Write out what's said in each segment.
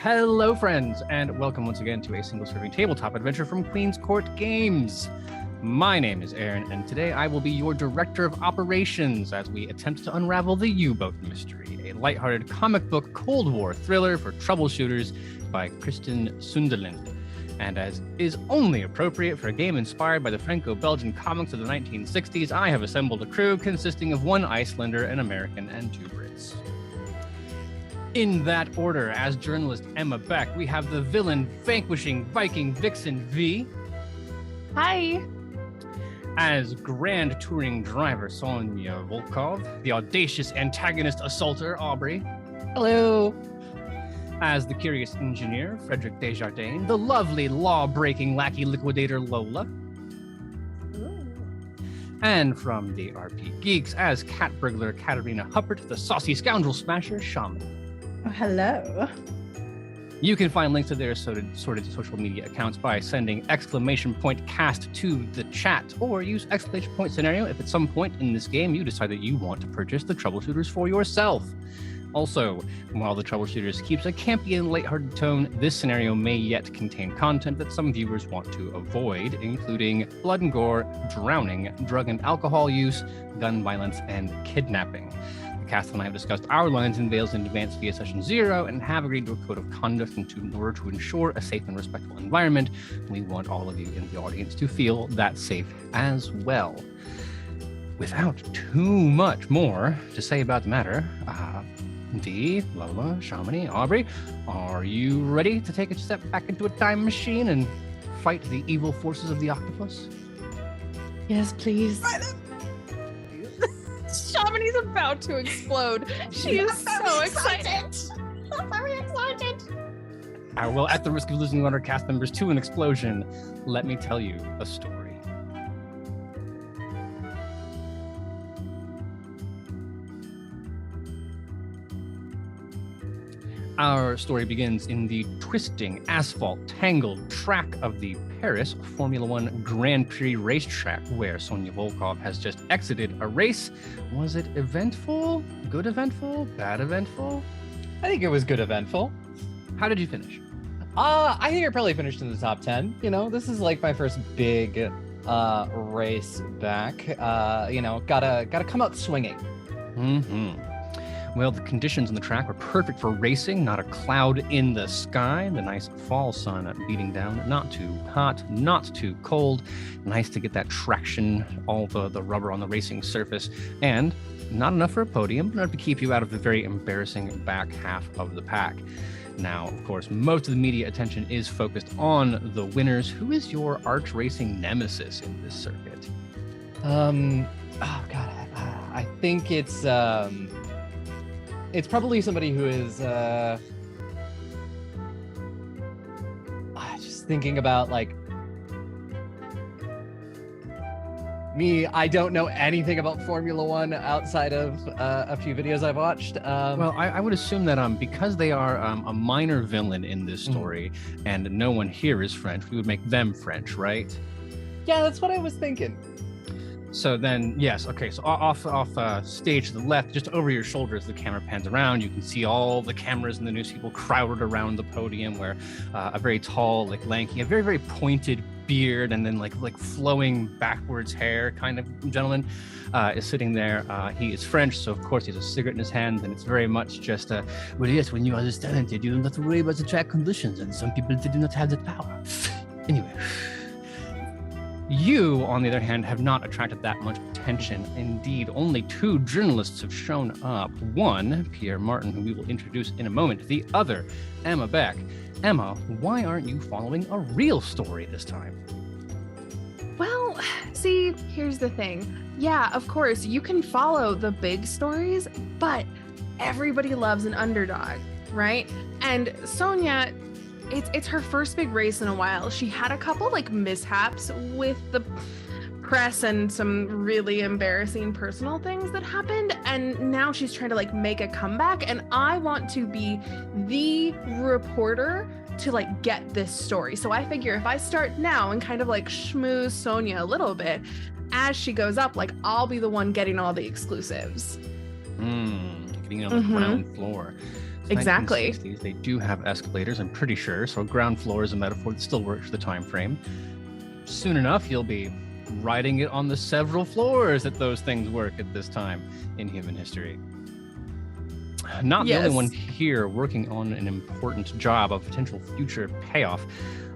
Hello, friends, and welcome once again to a single-serving tabletop adventure from Queen's Court Games. My name is Aaron, and today I will be your Director of Operations as we attempt to unravel the U-Boat Mystery, a lighthearted comic book Cold War thriller for troubleshooters by Kristen Sunderland. And as is only appropriate for a game inspired by the Franco-Belgian comics of the 1960s, I have assembled a crew consisting of one Icelander, an American, and two Brits. In that order, as journalist Emma Beck, we have the villain vanquishing Viking vixen V. Hi. As grand touring driver Sonya Volkov, the audacious antagonist assaulter Aubrey. Hello. As the curious engineer Frederick Dejardin, the lovely law-breaking lackey liquidator Lola. And from the RP Geeks, as cat burglar Katarina Huppert, the saucy scoundrel smasher Shamini. Oh, hello. You can find links to their sorted social media accounts by sending !cast to the chat, or use !scenario if at some point in this game you decide that you want to purchase the Troubleshooters for yourself. Also, while the Troubleshooters keeps a campy and lighthearted tone, this scenario may yet contain content that some viewers want to avoid, including blood and gore, drowning, drug and alcohol use, gun violence, and kidnapping. The cast and I have discussed our lines and veils in advance via session 0 and have agreed to a code of conduct in order to ensure a safe and respectful environment. We want all of you in the audience to feel that safe as well. Without too much more to say about the matter, Dee, Lola, Shamini, Aubrey, are you ready to take a step back into a time machine and fight the evil forces of the octopus? Yes, please. Shamini's about to explode. She is so excited. I'm very excited. Well, at the risk of losing one of our cast members to an explosion, let me tell you a story. Our story begins in the twisting, asphalt-tangled track of the Paris Formula One Grand Prix racetrack, where Sonya Volkov has just exited a race. Was it eventful? Good eventful? Bad eventful? I think it was good eventful. How did you finish? I think I probably finished in the top 10. You know, this is like my first big race back. Gotta come out swinging. Mm-hmm. Well, the conditions on the track were perfect for racing, not a cloud in the sky, the nice fall sun beating down, not too hot, not too cold, nice to get that traction, all the rubber on the racing surface, and not enough for a podium, but enough to keep you out of the very embarrassing back half of the pack. Now, of course, most of the media attention is focused on the winners. Who is your arch racing nemesis in this circuit? I think it's probably somebody who is just thinking about like me. I don't know anything about Formula One outside of a few videos I've watched. Well, I would assume that because they are a minor villain in this story and no one here is French, we would make them French, right? Yeah, that's what I was thinking. So then, yes, okay, so off stage to the left, just over your shoulder as the camera pans around, you can see all the cameras and the news people crowded around the podium, where a very tall, like lanky, a very, very pointed beard and then like flowing backwards hair kind of gentleman is sitting there. He is French, so of course he has a cigarette in his hand, and it's very much just, well, yes, when you are this talented, you don't have to worry about the track conditions, and some people, they do not have that power. Anyway. You, on the other hand, have not attracted that much attention. Indeed, only two journalists have shown up. One, Pierre Martin, who we will introduce in a moment. The other, Emma Beck. Emma, why aren't you following a real story this time? Well, see, here's the thing. Yeah, of course, you can follow the big stories, but everybody loves an underdog, right? And Sonya, it's her first big race in a while. She had a couple like mishaps with the press and some really embarrassing personal things that happened, and now she's trying to like make a comeback, and I want to be the reporter to like get this story. So I figure if I start now and kind of like schmooze Sonya a little bit as she goes up, like I'll be the one getting all the exclusives. Getting on the ground floor. Exactly. 1960s, they do have escalators, I'm pretty sure. So ground floor is a metaphor that still works for the time frame. Soon enough, you'll be riding it on the several floors that those things work at this time in human history. Not the only one here working on an important job of potential future payoff.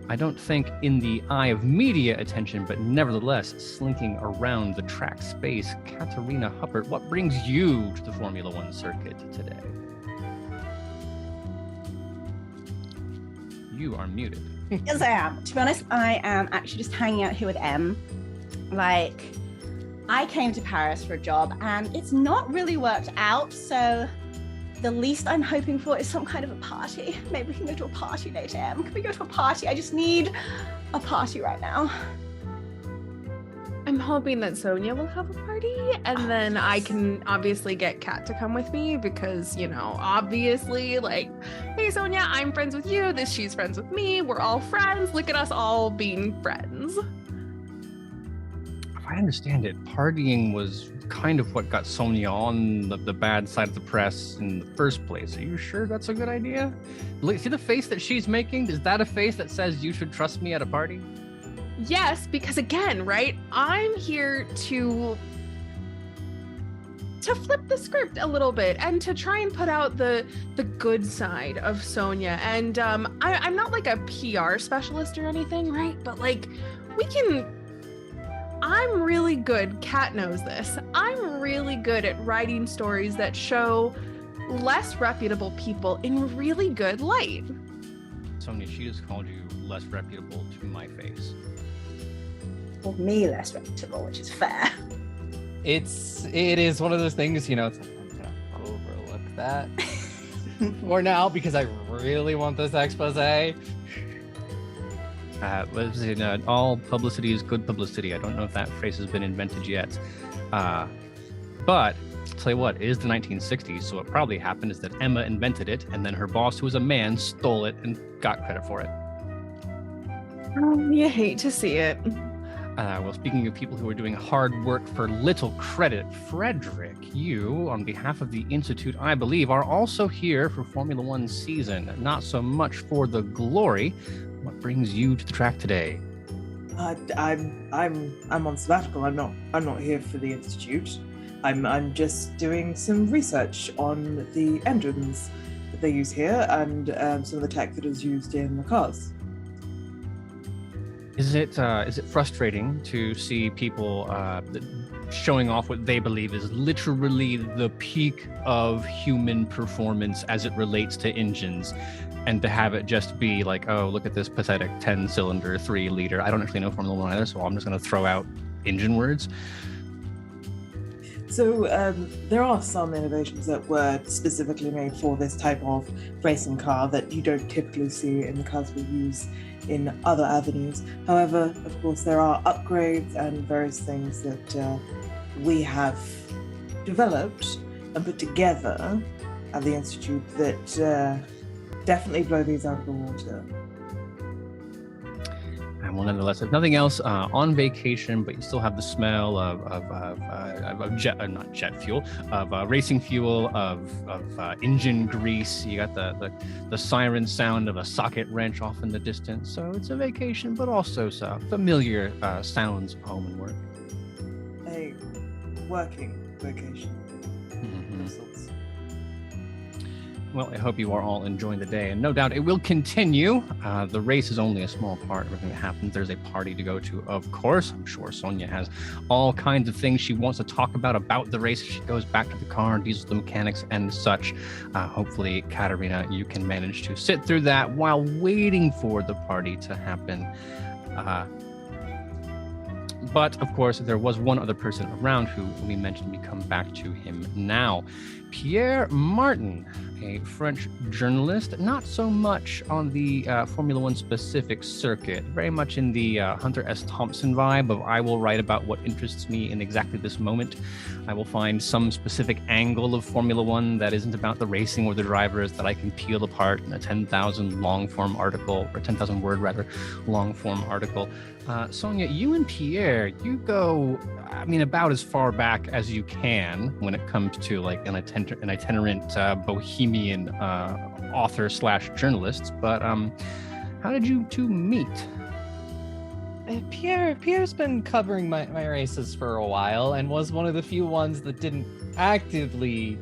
I don't think in the eye of media attention, but nevertheless slinking around the track space. Katarina Huppert, what brings you to the Formula One circuit today? You are muted. Yes, I am. To be honest, I am actually just hanging out here with M. Like, I came to Paris for a job and it's not really worked out, so the least I'm hoping for is some kind of a party. Maybe we can go to a party later, Em. Can we go to a party? I just need a party right now. I'm hoping that Sonya will have a party, and then I can obviously get Kat to come with me because, you know, obviously, like, hey, Sonya, I'm friends with you. She's friends with me. We're all friends. Look at us all being friends. If I understand it, partying was kind of what got Sonya on the bad side of the press in the first place. Are you sure that's a good idea? See the face that she's making? Is that a face that says you should trust me at a party? Yes, because again, right, I'm here to flip the script a little bit and to try and put out the good side of Sonya. And I'm not like a PR specialist or anything, right? But like, I'm really good, Kat knows this, I'm really good at writing stories that show less reputable people in really good light. Sonya, she just called you less reputable to my face. Or me less reputable, which is fair. It is one of those things, you know, it's like, I'm gonna overlook that for now because I really want this expose. All publicity is good publicity. I don't know if that phrase has been invented yet. But I'll tell you what, it is the 1960s, so what probably happened is that Emma invented it, and then her boss, who was a man, stole it and got credit for it. Oh, you hate to see it. Well, speaking of people who are doing hard work for little credit, Frederick, you, on behalf of the Institute, I believe, are also here for Formula One season. Not so much for the glory. What brings you to the track today? I'm on sabbatical. I'm not here for the Institute. I'm just doing some research on the engines that they use here and some of the tech that is used in the cars. Is it frustrating to see people showing off what they believe is literally the peak of human performance as it relates to engines, and to have it just be like, oh, look at this pathetic 10-cylinder, 3-liter. I don't actually know Formula One either, so I'm just going to throw out engine words. So there are some innovations that were specifically made for this type of racing car that you don't typically see in the cars we use in other avenues. However, of course, there are upgrades and various things that we have developed and put together at the Institute that definitely blow these out of the water. Well, nonetheless, if nothing else, on vacation, but you still have the smell of not jet fuel, of racing fuel, of engine grease. You got the siren sound of a socket wrench off in the distance. So it's a vacation, but also some familiar sounds of home and work. A working vacation. Mm-hmm. Well, I hope you are all enjoying the day, and no doubt it will continue. The race is only a small part of everything that happens. There's a party to go to, of course. I'm sure Sonya has all kinds of things she wants to talk about the race. She goes back to the car and deals with the mechanics and such. Hopefully, Katarina, you can manage to sit through that while waiting for the party to happen. But, of course, there was one other person around who we mentioned. We come back to him now. Pierre Martin, a French journalist, not so much on the Formula One specific circuit, very much in the Hunter S. Thompson vibe of I will write about what interests me in exactly this moment. I will find some specific angle of Formula One that isn't about the racing or the drivers that I can peel apart in a 10,000 long-form article, or 10,000 word rather, long-form article. Sonya, you and Pierre, you go, I mean, about as far back as you can when it comes to like an itinerant bohemian author / journalists. But how did you two meet? Pierre's been covering my races for a while and was one of the few ones that didn't actively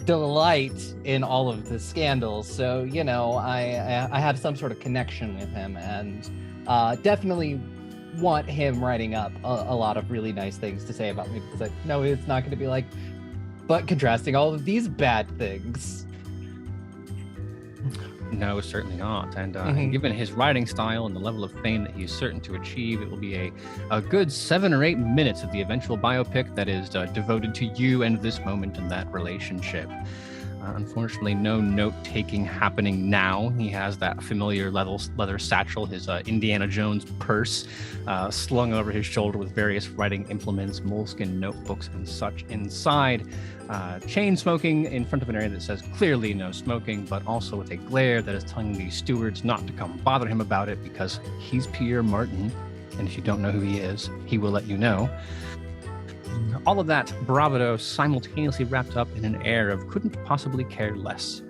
delight in all of the scandals. So, you know, I have some sort of connection with him, and definitely want him writing up a lot of really nice things to say about me, because I know it's not going to be like, but contrasting all of these bad things. No, certainly not. And given his writing style and the level of fame that he's certain to achieve, it will be a good 7 or 8 minutes of the eventual biopic that is devoted to you and this moment in that relationship. Unfortunately, no note-taking happening now. He has that familiar leather satchel, his Indiana Jones purse, slung over his shoulder with various writing implements, moleskin notebooks, and such inside. Chain smoking in front of an area that says clearly no smoking, but also with a glare that is telling the stewards not to come bother him about it, because he's Pierre Martin, and if you don't know who he is, he will let you know. All of that bravado simultaneously wrapped up in an air of couldn't possibly care less.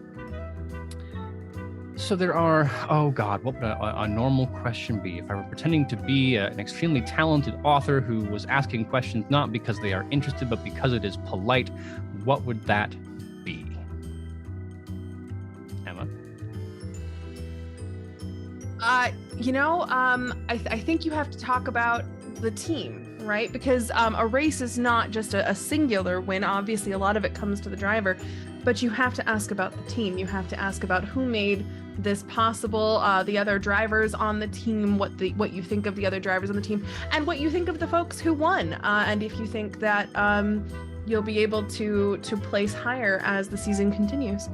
So there are, oh God, what would a normal question be? If I were pretending to be an extremely talented author who was asking questions not because they are interested, but because it is polite, what would that be? Emma? I think you have to talk about the team, right? Because a race is not just a singular win. Obviously, a lot of it comes to the driver, but you have to ask about the team. You have to ask about who made this possible, the other drivers on the team, what you think of the other drivers on the team, and what you think of the folks who won, and if you think that you'll be able to place higher as the season continues.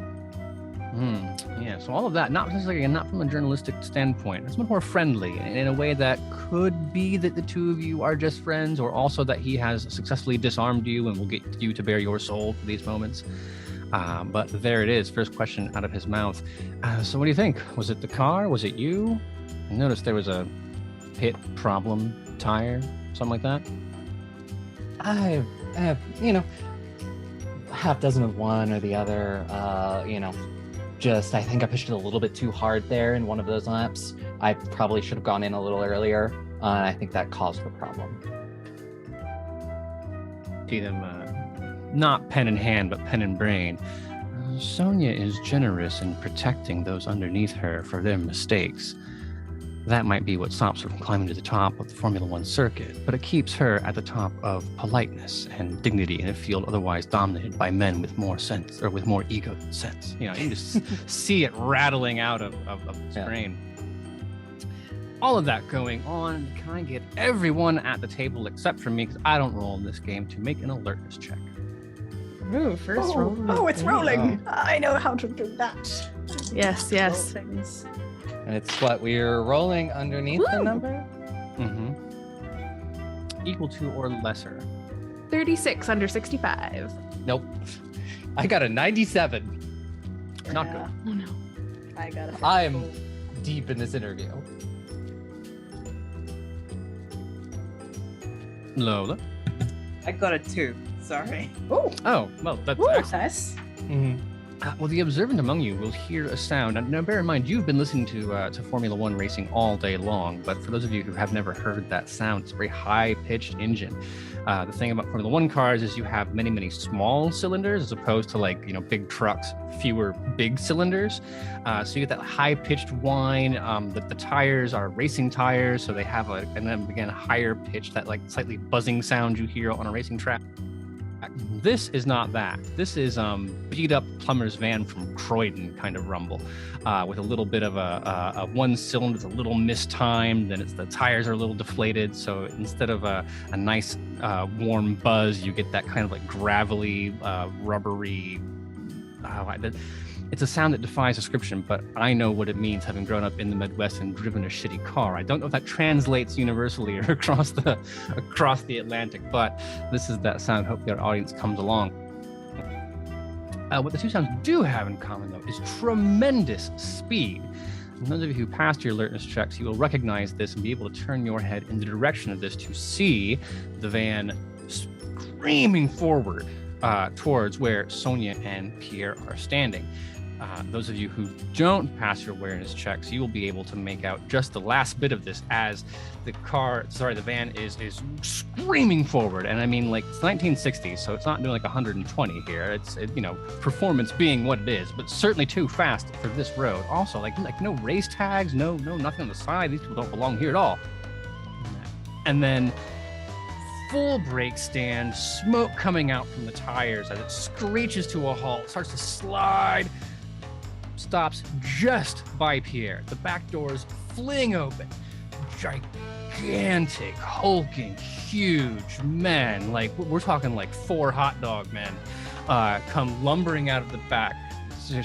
Yeah, so all of that, not from a journalistic standpoint. It's much more friendly in a way that could be that the two of you are just friends, or also that he has successfully disarmed you and will get you to bare your soul for these moments. But there it is, first question out of his mouth. So what do you think? Was it the car? Was it you? I noticed there was a pit problem, tire, something like that. I have, half dozen of one or the other, just I think I pushed it a little bit too hard there in one of those laps. I probably should have gone in a little earlier, and I think that caused the problem. See them, not pen in hand, but pen in brain. Sonya is generous in protecting those underneath her for their mistakes. That might be what stops her from climbing to the top of the Formula One circuit, but it keeps her at the top of politeness and dignity in a field otherwise dominated by men with more sense, or with more ego than sense. You can just see it rattling out of his brain. All of that going on. Can I get everyone at the table except for me, because I don't roll in this game, to make an alertness check? Ooh, first roll. Oh, it's rolling. I know how to do that. Yes. Things. And it's what we're rolling underneath the number? Equal to or lesser. 36 under 65. Nope. I got a 97. Not Yeah. good. Oh no. I got it. I'm deep in this interview. Lola? I got a 2. Sorry. Oh, Oh, well, that's excellent. nice. Well, the observant among you will hear a sound. Now, bear in mind, you've been listening to Formula One racing all day long, but for those of you who have never heard that sound, it's a very high-pitched engine. The thing about Formula One cars is you have many, many small cylinders as opposed to big trucks, fewer big cylinders. So you get that high-pitched whine. The tires are racing tires, so they have and then again, higher pitch, that slightly buzzing sound you hear on a racing track. This is not that. This is beat up plumber's van from Croydon kind of rumble, with a little bit of a one cylinder that's a little mistimed, and the tires are a little deflated. So instead of a nice warm buzz, you get that kind of gravelly, rubbery. It's a sound that defies description, but I know what it means, having grown up in the Midwest and driven a shitty car. I don't know if that translates universally or across the Atlantic, but this is that sound. Hopefully our audience comes along. What the two sounds do have in common, though, is tremendous speed. And those of you who passed your alertness checks, you will recognize this and be able to turn your head in the direction of this to see the van screaming forward towards where Sonya and Pierre are standing. Those of you who don't pass your awareness checks, you will be able to make out just the last bit of this as the van is screaming forward. And I mean, like, it's 1960, so it's not doing like 120 here. It's performance being what it is, but certainly too fast for this road. Also, like no race tags, no nothing on the side. These people don't belong here at all. And then full brake stand, smoke coming out from the tires as it screeches to a halt, starts to slide, stops just by Pierre. The back doors fling open. Gigantic, hulking, huge men, like we're talking like 4 hot dog men, come lumbering out of the back.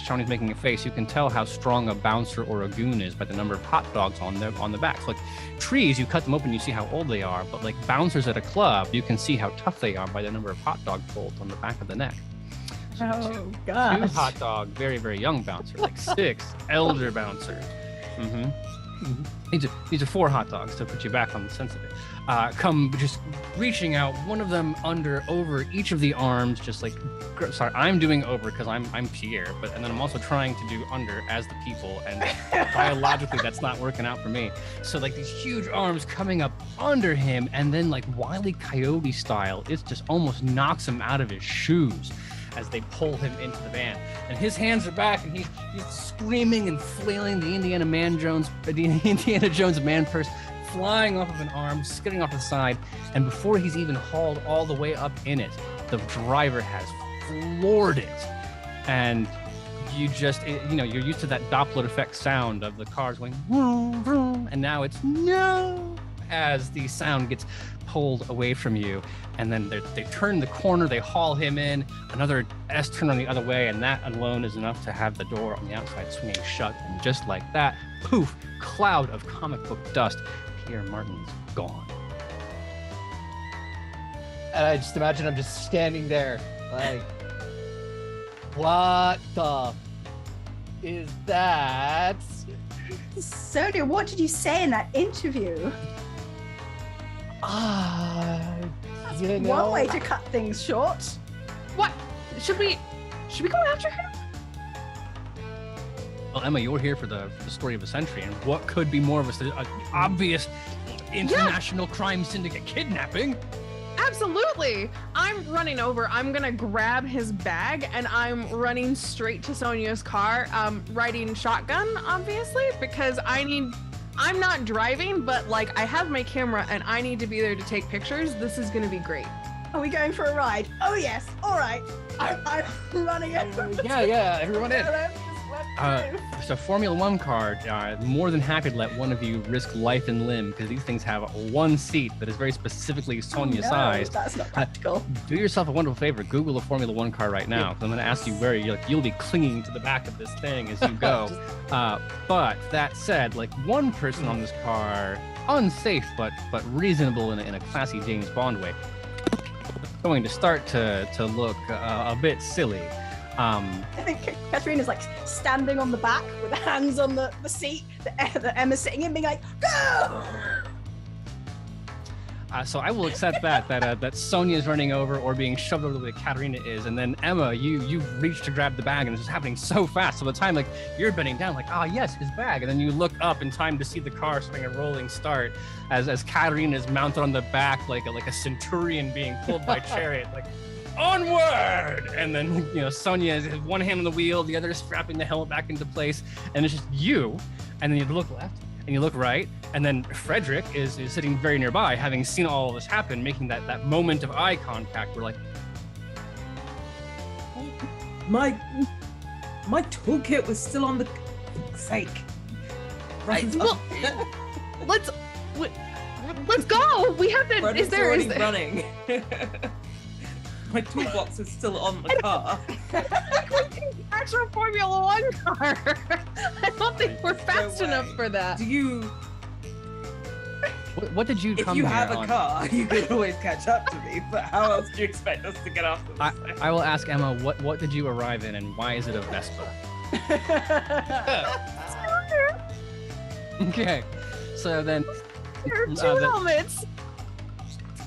Shawnee's making a face. You can tell how strong a bouncer or a goon is by the number of hot dogs on the back. So like trees, you cut them open, you see how old they are, but like bouncers at a club, you can see how tough they are by the number of hot dog folds on the back of the neck. Oh, gosh. 2 hot dog, very, very young bouncers, like 6 elder bouncers. These are 4 hot dogs to put you back on the sense of it. Come just reaching out, one of them over each of the arms, just like, sorry, I'm doing over because I'm Pierre, and then I'm also trying to do under as the people, and biologically that's not working out for me. So like these huge arms coming up under him, and then like Wile E. Coyote style, it just almost knocks him out of his shoes as they pull him into the van. And his hands are back, and he's screaming and flailing, the Indiana Jones man purse flying off of an arm, skidding off the side, and before he's even hauled all the way up in it, the driver has floored it. And you just, you're used to that Doppler effect sound of the cars going vroom, vroom, and now it's no, as the sound gets pulled away from you. And then they turn the corner, they haul him in, another S-turn on the other way, and that alone is enough to have the door on the outside swinging shut. And just like that, poof, cloud of comic book dust, Pierre Martin's gone. And I just imagine I'm just standing there, like, what the is that? Sonya, what did you say in that interview? One way to cut things short. What? Should we go after him? Well, Emma, you're here for the story of a century, and what could be more of an obvious international crime syndicate kidnapping? Absolutely. I'm running over. I'm gonna grab his bag, and I'm running straight to Sonya's car, riding shotgun, obviously, because I'm not driving, but like I have my camera and I need to be there to take pictures. This is gonna be great. Are we going for a ride? Oh yes. All right. I'm running over. Yeah, everyone in. So Formula One car, more than happy to let one of you risk life and limb, because these things have one seat that is very specifically Sonya sized. That's not practical. Do yourself a wonderful favor. Google a Formula One car right now. I'm going to ask you where you'll be clinging to the back of this thing as you go. But that said, like one person on this car, unsafe but reasonable in a classy James Bond way, going to start to look a bit silly. I think Katarina's like standing on the back with her hands on the seat that Emma's sitting in, being like, go! So I will accept that Sonya is running over or being shoved over the way Katarina is, and then Emma, you reach to grab the bag, and it's just happening so fast. So by the time like you're bending down, like, yes, his bag, and then you look up in time to see the car starting a rolling start as Katarina is mounted on the back like a centurion being pulled by chariot, like, onward! And then, Sonya has one hand on the wheel, the other is strapping the helmet back into place, and it's just you. And then you look left and you look right, and then Frederick is sitting very nearby, having seen all of this happen, making that moment of eye contact. We're like, my toolkit was still on the sake. Let's go. We have to. Frederick's already running. My toolbox is still on the car. Actual Formula One car. I don't think we're fast enough for that. Do you? What did you come here on? If you have a car, you can always catch up to me. But how else do you expect us to get after this? I will ask Emma, what did you arrive in, and why is it a Vespa? Scooter. Okay, so then. Two helmets.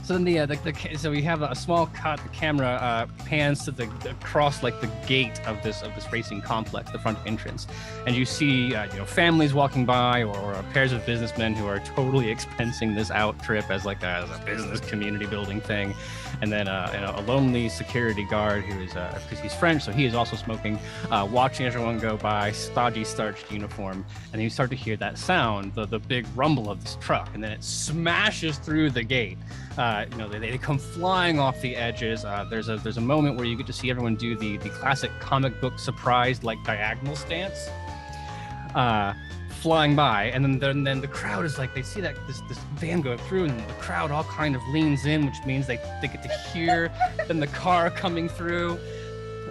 So then so we have a small cut. The camera pans to across like the gate of this racing complex, the front entrance, and you see families walking by or pairs of businessmen who are totally expensing this out trip as a business community building thing, and then a lonely security guard who is because he's French, so he is also smoking, watching everyone go by, stodgy starched uniform, and then you start to hear that sound, the big rumble of this truck, and then it smashes through the gate. They come flying off the edges. There's a moment where you get to see everyone do the classic comic book surprised diagonal stance, flying by, and then the crowd is they see that this van go through, and the crowd all kind of leans in, which means they get to hear then the car coming through.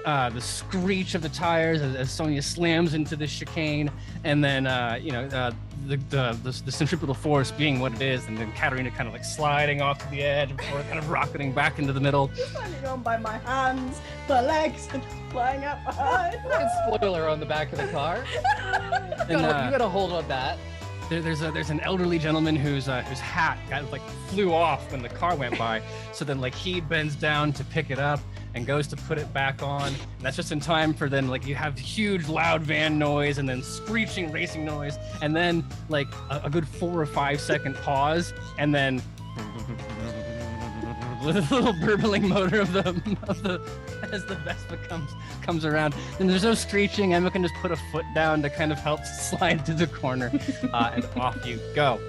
The screech of the tires as Sonya slams into the chicane, and then the centripetal force being what it is, and then Katarina kind of sliding off to the edge before kind of rocketing back into the middle. Just landing on by my hands, my legs, and flying out behind. Spoiler on the back of the car. You gotta hold on that. There's an elderly gentleman whose hat flew off when the car went by, so then he bends down to pick it up and goes to put it back on, and that's just in time for then you have huge loud van noise and then screeching racing noise, and then a good 4 or 5 second pause, and then the little burbling motor of the as the Vespa comes around. And there's no screeching. Emma can just put a foot down to kind of help slide to the corner, and off you go.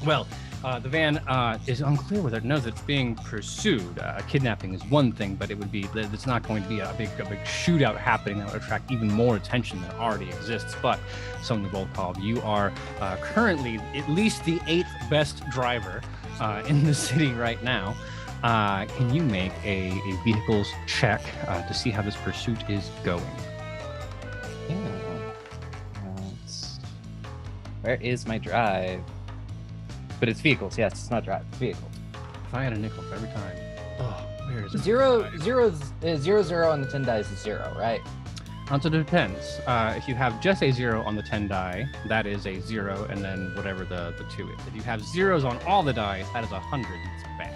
Well, the van is unclear whether it knows it's being pursued. Kidnapping is one thing, but it's not going to be a big shootout happening that would attract even more attention than already exists. But Sonya Volkov, you are currently at least the 8th best driver in the city right now. Can you make a vehicles check to see how this pursuit is going? Yeah. Where is my drive? But it's vehicles. Yes, it's not drive. It's vehicles. If I had a nickel for every time. Oh, where is it? Zero on the 10 dice is 0, right? So it depends. If you have just a 0 on the 10 die, that is a 0, and then whatever the 2 is. If you have zeros on all the dice, that is 100. It's bad.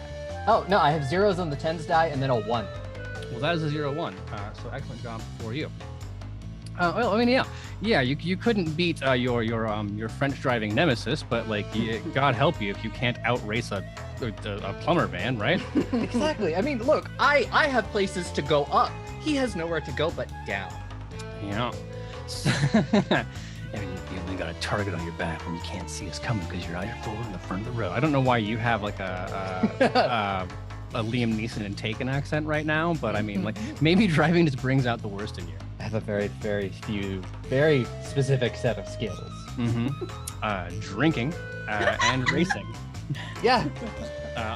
Oh, no, I have zeros on the 10s die and then a 1. Well, that is a 0-1. So excellent job for you. You couldn't beat your French driving nemesis, but God help you if you can't outrace a plumber van, right? Exactly. I mean, look, I have places to go up. He has nowhere to go but down. Yeah. I mean, you only got a target on your back when you can't see us coming because you're forward in the front of the road. I don't know why you have a Liam Neeson and Taken accent right now, but I mean, maybe driving just brings out the worst in you. I have a very, very specific set of skills. Mm-hmm. Drinking and racing. Yeah.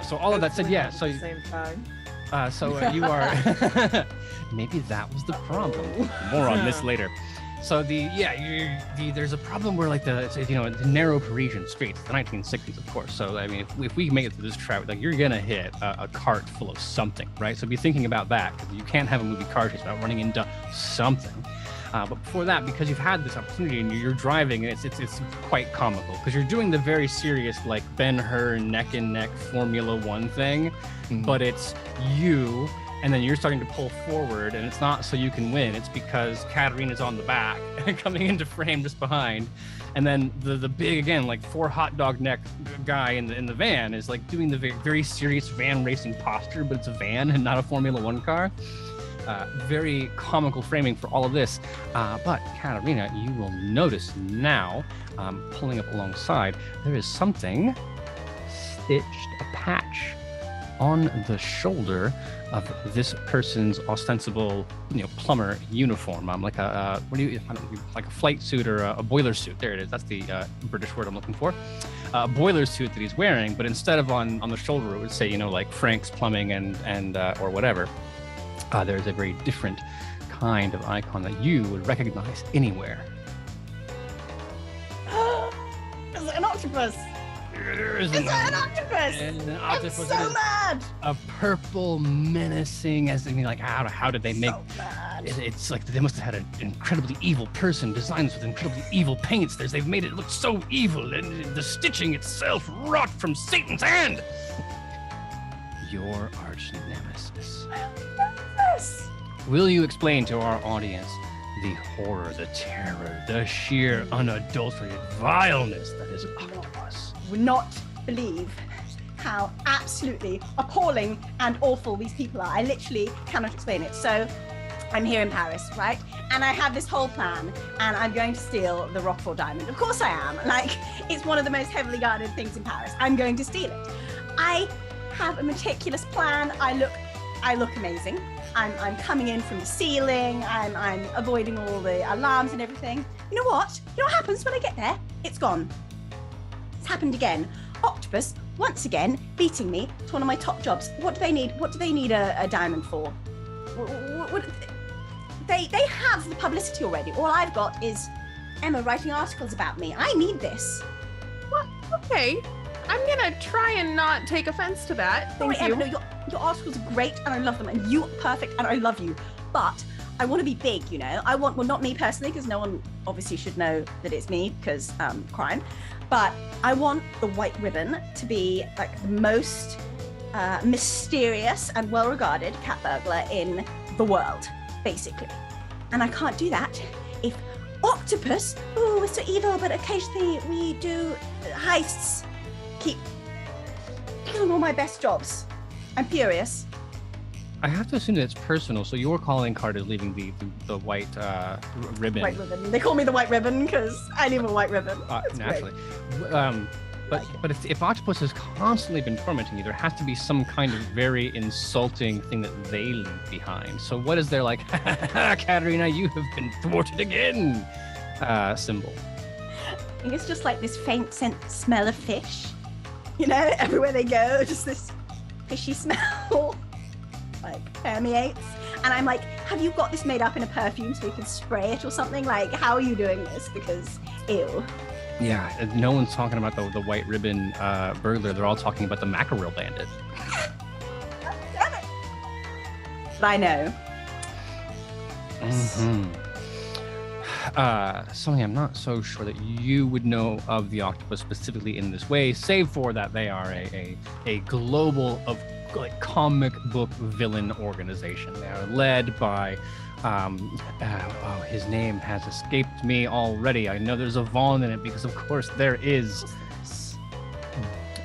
So all of that said, yeah. So at the same time. You are. Maybe that was the problem. More on this later. So there's a problem where the narrow Parisian streets, the 1960s, of course. So I mean, if we make it through this track, you're gonna hit a cart full of something, right? So be thinking about that. You can't have a movie car chase without running into something. But before that, because you've had this opportunity and you're driving, and it's quite comical because you're doing the very serious Ben-Hur neck and neck Formula One thing, but it's you. And then you're starting to pull forward, and it's not so you can win. It's because Katarina's on the back and coming into frame just behind. And then the big, again, 4 hot dog neck guy in the van is doing the very, very serious van racing posture, but it's a van and not a Formula One car. Very comical framing for all of this. But Katarina, you will notice now, pulling up alongside, there is something stitched, a patch on the shoulder of this person's ostensible, plumber uniform, like a flight suit or a boiler suit. There it is. That's the British word I'm looking for. A boiler suit that he's wearing, but instead of on the shoulder, it would say, Frank's Plumbing and or whatever. There's a very different kind of icon that you would recognize anywhere. Is it an octopus? Is it an octopus? I'm so mad. A purple, menacing, how did they make? So mad. It's they must have had an incredibly evil person design this with incredibly evil paints. They've made it look so evil, and the stitching itself wrought from Satan's hand. your arch nemesis. Yes. Will you explain to our audience the horror, the terror, the sheer unadulterated vileness that is Octopus? Would not believe how absolutely appalling and awful these people are. I literally cannot explain it. So I'm here in Paris, right? And I have this whole plan, and I'm going to steal the Roquefort diamond. Of course I am. Like, it's one of the most heavily guarded things in Paris. I'm going to steal it. I have a meticulous plan. I look amazing. I'm coming in from the ceiling. I'm avoiding all the alarms and everything. You know what? You know what happens when I get there? It's gone. It's happened again. Octopus, once again, beating me to one of my top jobs. What do they need? What do they need a diamond for? They have the publicity already. All I've got is Emma writing articles about me. I need this. What? Okay. I'm gonna try and not take offense to that. Thank you. Emma, no, your articles are great and I love them, and you are perfect and I love you. But I want to be big, you know. I want, well, not me personally, because no one obviously should know that it's me, because crime. But I want the white ribbon to be like the most mysterious and well-regarded cat burglar in the world, basically. And I can't do that if Octopus, oh, we're so evil, but occasionally we do heists, keep killing all my best jobs. I'm furious. I have to assume that it's personal, so your calling card is leaving the white ribbon. White ribbon. They call me the white ribbon because I leave a white ribbon. Naturally. But if Octopus has constantly been tormenting you, there has to be some kind of very insulting thing that they leave behind. So what is their like, Katarina, you have been thwarted again symbol? I think it's just like this faint smell of fish. You know, everywhere they go, just this fishy smell like permeates. And I'm like, have you got this made up in a perfume so we can spray it or something? Like, how are you doing this? Because, ew. Yeah, no one's talking about the white ribbon burglar. They're all talking about the mackerel bandit. Damn it. But I know. Sonya, I'm not so sure that you would know of the Octopus specifically in this way, save for that they are a global of like comic book villain organization. They are led by his name has escaped me already. I know there's a Vaughn in it because of course there is.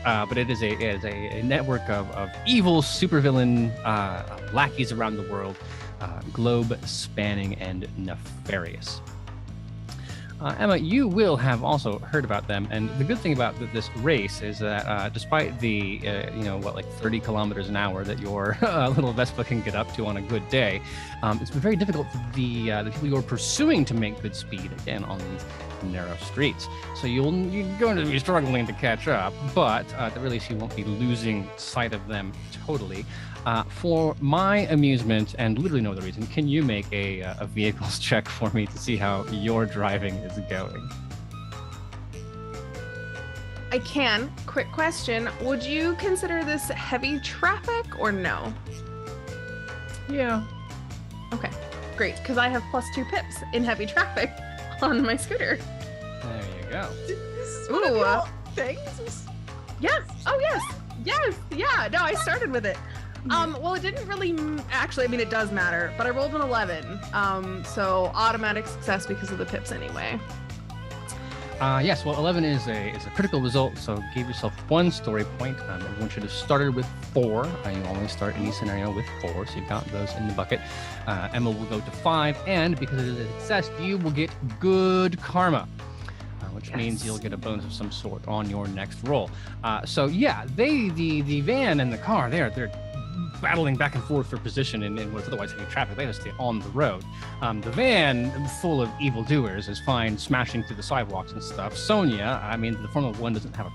But it is a network of evil supervillain lackeys around the world, globe spanning and nefarious. Emma, you will have also heard about them, and the good thing about this race is that despite the 30 kilometers an hour that your little Vespa can get up to on a good day, it's been very difficult for the people you're pursuing to make good speed again on these narrow streets. So you're going to be struggling to catch up, but at the very least you won't be losing sight of them totally. For my amusement and literally no other reason, can you make a vehicles check for me to see how your driving is going? I can. Quick question. Would you consider this heavy traffic or no? Yeah. Okay, great. Because I have +2 pips in heavy traffic on my scooter. There you go. Ooh. Things? Yes. Oh, yes. Yes. Yeah. No, I started with it. Well, it didn't really actually. I mean, it does matter, but I rolled an 11. So automatic success because of the pips anyway. Yes. Well, 11 is a critical result. So give yourself 1 story point. Everyone should have started with 4. You always start any scenario with 4, so you've got those in the bucket. Emma will go to 5, and because it is a success, you will get good karma. Which means you'll get a bonus of some sort on your next roll. So yeah, the van and the car, they're battling back and forth for position in what's otherwise heavy traffic. They just stay on the road. The van, full of evildoers, is fine smashing through the sidewalks and stuff. Sonya, I mean, the Formula One doesn't have a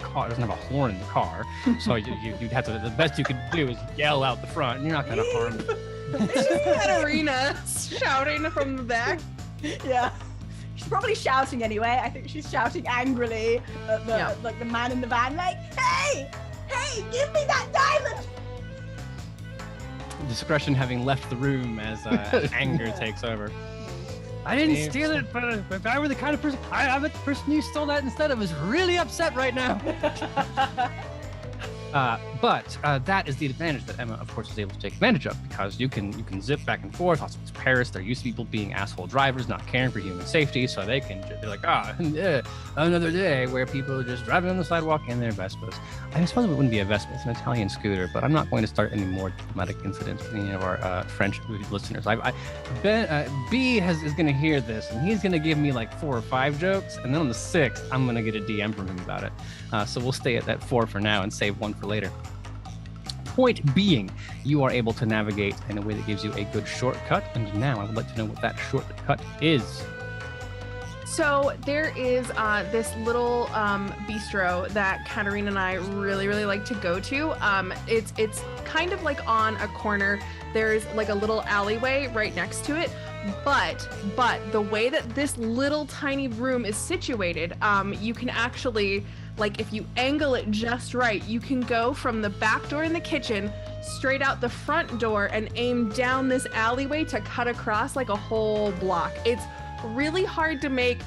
horn in the car, so you'd have to. The best you could do is yell out the front, and you're not going to harm. It's just Katarina shouting from the back. Yeah. She's probably shouting anyway. I think she's shouting angrily at the man in the van, like, hey, give me that diamond. Discretion having left the room as anger takes over. I didn't steal it, but if I were the kind of person, I bet the person you stole that instead of is really upset right now. But that is the advantage that Emma, of course, is able to take advantage of, because you can zip back and forth. Also, it's Paris. There used to be people being asshole drivers, not caring for human safety, so they're like, another day where people are just driving on the sidewalk in their Vespas. I suppose it wouldn't be a Vespa; it's an Italian scooter. But I'm not going to start any more diplomatic incidents with any of our French listeners. B is going to hear this, and he's going to give me like 4 or 5 jokes, and then on the 6th, I'm going to get a DM from him about it. So we'll stay at that 4 for now and save 1 for later. Point being, you are able to navigate in a way that gives you a good shortcut. And now I would like to know what that shortcut is. So there is this little bistro that Katarina and I really, really like to go to. It's kind of like on a corner. There's like a little alleyway right next to it. But the way that this little tiny room is situated, you can actually, like, if you angle it just right, you can go from the back door in the kitchen straight out the front door and aim down this alleyway to cut across like a whole block. It's really hard to make.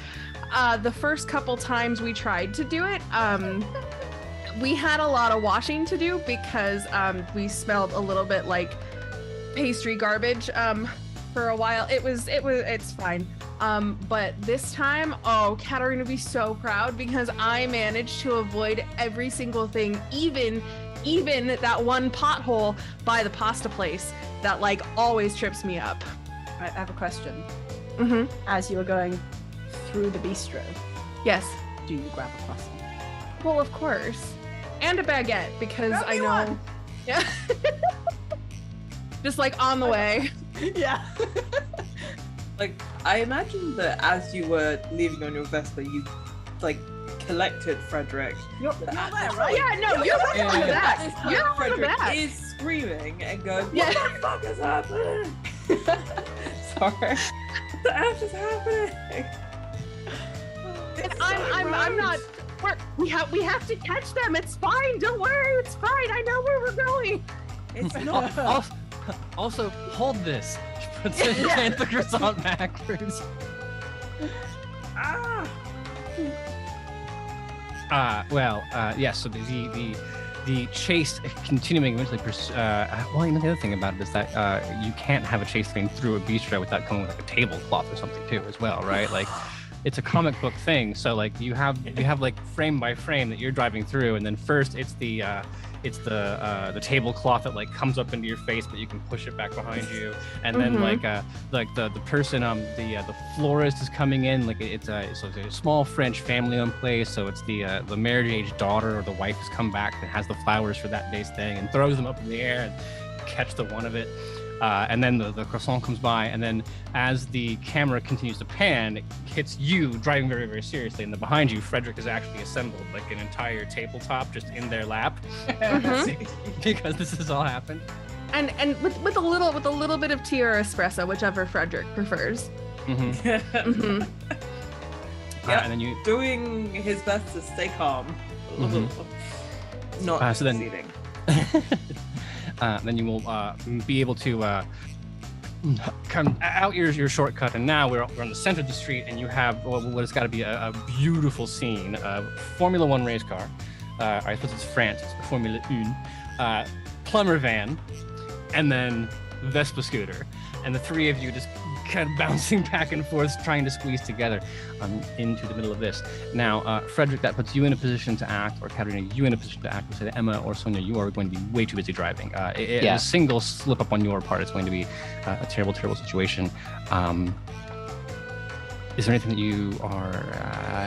The first couple times we tried to do it, we had a lot of washing to do because we smelled a little bit like pastry garbage for a while. It's fine. But this time, Katarina would be so proud because I managed to avoid every single thing, even that one pothole by the pasta place that like always trips me up. I have a question. Mm-hmm. As you were going through the bistro, Yes. do you grab a croissant? Well, of course. And a baguette because Grab I me know. one. Yeah. Just like on the way. Yeah. Like, I imagine that as you were leaving on your Vespa, you like collected Frederick. You're there, right? Yeah, no, you're right about that. This time You're on the Frederick back. is screaming and going, "What Yeah. the fuck is happening?" Sorry, what the F is happening? And I'm not. We have to catch them. It's fine. Don't worry. It's fine. I know where we're going. It's not. Also, hold this. She puts the croissant backwards. Yes. So the chase continuing eventually. Well, the other thing about it is that you can't have a chase thing through a bistro without coming with like a tablecloth or something too, as well, right? Like, it's a comic book thing. So like you have like frame by frame that you're driving through, and then first it's the tablecloth that like comes up into your face, but you can push it back behind you, and then like the person the florist is coming in, like it's a small French family-owned place, so it's the marriage-age daughter or the wife has come back that has the flowers for that day's thing and throws them up in the air and catch the one of it. And then the croissant comes by, and then as the camera continues to pan, it hits you driving very, very seriously, and then behind you, Frederick has actually assembled like an entire tabletop just in their lap, because this has all happened. And with a little bit of tea or espresso, whichever Frederick prefers. Yeah, And then you doing his best to stay calm. Not so then- succeeding. then you will be able to come out your shortcut, and now we're on the center of the street, and you have what has got to be a beautiful scene of Formula One race car. I suppose it's France, it's Formula One, plumber van, and then Vespa scooter, and the three of you just kind of bouncing back and forth, trying to squeeze together into the middle of this. Now, Frederick, that puts you in a position to act, or Katarina, you in a position to act. We say that Emma or Sonya, you are going to be way too busy driving. A single slip up on your part is going to be a terrible, terrible situation. Is there anything that you are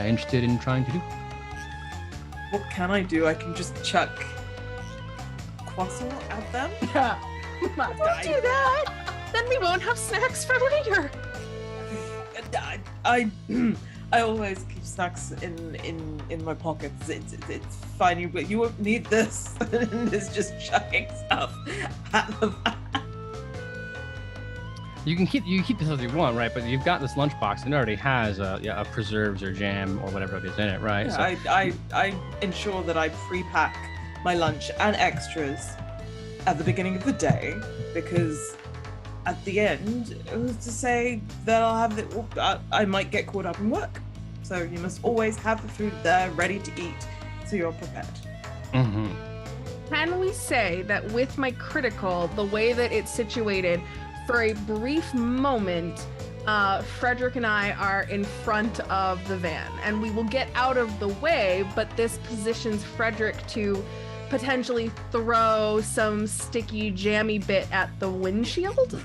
interested in trying to do? What can I do? I can just chuck croissant at them. Don't do that. Then we won't have snacks for later. I always keep snacks in my pockets. It's fine. You won't need this. And it's just chucking stuff at the van. You keep this as you want, right? But you've got this lunchbox, and it already has a preserves or jam or whatever it is in it, right? Yeah, so I ensure that I pre-pack my lunch and extras at the beginning of the day, because at the end, it was to say that I'll have I might get caught up in work. So you must always have the food there ready to eat, so you're prepared. Can we say that with my critical, the way that it's situated, for a brief moment, Frederick and I are in front of the van, and we will get out of the way, but this positions Frederick to potentially throw some sticky, jammy bit at the windshield?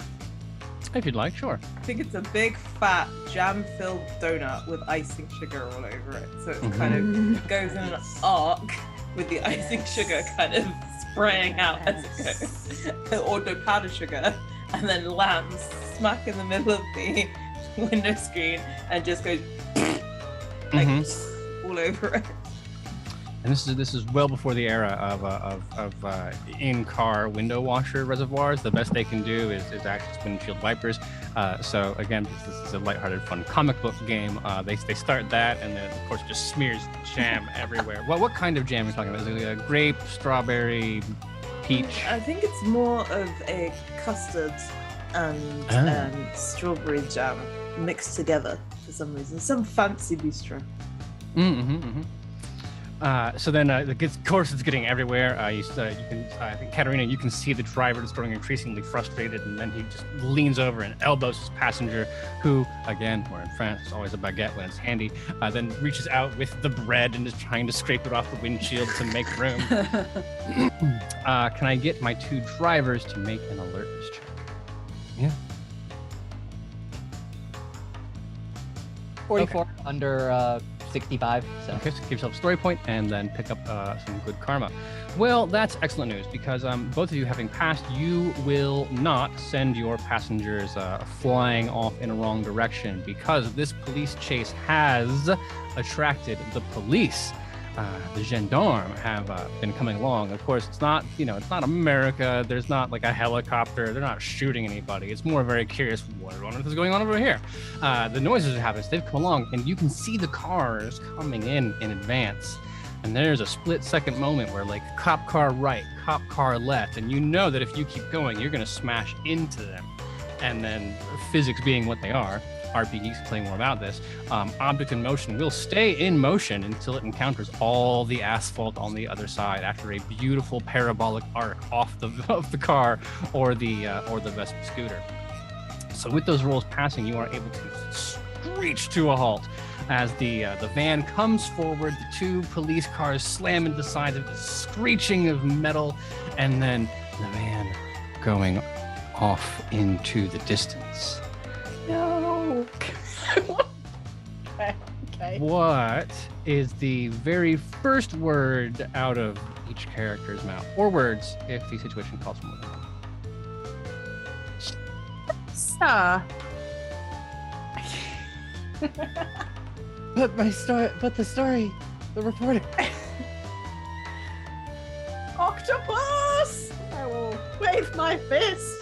If you'd like, sure. I think it's a big, fat, jam-filled donut with icing sugar all over it. So it kind of goes in an arc with the icing sugar kind of spraying out as it goes. Or no, powdered sugar. And then lands smack in the middle of the window screen and just goes like all over it. And this is well before the era of in-car window washer reservoirs. The best they can do is actually windshield wipers. So again, this is a lighthearted, fun comic book game. They start that, and then of course just smears jam everywhere. What kind of jam are you talking about? Is it a grape, strawberry, peach? I think it's more of a custard and strawberry jam mixed together for some reason. Some fancy bistro. So then, of course, it's getting everywhere. You can, I think, Katarina, you can see the driver just growing increasingly frustrated, and then he just leans over and elbows his passenger, who, again, we're in France, it's always a baguette when it's handy, then reaches out with the bread and is trying to scrape it off the windshield to make room. Can I get my two drivers to make an alertness check? Yeah. 44 under 65. So. Okay, so give yourself a story point and then pick up some good karma. Well, that's excellent news because both of you having passed, you will not send your passengers flying off in a wrong direction because this police chase has attracted the police. The gendarmes have been coming along. Of course, it's not, it's not America. There's not like a helicopter. They're not shooting anybody. It's more very curious, what on earth is going on over here? The noises are happening. They've come along, and you can see the cars coming in advance. And there's a split-second moment where, like, cop car right, cop car left, and you know that if you keep going, you're going to smash into them. And then physics being what they are, RPGs can tell you more about this. Object in motion will stay in motion until it encounters all the asphalt on the other side after a beautiful parabolic arc off of the car or the Vespa scooter. So with those rolls passing, you are able to screech to a halt as the van comes forward. The two police cars slam into the sides of the screeching of metal, and then the van going off into the distance. No. Okay. What is the very first word out of each character's mouth? Or words, if the situation calls for more than one. But the story, the reporter. Octopus! I will wave my fist.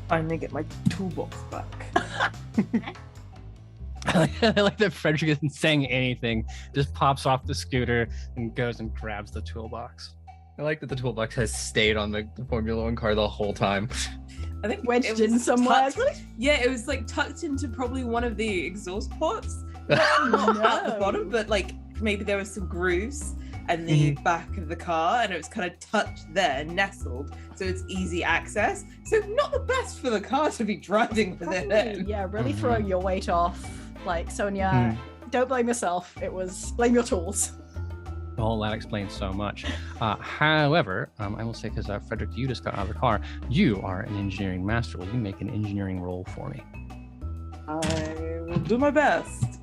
Finally get my toolbox back. I like that Frederick isn't saying anything, just pops off the scooter and goes and grabs the toolbox. I like that the toolbox has stayed on the Formula One car the whole time. I think Wedged in somewhere. Yeah, it was like tucked into probably one of the exhaust ports. Not at the bottom, but like maybe there was some grooves and the back of the car, and it was kind of tucked there, nestled, so it's easy access. So not the best for the car to be driving with it. Yeah, really throwing your weight off. Like, Sonya, don't blame yourself. It was blame your tools. Well, that explains so much. However, I will say, because Frederick, you just got out of the car, you are an engineering master. Will you make an engineering roll for me? I will do my best.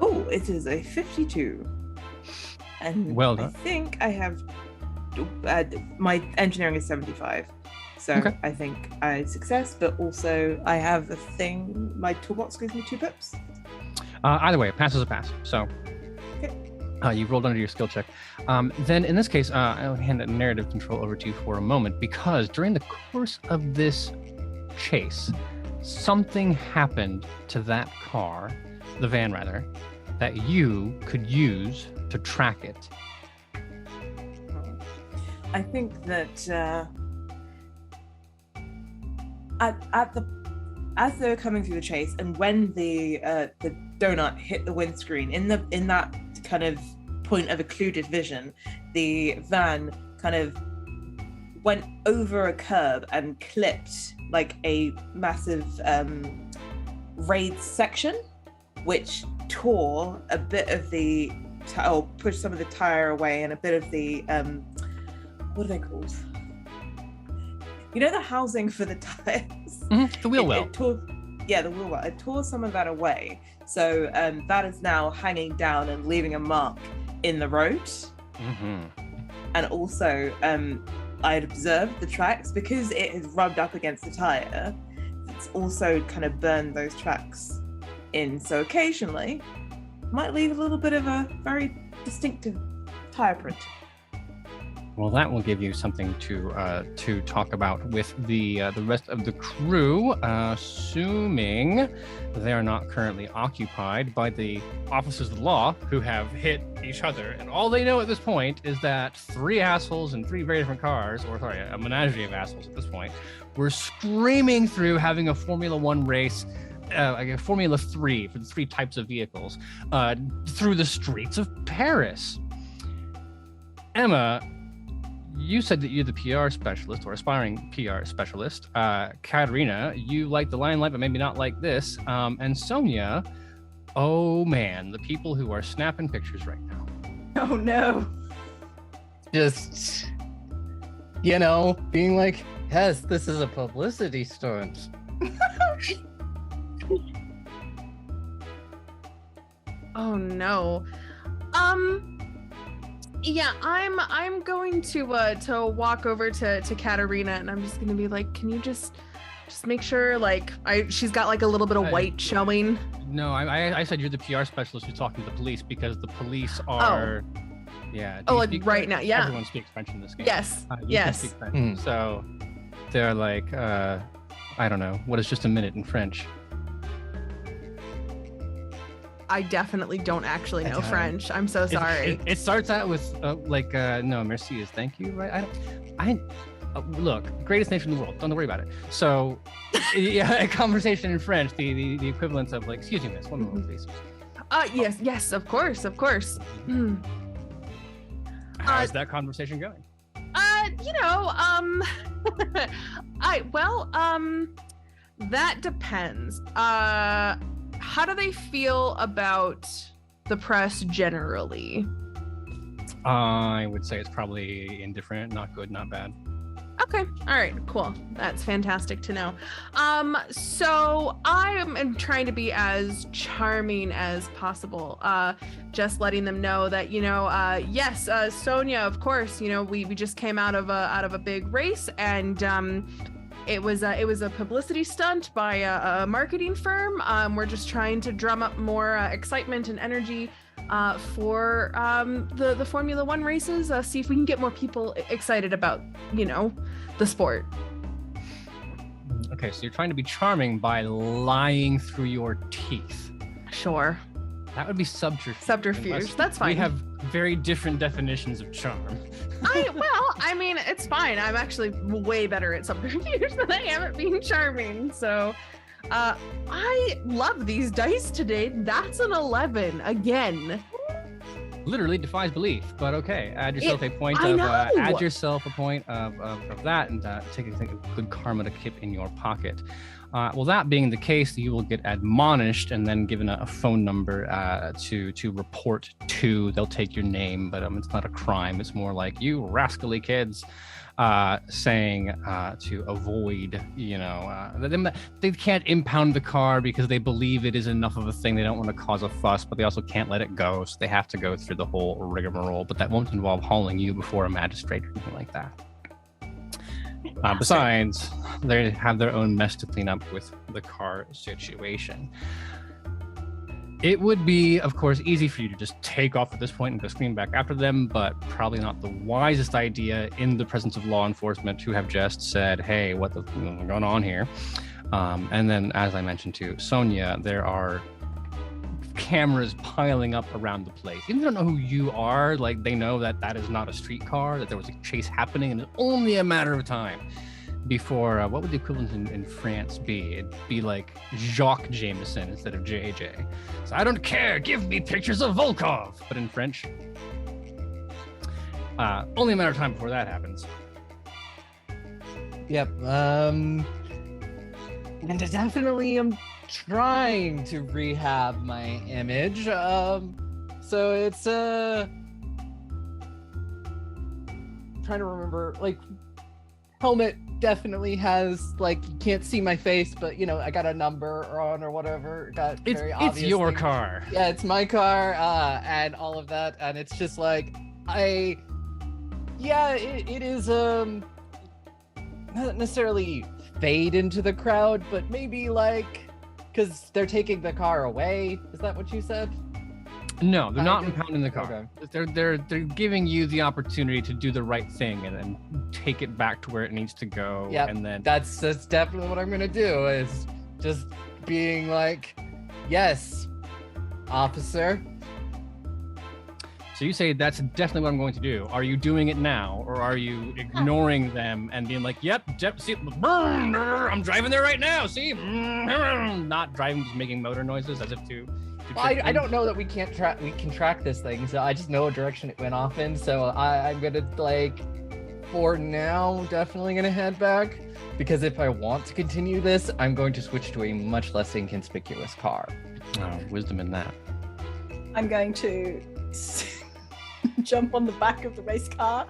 Oh, it is a 52. And well done. I think I have my engineering is 75. So okay. I think I success, but also I have a thing, my toolbox gives me 2 pips. Either way, a pass is a pass. So Okay. You've rolled under your skill check. Then in this case, I'll hand that narrative control over to you for a moment, because during the course of this chase, something happened to that car, the van rather, that you could use to track it. I think that at the as they were coming through the chase, and when the donut hit the windscreen, in that kind of point of occluded vision, the van kind of went over a curb and clipped like a massive raised section, which tore a bit of the or pushed some of the tire away and a bit of the what are they called? You know, the housing for the tires. The wheel well. The wheel well. It tore some of that away, so that is now hanging down and leaving a mark in the road. And also, I had observed the tracks because it has rubbed up against the tire. It's also kind of burned those tracks in, so occasionally might leave a little bit of a very distinctive tire print. Well, that will give you something to talk about with the rest of the crew, assuming they are not currently occupied by the officers of the law who have hit each other. And all they know at this point is that three assholes in three very different cars, a menagerie of assholes at this point, were screaming through having a Formula One race, like a Formula 3 for the three types of vehicles, through the streets of Paris. Emma, you said that you're the PR specialist or aspiring PR specialist. Katarina, you like the limelight, but maybe not like this. And Sonya, oh man, the people who are snapping pictures right now. Oh no. Just, being like, yes, this is a publicity stunt. Oh no. Yeah, I'm going to walk over to Katarina, and I'm just gonna be like, can you just make sure she's got like a little bit of white showing? No, I said you're the PR specialist who's talking to the police, because the police are right now, yeah. Everyone speaks French in this game. Yes. Yes. Speak French. So they're like, I don't know, what is just a minute in French? I definitely don't actually know French. I'm so sorry. It starts out with no, merci is thank you, right? Look, greatest nation in the world. Don't worry about it. So, yeah, a conversation in French, the equivalent of like, excuse me, miss, one moment, please. Yes, of course. How's that conversation going? That depends. How do they feel about the press generally? I would say it's probably indifferent, not good, not bad. Okay. All right. Cool. That's fantastic to know. So I am trying to be as charming as possible. Just letting them know that, yes, Sonya, of course, we just came out of a big race, and it was a publicity stunt by a marketing firm. We're just trying to drum up more excitement and energy for the Formula One races. See if we can get more people excited about, the sport. Okay, so you're trying to be charming by lying through your teeth. Sure. That would be subterfuge. Subterfuge. That's fine. We have very different definitions of charm. It's fine. I'm actually way better at subterfuge than I am at being charming. So, I love these dice today. That's an 11 again. Literally defies belief, but okay. Add yourself a point of that, and take a good karma to keep in your pocket. Well, that being the case, you will get admonished and then given a phone number to report to. They'll take your name, but it's not a crime. It's more like, you rascally kids, saying to avoid, they can't impound the car because they believe it is enough of a thing. They don't want to cause a fuss, but they also can't let it go. So they have to go through the whole rigmarole, but that won't involve hauling you before a magistrate or anything like that. Besides, they have their own mess to clean up with the car situation. It would be, of course, easy for you to just take off at this point and go scream back after them, but probably not the wisest idea in the presence of law enforcement, who have just said, hey, what's going on here? And then, as I mentioned to Sonya, there are cameras piling up around the place. Even if they don't know who you are, they know that is not a street car, that there was a chase happening, and it's only a matter of time before, what would the equivalent in France be? It'd be like Jacques Jameson instead of JJ. So I don't care, give me pictures of Volkov, but in French. Only a matter of time before that happens. Yep. And I definitely am trying to rehab my image. So it's trying to remember, like, helmet definitely has, like, you can't see my face, but you know, I got a number on or whatever. Got very obvious. It's your things. car. Yeah, it's my car, and all of that, and it's just like it is not necessarily fade into the crowd, but maybe like because they're taking the car away. Is that what you said? No, they're not impounding the car. Okay. They're giving you the opportunity to do the right thing and then take it back to where it needs to go. Yeah, and then that's definitely what I'm gonna do. Is just being like, yes, officer. So you say that's definitely what I'm going to do. Are you doing it now, or are you ignoring them and being like, "Yep, see, I'm driving there right now. See, not driving, just making motor noises as if to." Well, I don't know that we can track this thing, so I just know what direction it went off in. So I'm gonna, like, for now, definitely gonna head back, because if I want to continue this, I'm going to switch to a much less inconspicuous car. Oh, wisdom in that. I'm going to jump on the back of the race car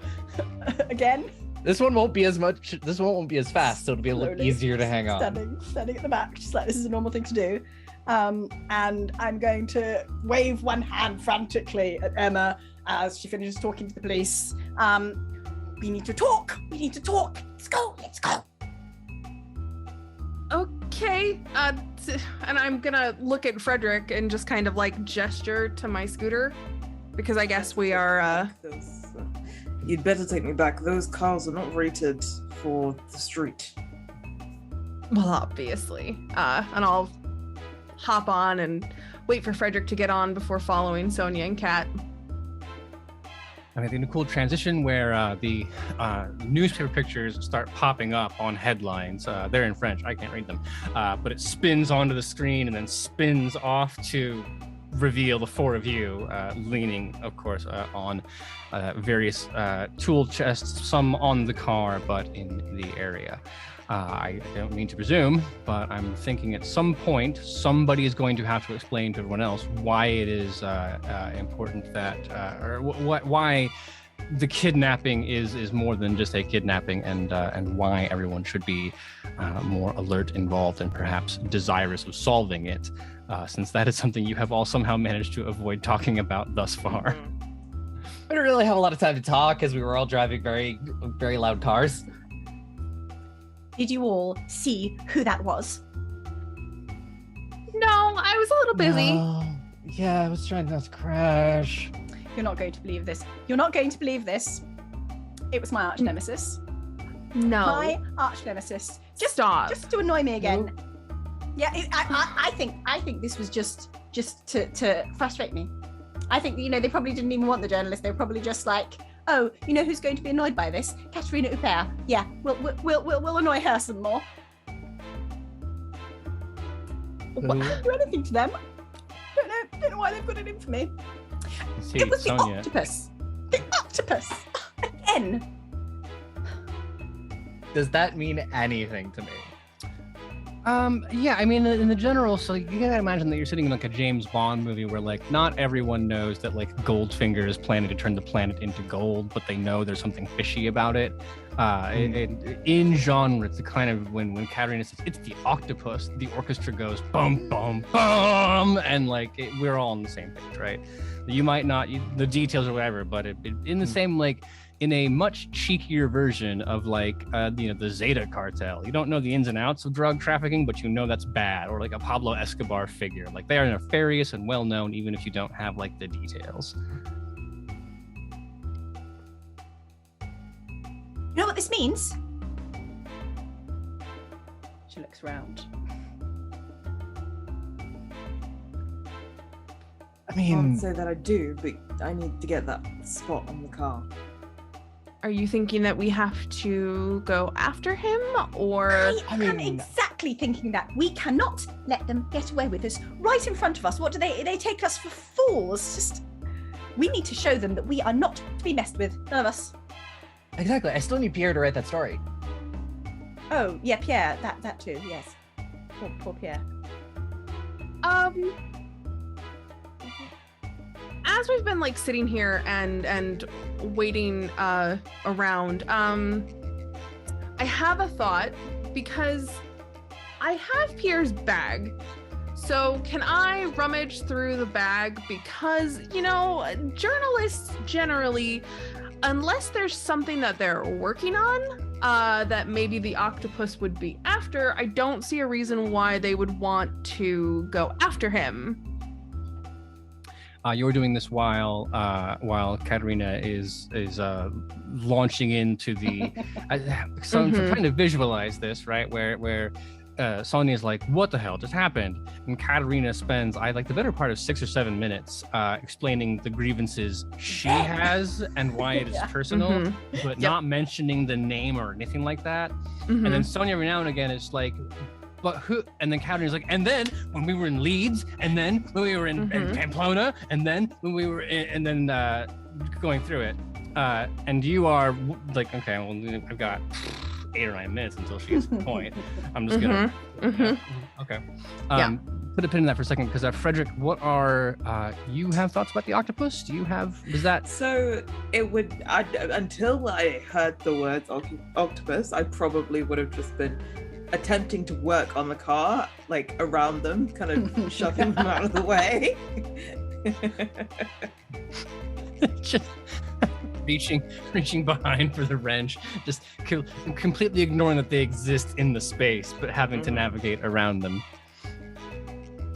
again. This one won't be as much. This one won't be as fast, so it'll be a little Slowly, easier to hang on. Standing at the back, just like this is a normal thing to do. And I'm going to wave one hand frantically at Emma as she finishes talking to the police. We need to talk. Let's go. Okay. And I'm gonna look at Frederick and just kind of like gesture to my scooter, because I guess we are. You'd better take me back. Those cars are not rated for the street. Well, obviously. And I'll hop on and wait for Frederick to get on before following Sonya and Kat. And I think a cool transition where the newspaper pictures start popping up on headlines. They're in French, I can't read them. But it spins onto the screen and then spins off to reveal the four of you leaning, of course, on various tool chests, some on the car, but in the area. I don't mean to presume, but I'm thinking at some point somebody is going to have to explain to everyone else why it is important that, why the kidnapping is more than just a kidnapping, and why everyone should be more alert, involved, and perhaps desirous of solving it, since that is something you have all somehow managed to avoid talking about thus far. We didn't really have a lot of time to talk because we were all driving very, very loud cars. Did you all see who that was? No, I was a little busy. No. Yeah, I was trying not to crash. You're not going to believe this. It was my arch nemesis. No. My arch nemesis. Stop. Just to annoy me again. Yeah, I think this was just to frustrate me. I think, they probably didn't even want the journalist. They were probably just like, oh, you know who's going to be annoyed by this? Katarina Huppert. Yeah, we'll annoy her some more. Well, I didn't do anything to them. Don't know why they've got it in for me. See, It was Sonya, the octopus. The octopus. Again. Does that mean anything to me? Yeah, I mean, in the general, so you gotta imagine that you're sitting in like a James Bond movie where like not everyone knows that like Goldfinger is planning to turn the planet into gold, but they know there's something fishy about it. In genre, it's the kind of when Katarina says it's the octopus, the orchestra goes bum bum bum, and like we're all on the same page, right? You might not the details or whatever, but in the same like. In a much cheekier version of like, the Zeta cartel. You don't know the ins and outs of drug trafficking, but you know that's bad, or like a Pablo Escobar figure. Like they are nefarious and well known, even if you don't have like the details. You know what this means? She looks around. I I mean, can't say that I do, but I need to get that spot on the car. Are you thinking that we have to go after him, or? I am exactly thinking that. We cannot let them get away with this right in front of us. What do they take us for fools? Just, we need to show them that we are not to be messed with. None of us. Exactly. I still need Pierre to write that story. Oh, yeah, Pierre. That too, yes. Poor Pierre. As we've been like sitting here and waiting around, I have a thought, because I have Pierre's bag. So can I rummage through the bag? Because, you know, journalists generally, unless there's something that they're working on, that maybe the octopus would be after, I don't see a reason why they would want to go after him. You're doing this while Katarina is launching into the. So I'm trying to visualize this, right? Where Sonya's like, "What the hell just happened?" And Katarina spends the better part of 6 or 7 minutes explaining the grievances she has and why it is personal, but not mentioning the name or anything like that. And then Sonya every now and again is like, "But who?" And then Katarina's like, "And then when we were in Leeds, and then when we were in Pamplona, and then when we were in," and then going through it. And you are like, "Okay, well, I've got 8 or 9 minutes until she gets to the point. I'm just gonna." Okay. Put a pin in that for a second, because Frederick, what are you have thoughts about the octopus? Do you have? Is that so? It would until I heard the words octopus, I probably would have just been attempting to work on the car, like around them, kind of shoving them out of the way. Just reaching behind for the wrench, just completely ignoring that they exist in the space, but having to navigate around them.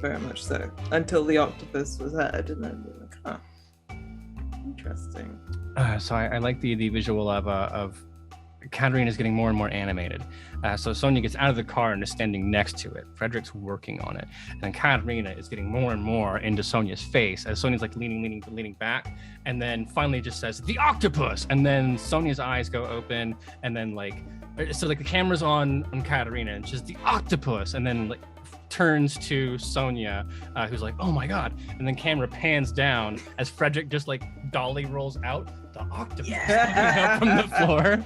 Very much so. Until the octopus was heard, and then we're like, huh. Interesting. So I like the visual of Katarina's getting more and more animated. So Sonya gets out of the car and is standing next to it. Frederick's working on it. And Katarina is getting more and more into Sonya's face as Sonya's like leaning back, and then finally just says, "The octopus!" And then Sonya's eyes go open, and then the camera's on Katarina, and she's "The octopus!" And then turns to Sonya, who's like, "Oh my god!" And then camera pans down as Frederick just dolly rolls out the octopus from the floor.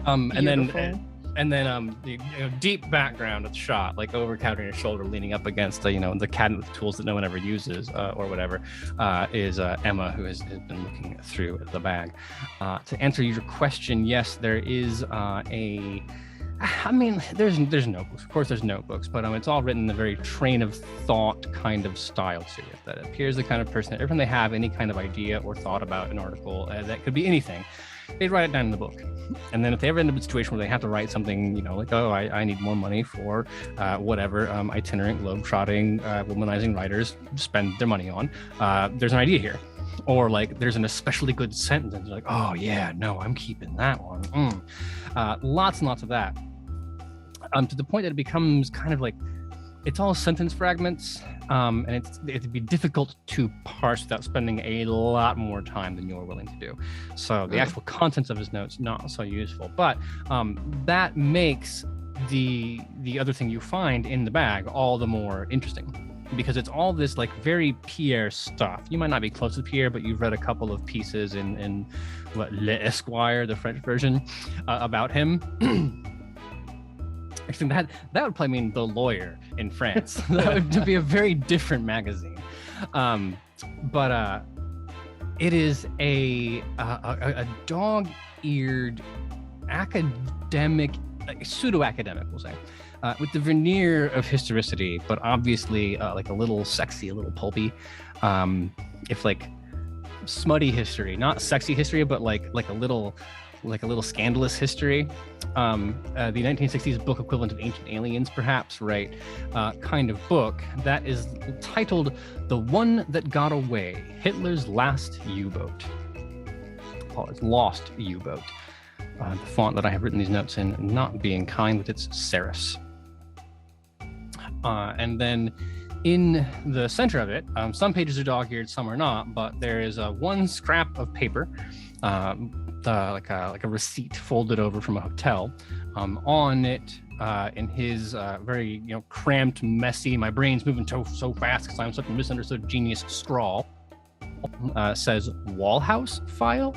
And then the deep background of the shot, over Katarina's shoulder, leaning up against the cabinet with tools that no one ever uses or whatever, is Emma, who has been looking through the bag. To answer your question, yes, there is there's notebooks. Of course, there's notebooks, but it's all written in a very train of thought kind of style to it. That appears the kind of person that every time they have any kind of idea or thought about an article that could be anything, they'd write it down in the book. And then if they ever end up in a situation where they have to write something, I need more money for whatever itinerant, globe-trotting, womanizing writers spend their money on, there's an idea here. Or there's an especially good sentence, and they're like, "Oh yeah, no, I'm keeping that one." Lots and lots of that. To the point that it becomes kind of it's all sentence fragments, and it'd be difficult to parse without spending a lot more time than you're willing to do. So the actual contents of his notes, not so useful, but that makes the other thing you find in the bag all the more interesting, because it's all this very Pierre stuff. You might not be close to Pierre, but you've read a couple of pieces in L'Esquire, the French version, about him. Actually, that would probably mean The Lawyer in France. That would be a very different magazine. But it is a dog-eared academic, pseudo-academic, we'll say, with the veneer of historicity, but obviously a little sexy, a little pulpy. If smutty history, not sexy history, but a little scandalous history. The 1960s book equivalent of Ancient Aliens, perhaps, right? Kind of book that is titled "The One That Got Away: Hitler's Last U-Boat." It's Lost U-Boat. The font that I have written these notes in not being kind with its serifs. And then In the center of it, some pages are dog-eared, some are not, but there is one scrap of paper, like a receipt folded over from a hotel. On it, in his very cramped, messy, my brain's moving so fast because I'm such a misunderstood genius scrawl, says Wallhouse file? ?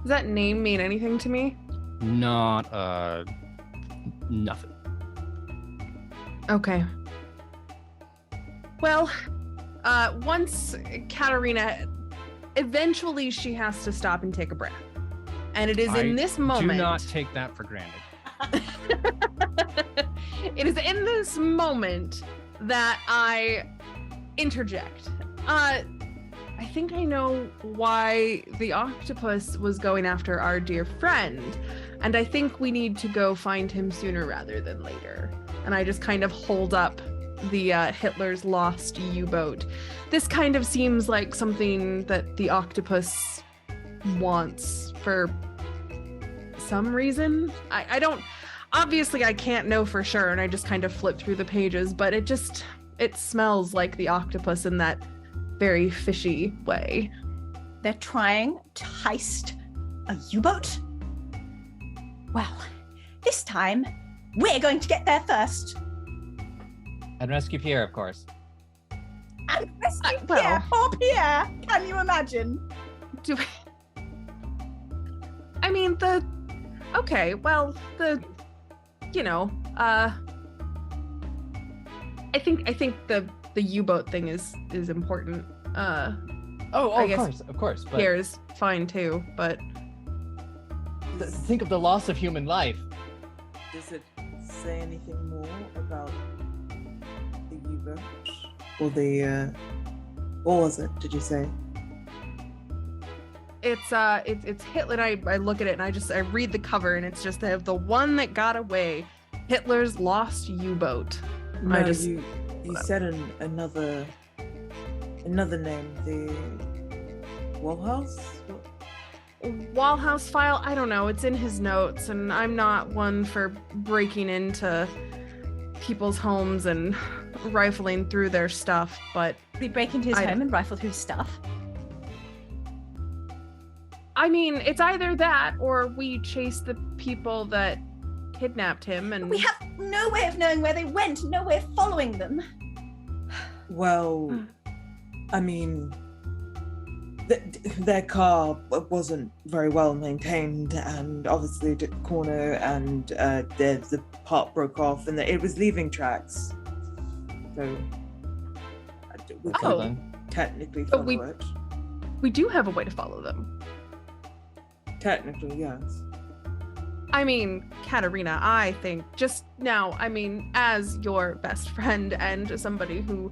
Does that name mean anything to me? Not nothing. Okay. Well, once Katarina, eventually she has to stop and take a breath. And it is in this moment. Do not take that for granted. It is in this moment that I interject. I think I know why the octopus was going after our dear friend, and I think we need to go find him sooner rather than later. And I just kind of hold up the Hitler's lost U-boat. This kind of seems like something that the octopus wants for some reason. I don't, obviously I can't know for sure, and I just kind of flip through the pages, but it smells like the octopus in that very fishy way. They're trying to heist a U-boat? Well, this time, we're going to get there first. And rescue Pierre, of course. And rescue well- Pierre, poor Pierre! Can you imagine? I mean, I think the U-boat thing is important. Of course. But Pierre's fine too, but think of the loss of human life. Does it say anything more about the U-boat? Or the, what was it, did you say? it's Hitler. I look at it and I read the cover, and it's just the one that got away, Hitler's lost U-boat. No, you said another name, the Wallhouse? Wallhouse file. I don't know. It's in his notes, and I'm not one for breaking into people's homes and rifling through their stuff. But We break into his home and rifle through his stuff. I mean, it's either that or we chase the people that kidnapped him, and We have no way of knowing where they went, no way of following them. Well, I mean, their car wasn't very well maintained, and obviously took the corner, and the part broke off, and it was leaving tracks. So we can technically follow it. we do have a way to follow them. Technically, yes. I mean, Katarina, I think just now, I mean, as your best friend and somebody who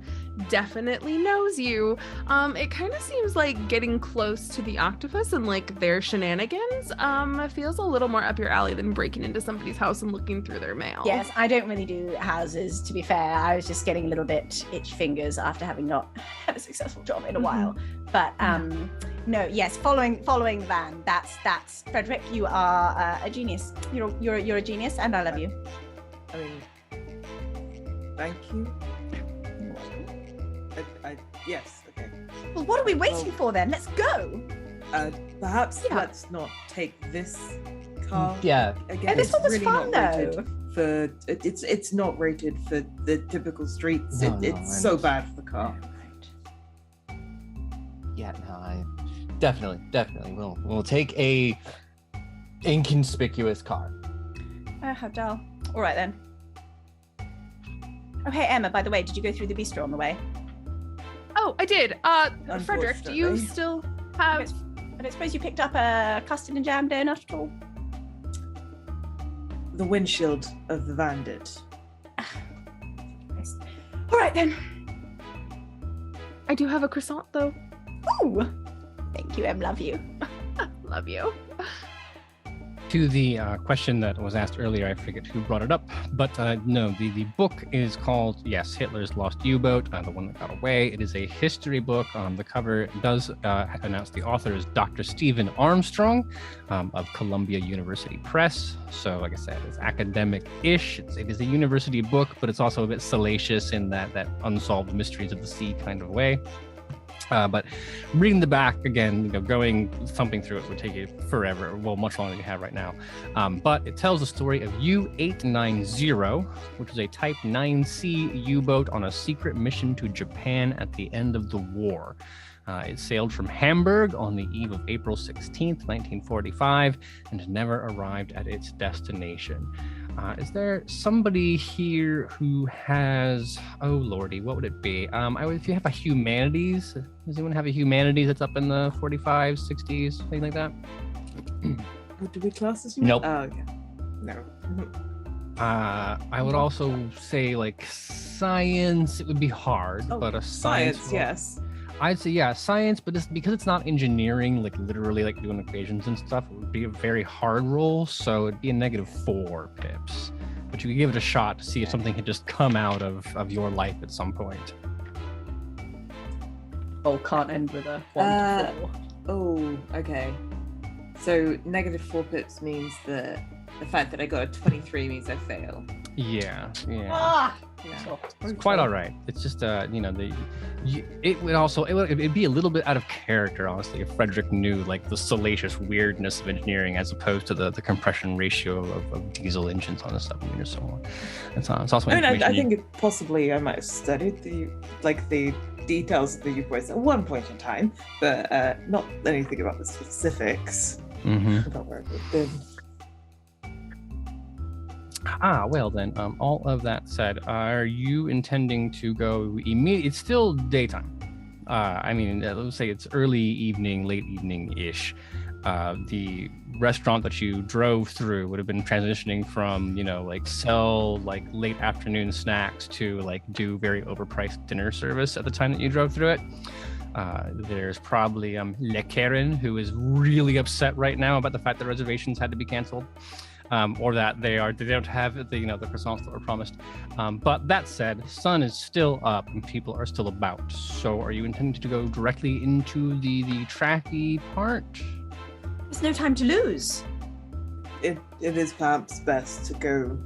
definitely knows you, it kind of seems like getting close to the octopus and like their shenanigans feels a little more up your alley than breaking into somebody's house and looking through their mail. Yes, I don't really do houses, to be fair. I was just getting a little bit itchy fingers after having not had a successful job in a while. But no, yes, following the van. That's Frederick. You are a genius. You're a genius, and I love you. I mean, thank you. Yes, okay. Well, what are we waiting for then? Let's go. Perhaps let's not take this car. Yeah. Again, Oh, this one was really fun, not rated though. it's not rated for the typical streets. No, it's so bad for the car. Yeah, no, I definitely we'll take a inconspicuous car. Oh, how dull. All right then. Oh, hey Emma. By the way, did you go through the bistro on the way? Oh, I did. Frederick, do you Unfortunately. still have? I don't suppose you picked up a custard and jam donut at all? The windshield of the van did. Nice. All right then. I do have a croissant though. Ooh. Thank you, Em. Love you. Love you. To the question that was asked earlier, I forget who brought it up, but no, the book is called, yes, Hitler's Lost U-Boat, the one that got away. It is a history book. The cover does announce the author is Dr. Stephen Armstrong of Columbia University Press. So like I said, it's academic-ish. It is a university book, but it's also a bit salacious in that unsolved mysteries of the sea kind of way. But reading the back again, thumping through it would take you forever, well, much longer than you have right now. But it tells the story of U-890, which is a Type 9C U-boat on a secret mission to Japan at the end of the war. It sailed from Hamburg on the eve of April 16th, 1945, and never arrived at its destination. Is there somebody here who has, oh lordy, what would it be? If you have a humanities, does anyone have a humanities that's up in the 45s, 60s, something like that? Do we class as Nope. Oh, okay. No. I would also say like science, it would be hard, but a science yes. I'd say, yeah, science, but because it's not engineering, like literally like doing equations and stuff, it would be a very hard roll. So it'd be a -4 pips. But you could give it a shot to see if something had just come out of your life at some point. Oh, can't end with a 1 to 4. Oh, okay. So -4 pips means that the fact that I got a 23 means I fail. Yeah. Ah! Yeah. It's quite all right. It's just it'd be a little bit out of character, honestly, if Frederick knew like the salacious weirdness of engineering as opposed to the compression ratio of diesel engines on a submarine or so on. It's also I think possibly I might have studied the details of the U-boats at one point in time, but not anything about the specifics about where it would have been. Well then, all of that said, are you intending to go immediately? It's still daytime. Let's say it's early evening, late evening-ish. The restaurant that you drove through would have been transitioning from, sell late afternoon snacks to do very overpriced dinner service at the time that you drove through it. There's probably Le Karen, who is really upset right now about the fact that reservations had to be canceled. Or that they don't have the croissants that were promised. But that said, sun is still up and people are still about. So are you intending to go directly into the tracky part? There's no time to lose. It is perhaps best to go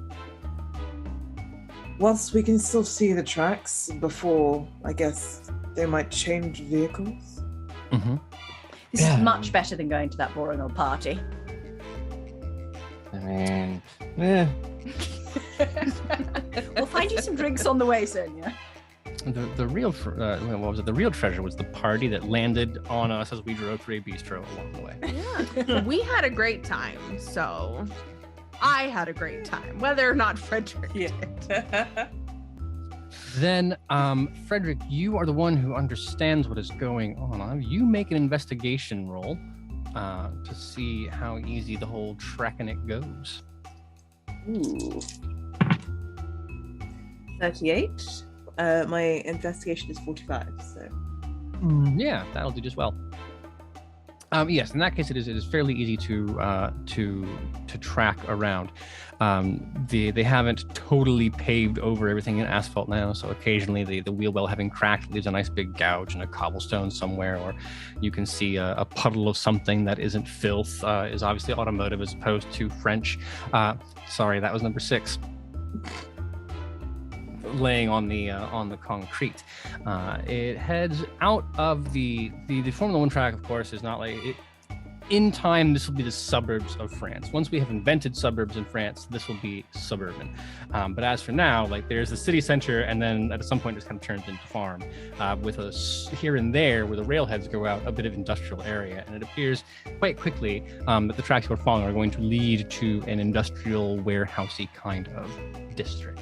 whilst we can still see the tracks before, I guess, they might change vehicles. This is much better than going to that boring old party. I mean, We'll find you some drinks on the way, Sonya. The real the real treasure was the party that landed on us as we drove through a bistro along the way. Yeah, we had a great time, so I had a great time, whether or not Frederick did. Then, Frederick, you are the one who understands what is going on. You make an investigation roll to see how easy the whole tracking it goes. Ooh. 38. My investigation is 45, so. Yeah, that'll do just well. Yes, in that case, it is fairly easy to track around. They haven't totally paved over everything in asphalt now, so occasionally the wheel well having cracked leaves a nice big gouge in a cobblestone somewhere, or you can see a puddle of something that isn't filth, is obviously automotive as opposed to French. Sorry, that was number 6. Laying on the concrete. It heads out of the Formula 1 track, of course, is not like it. In time, this will be the suburbs of France. Once we have invented suburbs in France, this will be suburban. But as for now, there's the city center, and then at some point, it kind of turns into farm, with a here and there where the railheads go out, a bit of industrial area. And it appears quite quickly that the tracks we're following are going to lead to an industrial warehousey kind of district.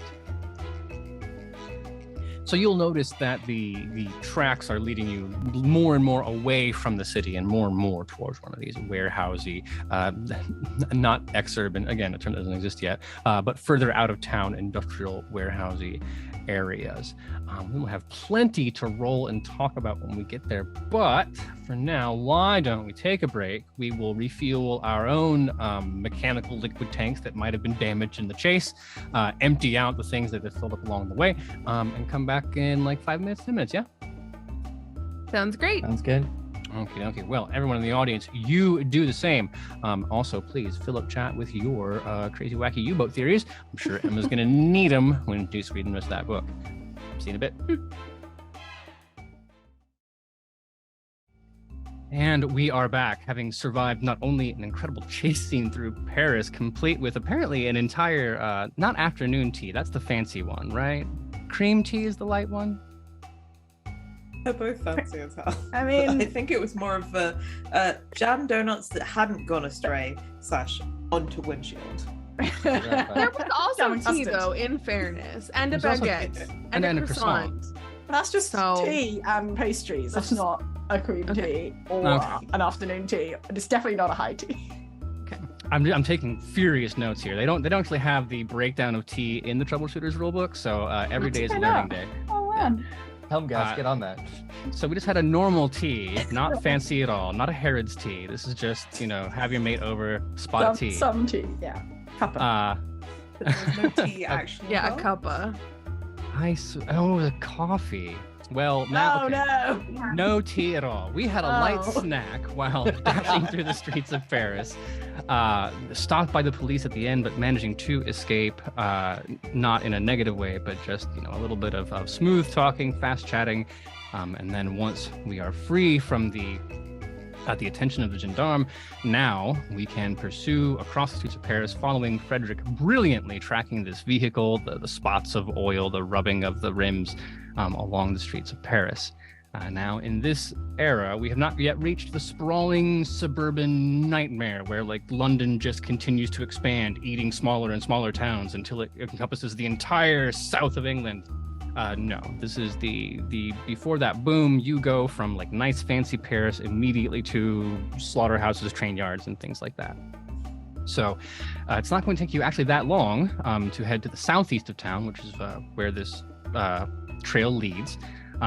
So you'll notice that the tracks are leading you more and more away from the city and more towards one of these warehousey, not exurban, again, a term that doesn't exist yet, but further out of town industrial warehousey areas. We will have plenty to roll and talk about when we get there, but for for now, why don't we take a break? We will refuel our own mechanical liquid tanks that might have been damaged in the chase, empty out the things that have filled up along the way, and come back in like 5 minutes, 10 minutes, yeah? Sounds great. Sounds good. Okay. Well, everyone in the audience, you do the same. Also, please fill up chat with your crazy, wacky U-boat theories. I'm sure Emma's going to need them when Deuce reads the rest of that book. See you in a bit. And we are back, having survived not only an incredible chase scene through Paris, complete with apparently an entire, not afternoon tea, that's the fancy one, right? Cream tea is the light one? They're both fancy as hell. I mean, I think it was more of a jam donuts that hadn't gone astray / onto windshield. There was also Jam tea, custard. though, in fairness, and a There's also- baguette, and a a croissant. croissant. That's just So- tea and pastries. That's not a cream tea or Okay. an afternoon tea. And it's definitely not a high tea. I'm taking furious notes here. They don't actually have the breakdown of tea in the Troubleshooters rulebook, so every day is a I learning know. day. Oh man. Tell them guys, Uh, get on that. So we just had a normal tea, not fancy at all, not a Harrods tea. This is just, have your mate over, spot tea. Some tea, yeah. Cuppa. There's no tea actually. Yeah, a involved. cuppa. the coffee. Well, now Oh okay. no. No tea at all. We had a light Oh. snack while dashing through the streets of Paris. Stopped by the police at the end, but managing to escape, not in a negative way, but just a little bit of smooth talking, fast chatting, and then once we are free from the attention of the gendarme, now we can pursue across the streets of Paris, following Frederick, brilliantly tracking this vehicle, the spots of oil, the rubbing of the rims along the streets of Paris. Now, in this era, we have not yet reached the sprawling suburban nightmare where, London just continues to expand, eating smaller and smaller towns until it encompasses the entire south of England. No, this is the before that boom, you go from nice fancy Paris immediately to slaughterhouses, train yards, and things like that. So it's not going to take you actually that long to head to the southeast of town, which is where this trail leads,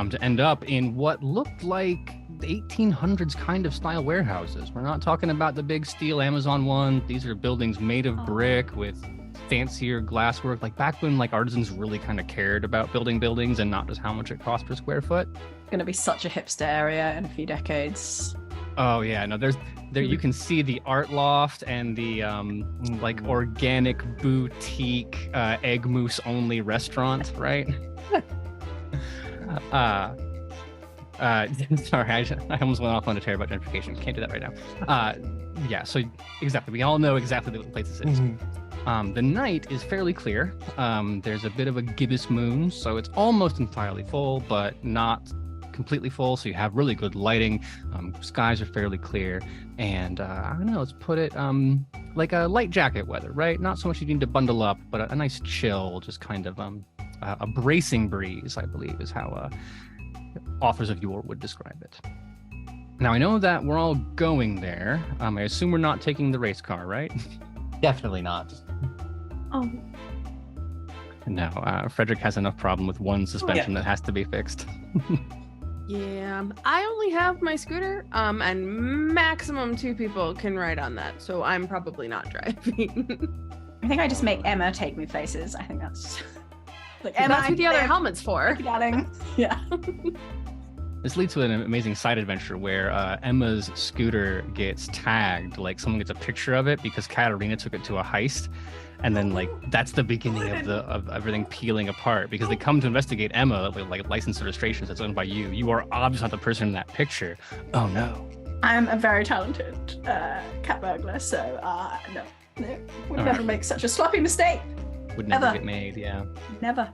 to end up in what looked like 1800s kind of style warehouses. We're not talking about the big steel Amazon one. These are buildings made of brick with fancier glasswork, back when artisans really kind of cared about building buildings and not just how much it cost per square foot. It's gonna be such a hipster area in a few decades. Oh yeah, no, there you can see the art loft and the organic boutique egg mousse only restaurant, right? Sorry, I almost went off on a tear about gentrification. Can't do that right now. Yeah, so exactly, we all know exactly what place this is. The night is fairly clear. There's a bit of a gibbous moon, so it's almost entirely full, but not completely full, so you have really good lighting. Skies are fairly clear, and I don't know, let's put it like a light jacket weather, right? Not so much you need to bundle up, but a nice chill, just kind of a bracing breeze, I believe, is how authors of yore would describe it. Now, I know that we're all going there. I assume we're not taking the race car, right? Definitely not. Oh. No, Frederick has enough problem with one suspension that has to be fixed. Yeah, I only have my scooter, and maximum 2 people can ride on that, so I'm probably not driving. I think I just make Emma take me places. I think that's Emma. That's what the other helmet's for. Darling. Yeah. This leads to an amazing side adventure where Emma's scooter gets tagged, someone gets a picture of it because Katarina took it to a heist, and then that's the beginning of everything peeling apart because they come to investigate Emma with license registrations that's owned by you. You are obviously not the person in that picture. Oh no. I'm a very talented cat burglar, so no, would never make such a sloppy mistake. Would never Ever. get made, yeah. Never.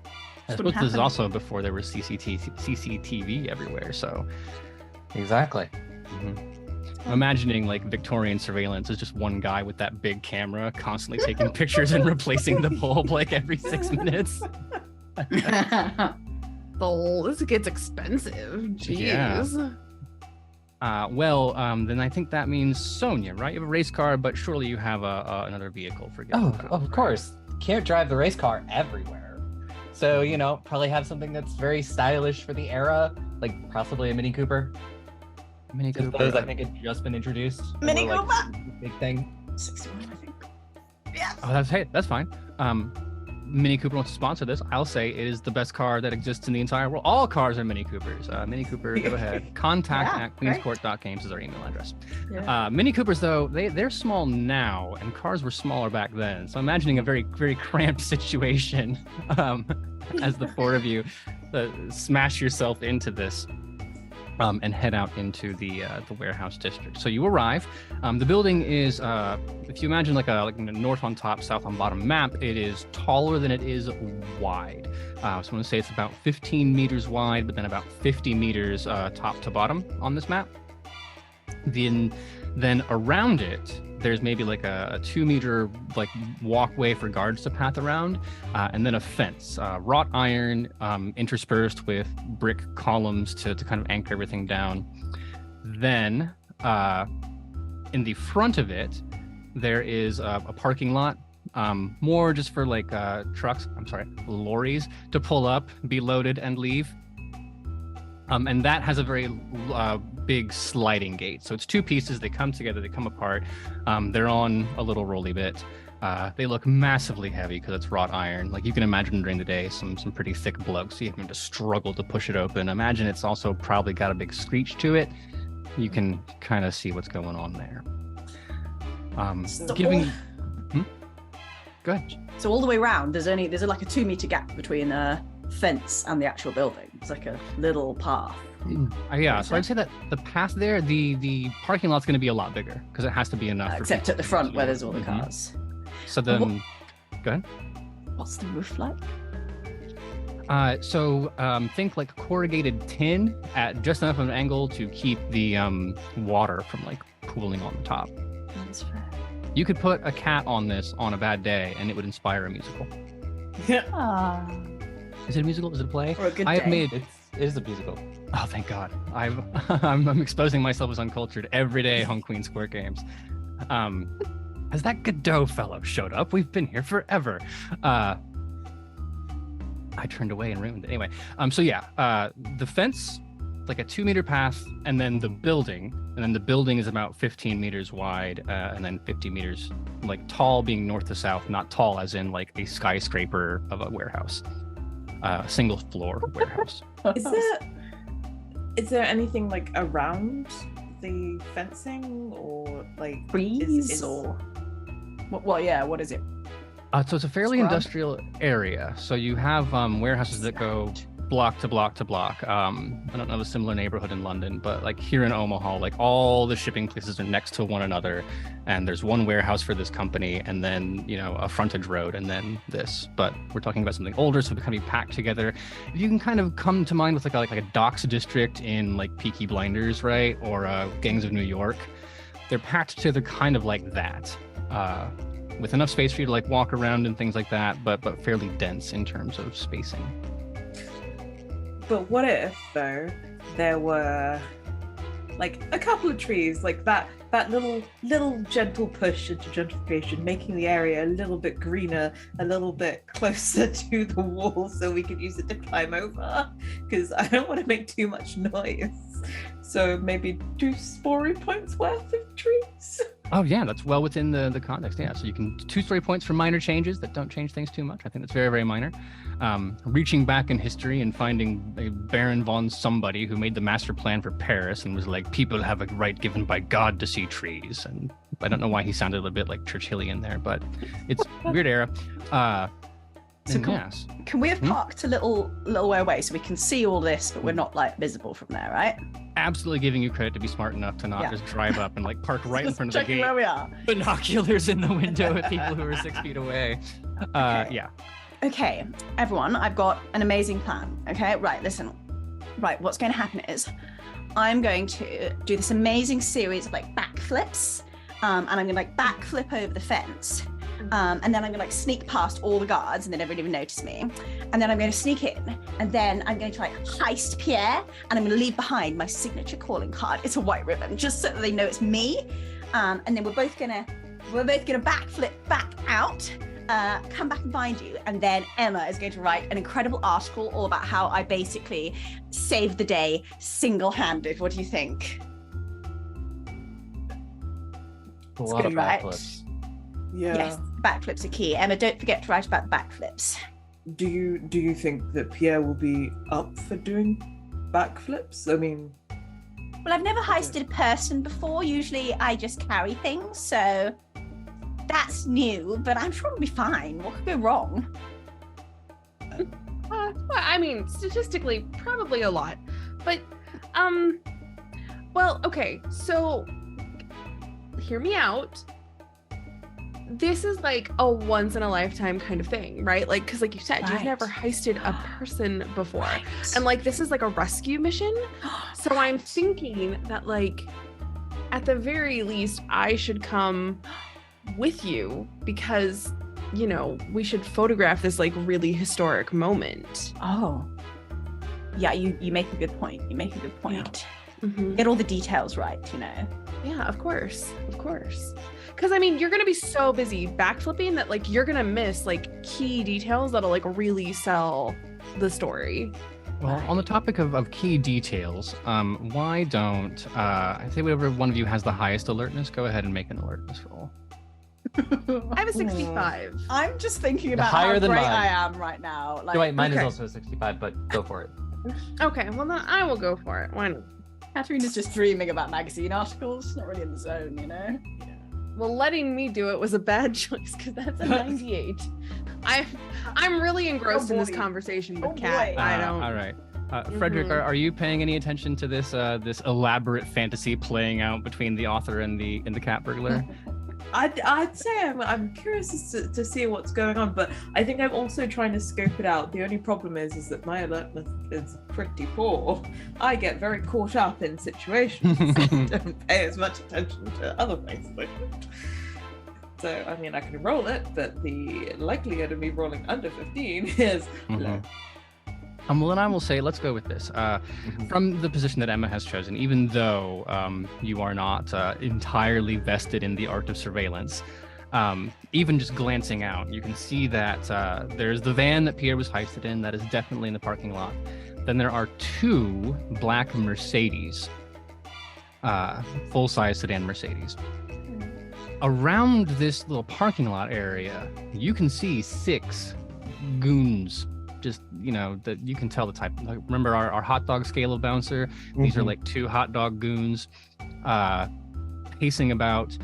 I suppose this is also before there was CCTV everywhere, so. Exactly. I'm imagining Victorian surveillance is just one guy with that big camera constantly taking pictures and replacing the bulb every 6 minutes. This gets expensive. Jeez. Yeah. Then I think that means Sonya, right? You have a race car, but surely you have another vehicle for getting around, Of course. Can't drive the race car everywhere. So, probably have something that's very stylish for the era, possibly a Mini Cooper. Mini Just Cooper. those I think had just been introduced. and Mini were, like, Cooper! big thing. 61, I think. Yes. Oh, that's fine. Mini Cooper wants to sponsor this. I'll say it is the best car that exists in the entire world. All cars are Mini Coopers. Mini Cooper, go ahead. Contact Yeah, at queenscourt.games is our email address. Yeah. Mini Coopers, though, they're small now, and cars were smaller back then. So imagining a very, very cramped situation as the four of you smash yourself into this. And head out into the warehouse district. So you arrive. The building is, if you imagine like a north on top, south on bottom map, it is taller than it is wide. So I'm going to say it's about 15 meters wide, but then about 50 meters top to bottom on this map. Then around it, there's maybe like a 2-meter like walkway for guards to path around, and then a fence, wrought iron, interspersed with brick columns to kind of anchor everything down. Then in the front of it, there is a parking lot, more just for like lorries to pull up, be loaded, and leave. And that has a very big sliding gate. So it's two pieces. They come together, they come apart. They're on a little rolly bit. They look massively heavy because it's wrought iron. Like you can imagine during the day, some pretty thick blokes having to struggle to push it open. Imagine it's also probably got a big screech to it. You can kind of see what's going on there. Go ahead. So all the way around, there's like a 2-meter gap between the fence and the actual building. It's like a little path. Yeah, so I'd say that the path there, the parking lot's going to be a lot bigger because it has to be enough. Except at the front where there's all the cars. So then, go ahead. What's the roof like? So think like corrugated tin at just enough of an angle to keep the water from like pooling on the top. That's fair. You could put a cat on this on a bad day and it would inspire a musical. Ah. Is it a musical? Is it a play? Or a good I have day. made. It is a musical. Oh, thank God! I'm exposing myself as uncultured every day on Queen's Court Games. Has that Godot fellow showed up? We've been here forever. I turned away and ruined it. Anyway, so yeah, the fence, like a 2-meter path, and then the building, is about 15 meters wide, and then 50 meters like tall, being north to south, not tall as in like a skyscraper of a warehouse, single floor warehouse. Is there anything like around the fencing or like Trees or what? Yeah, what is it? So it's a fairly Scrub? industrial area. So you have warehouses that go block to block to block. I don't know the similar neighborhood in London, but like here in Omaha, like all the shipping places are next to one another, and there's one warehouse for this company, and then a frontage road, and then this. But we're talking about something older, so they kind of be packed together. If you can kind of come to mind with like a docks district in like Peaky Blinders, right, or Gangs of New York, they're packed together kind of like that. With enough space for you to like walk around and things like that, but fairly dense in terms of spacing. But what if though there were like a couple of trees, like that little gentle push into gentrification, making the area a little bit greener, a little bit closer to the wall so we could use it to climb over, because I don't want to make too much noise. So maybe 2 story points worth of trees. Oh yeah, that's well within the context. Yeah, so you can 2 story points for minor changes that don't change things too much. I think that's very, very minor. Reaching back in history and finding a Baron von somebody who made the master plan for Paris and was like, people have a right given by God to see trees. And I don't know why he sounded a bit like Churchillian there, but it's weird era. So can we have parked a little way away so we can see all this, but we're not like visible from there, right? Absolutely giving you credit to be smart enough to not just drive up and like park right in front of the Checking gate. where we are. Binoculars in the window at people who are 6 feet away. Yeah. Okay, everyone, I've got an amazing plan. Okay, right, listen. Right, what's going to happen is I'm going to do this amazing series of like backflips, and I'm going to like backflip over the fence. And then I'm gonna like sneak past all the guards and then everybody will notice me. And then I'm gonna sneak in and then I'm going to like heist Pierre and I'm gonna leave behind my signature calling card. It's a white ribbon, just so that they know it's me. And then we're both gonna backflip back out, come back and find you. And then Emma is going to write an incredible article all about how I basically saved the day single-handed. What do you think? a lot of good, right? backflips. Yeah. Yes, backflips are key. Emma, don't forget to write about the backflips. Do you think that Pierre will be up for doing backflips? I mean, Well, I've never heisted a person before. Usually I just carry things, so that's new, but I'm sure it'll be fine. What could go wrong? Well, I mean, statistically, probably a lot. But, well, okay, so hear me out. This is like a once in a lifetime kind of thing, right? Like, because like you said, you've Right. never heisted a person before. Right. And like, this is like a rescue mission. So I'm thinking that like, at the very least, I should come with you because, you know, we should photograph this like really historic moment. Oh. Yeah, you make a good point. You make a good point. Mhm. Get all the details right, you know. Yeah, of course. Of course. Because I mean, you're going to be so busy backflipping that like you're going to miss like key details that'll like really sell the story. Well, on the topic of key details, why don't I say whatever one of you has the highest alertness, go ahead and make an alertness roll. I have a 65. I'm just thinking about higher how than great mine. I am right now. Like, No, wait, mine okay. is also a 65, but go for it. Okay, well then I will go for it. Why not? Katarina's just dreaming about magazine articles, not really in the zone, you know. Well, letting me do it was a bad choice because that's a 98. I'm really engrossed in this boy. conversation with Oh, Kat. boy. I don't. All right. Frederick, are you paying any attention to this this elaborate fantasy playing out between the author and the cat burglar? I'd say I'm curious to see what's going on, but I think I'm also trying to scope it out. The only problem is that my alertness is pretty poor. I get very caught up in situations and don't pay as much attention to other things. So, I mean, I can roll it, but the likelihood of me rolling under 15 is low. Well, then I will say, let's go with this. From the position that Emma has chosen, even though you are not entirely vested in the art of surveillance, even just glancing out, you can see that there's the van that Pierre was heisted in. That is definitely in the parking lot. Then there are two black Mercedes, full-size sedan Mercedes. Around this little parking lot area, you can see 6 goons. Just, you know, that you can tell the type. Like, remember our hot dog scale of bouncer? These are like 2 hot dog goons pacing about.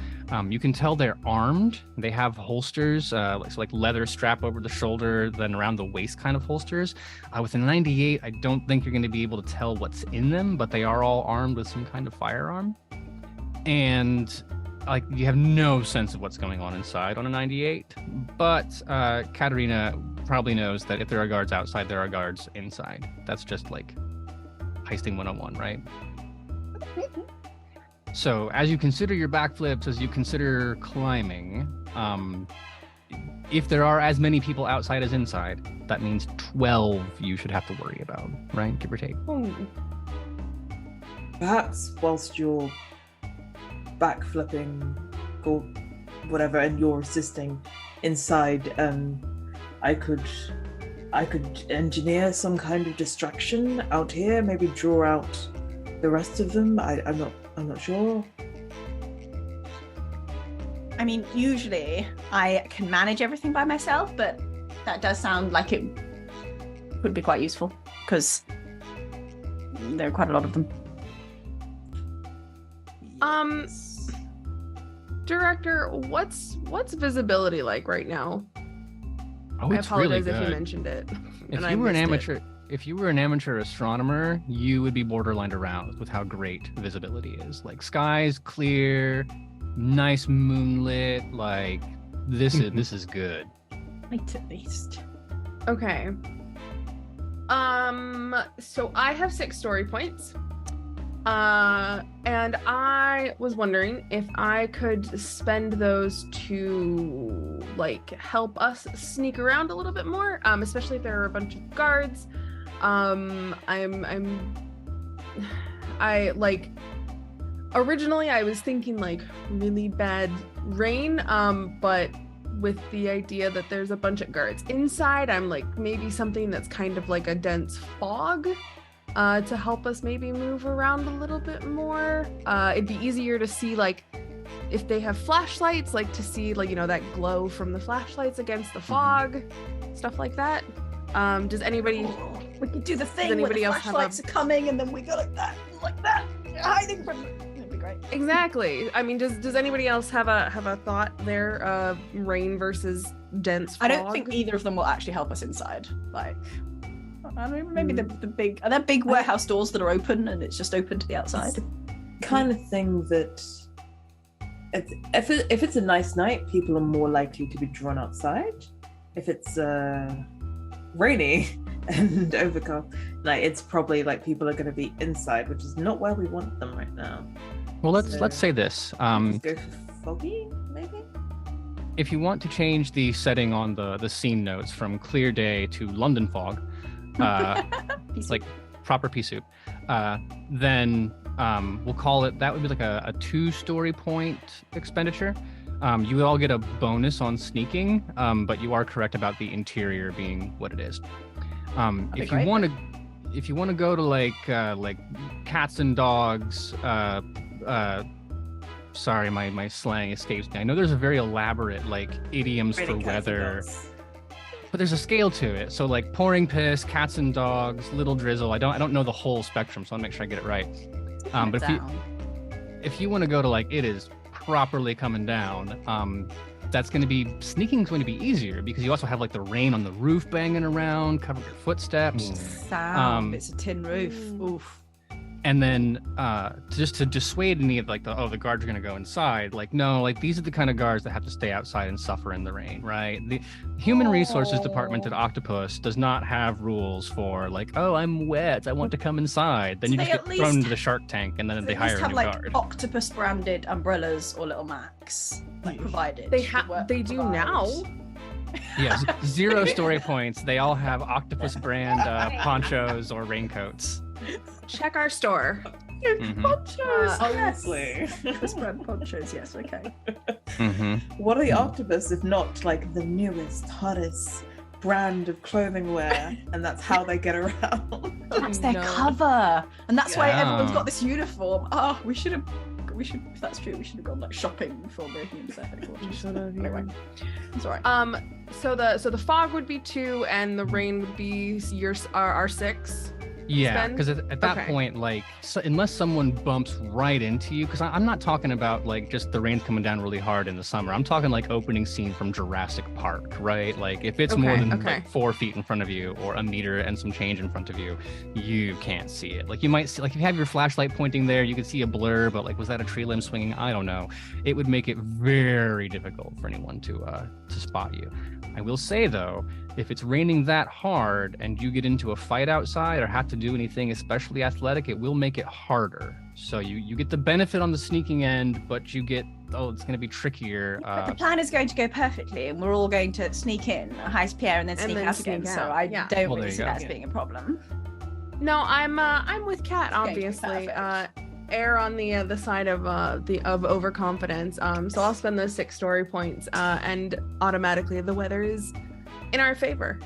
You can tell they're armed. They have holsters, like leather strap over the shoulder, then around the waist kind of holsters. With a 98, I don't think you're going to be able to tell what's in them, but they are all armed with some kind of firearm. And like, you have no sense of what's going on inside on a 98. But Katarina probably knows that if there are guards outside, there are guards inside. That's just like heisting 101, right? So as you consider your backflips, as you consider climbing, if there are as many people outside as inside, that means 12 you should have to worry about, right? Give or take. Perhaps whilst you're backflipping or whatever and you're assisting inside, I could engineer some kind of distraction out here, maybe draw out the rest of them. I'm not sure. I mean, usually I can manage everything by myself, but that does sound like it would be quite useful because there are quite a lot of them. Director, what's visibility like right now? Oh, I it's apologize really if you good. mentioned it. If and I you were an missed it. amateur, if you were an amateur astronomer, you would be borderline aroused with how great visibility is. Like, skies clear, nice moonlit. Like, this is good. Right, at least. Okay. So I have 6 story points. And I was wondering if I could spend those to like help us sneak around a little bit more, especially if there are a bunch of guards. Originally I was thinking like really bad rain, but with the idea that there's a bunch of guards inside, I'm like maybe something that's kind of like a dense fog. To help us maybe move around a little bit more. It'd be easier to see like if they have flashlights, like to see like, you know, that glow from the flashlights against the fog, stuff like that. Does anybody? We could do the thing where anybody the else have flashlights are coming and then we go like that, hiding from them. That'd be great. Exactly. I mean, does anybody else have a thought there? Rain versus dense fog? I don't think either of them will actually help us inside. Like, I don't know, maybe the big, are there big warehouse doors that are open and it's just open to the outside? It's the kind of thing that if it's a nice night, people are more likely to be drawn outside. If it's rainy and overcast, like it's probably like people are going to be inside, which is not where we want them right now. Well, let's say this. Let's go for foggy, maybe. If you want to change the setting on the scene notes from clear day to London fog, like proper pea soup, then we'll call it, that would be like a 2-story point expenditure. You would all get a bonus on sneaking, but you are correct about the interior being what it is. If you want to go to like cats and dogs, sorry, my slang escapes me. I know there's a very elaborate like idioms for weather, but there's a scale to it. So like pouring piss, cats and dogs, little drizzle. I don't know the whole spectrum, so I'll make sure I get it right. But if you want to go to like it is properly coming down, that's going to be, sneaking is going to be easier because you also have like the rain on the roof banging around, cover your footsteps. Sound. It's a tin roof. Oof. And then just to dissuade any of like the guards are going to go inside, like no, like these are the kind of guards that have to stay outside and suffer in the rain, right? The human resources department at Octopus does not have rules for like, oh, I'm wet, I want to come inside. Then you just get thrown into the shark tank and then they hire a new guard. Octopus branded umbrellas or little Macs like provided. They do now. Yes, 0 story points. They all have Octopus brand ponchos or raincoats. Check our store. Ponchos, Obviously. Octopus brand ponchos, yes, okay. What are the Octopus if not like the newest, hottest brand of clothing wear, and that's how they get around? That's their cover, and that's why everyone's got this uniform. Oh, we should, if that's true, we should have gone like shopping before breaking into their headquarters. Anyway, it's all right. So the fog would be 2, and the rain would be our 6. Yeah, because at that point, like, unless someone bumps right into you, because I'm not talking about like just the rain's coming down really hard in the summer. I'm talking like opening scene from Jurassic Park, right? Like if it's more than like 4 feet in front of you or a meter and some change in front of you, you can't see it. Like you might see, like if you have your flashlight pointing there, you could see a blur, but like was that a tree limb swinging? I don't know. It would make it very difficult for anyone to spot you. I will say though, if it's raining that hard and you get into a fight outside or have to do anything especially athletic, it will make it harder. So you get the benefit on the sneaking end, but you get, it's going to be trickier. But the plan is going to go perfectly, and we're all going to sneak in at highest PR and then sneak out again. So I don't really see that as being a problem. No, I'm with Kat, obviously. Err on the side of overconfidence. So I'll spend those 6 story points, and automatically the weather is in our favor.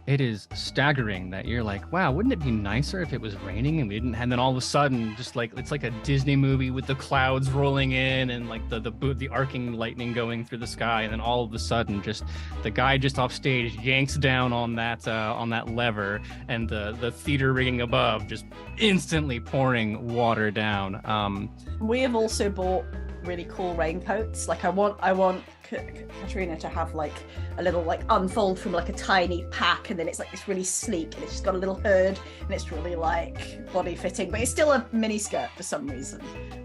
It is staggering that you're like, wow, wouldn't it be nicer if it was raining and we didn't, and then all of a sudden just like it's like a Disney movie with the clouds rolling in and like the arcing lightning going through the sky, and then all of a sudden just the guy just off stage yanks down on that lever, and the theater rigging above just instantly pouring water down. We have also bought really cool raincoats. Like I want Katarina to have like a little like unfold from like a tiny pack, and then it's like this really sleek, and it's just got a little hood, and it's really like body fitting, but it's still a mini skirt for some reason,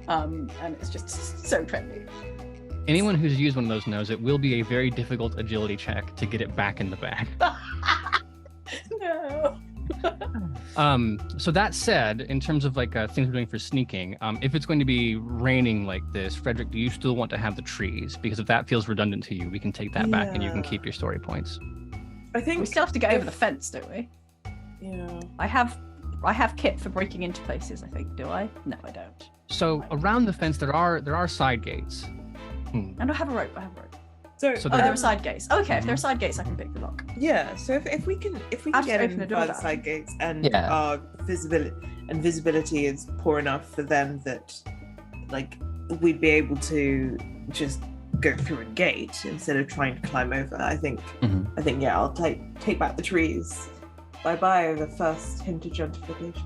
and it's just so trendy. Anyone who's used one of those knows it will be a very difficult agility check to get it back in the bag. No. So that said, in terms of like things we're doing for sneaking, if it's going to be raining like this, Frederick, do you still want to have the trees? Because if that feels redundant to you, we can take that back and you can keep your story points. I think we still have to get over the fence, don't we? Yeah. I have kit for breaking into places, I think. Do I? No, I don't. So around the fence there are side gates. And I have a rope. So there are side gates. Okay, if there are side gates, I can pick the lock. Yeah. So if we can get in by the side gates, and our visibility is poor enough for them that like we'd be able to just go through a gate instead of trying to climb over. I think yeah, I'll take back the trees. Bye the first hint of gentrification.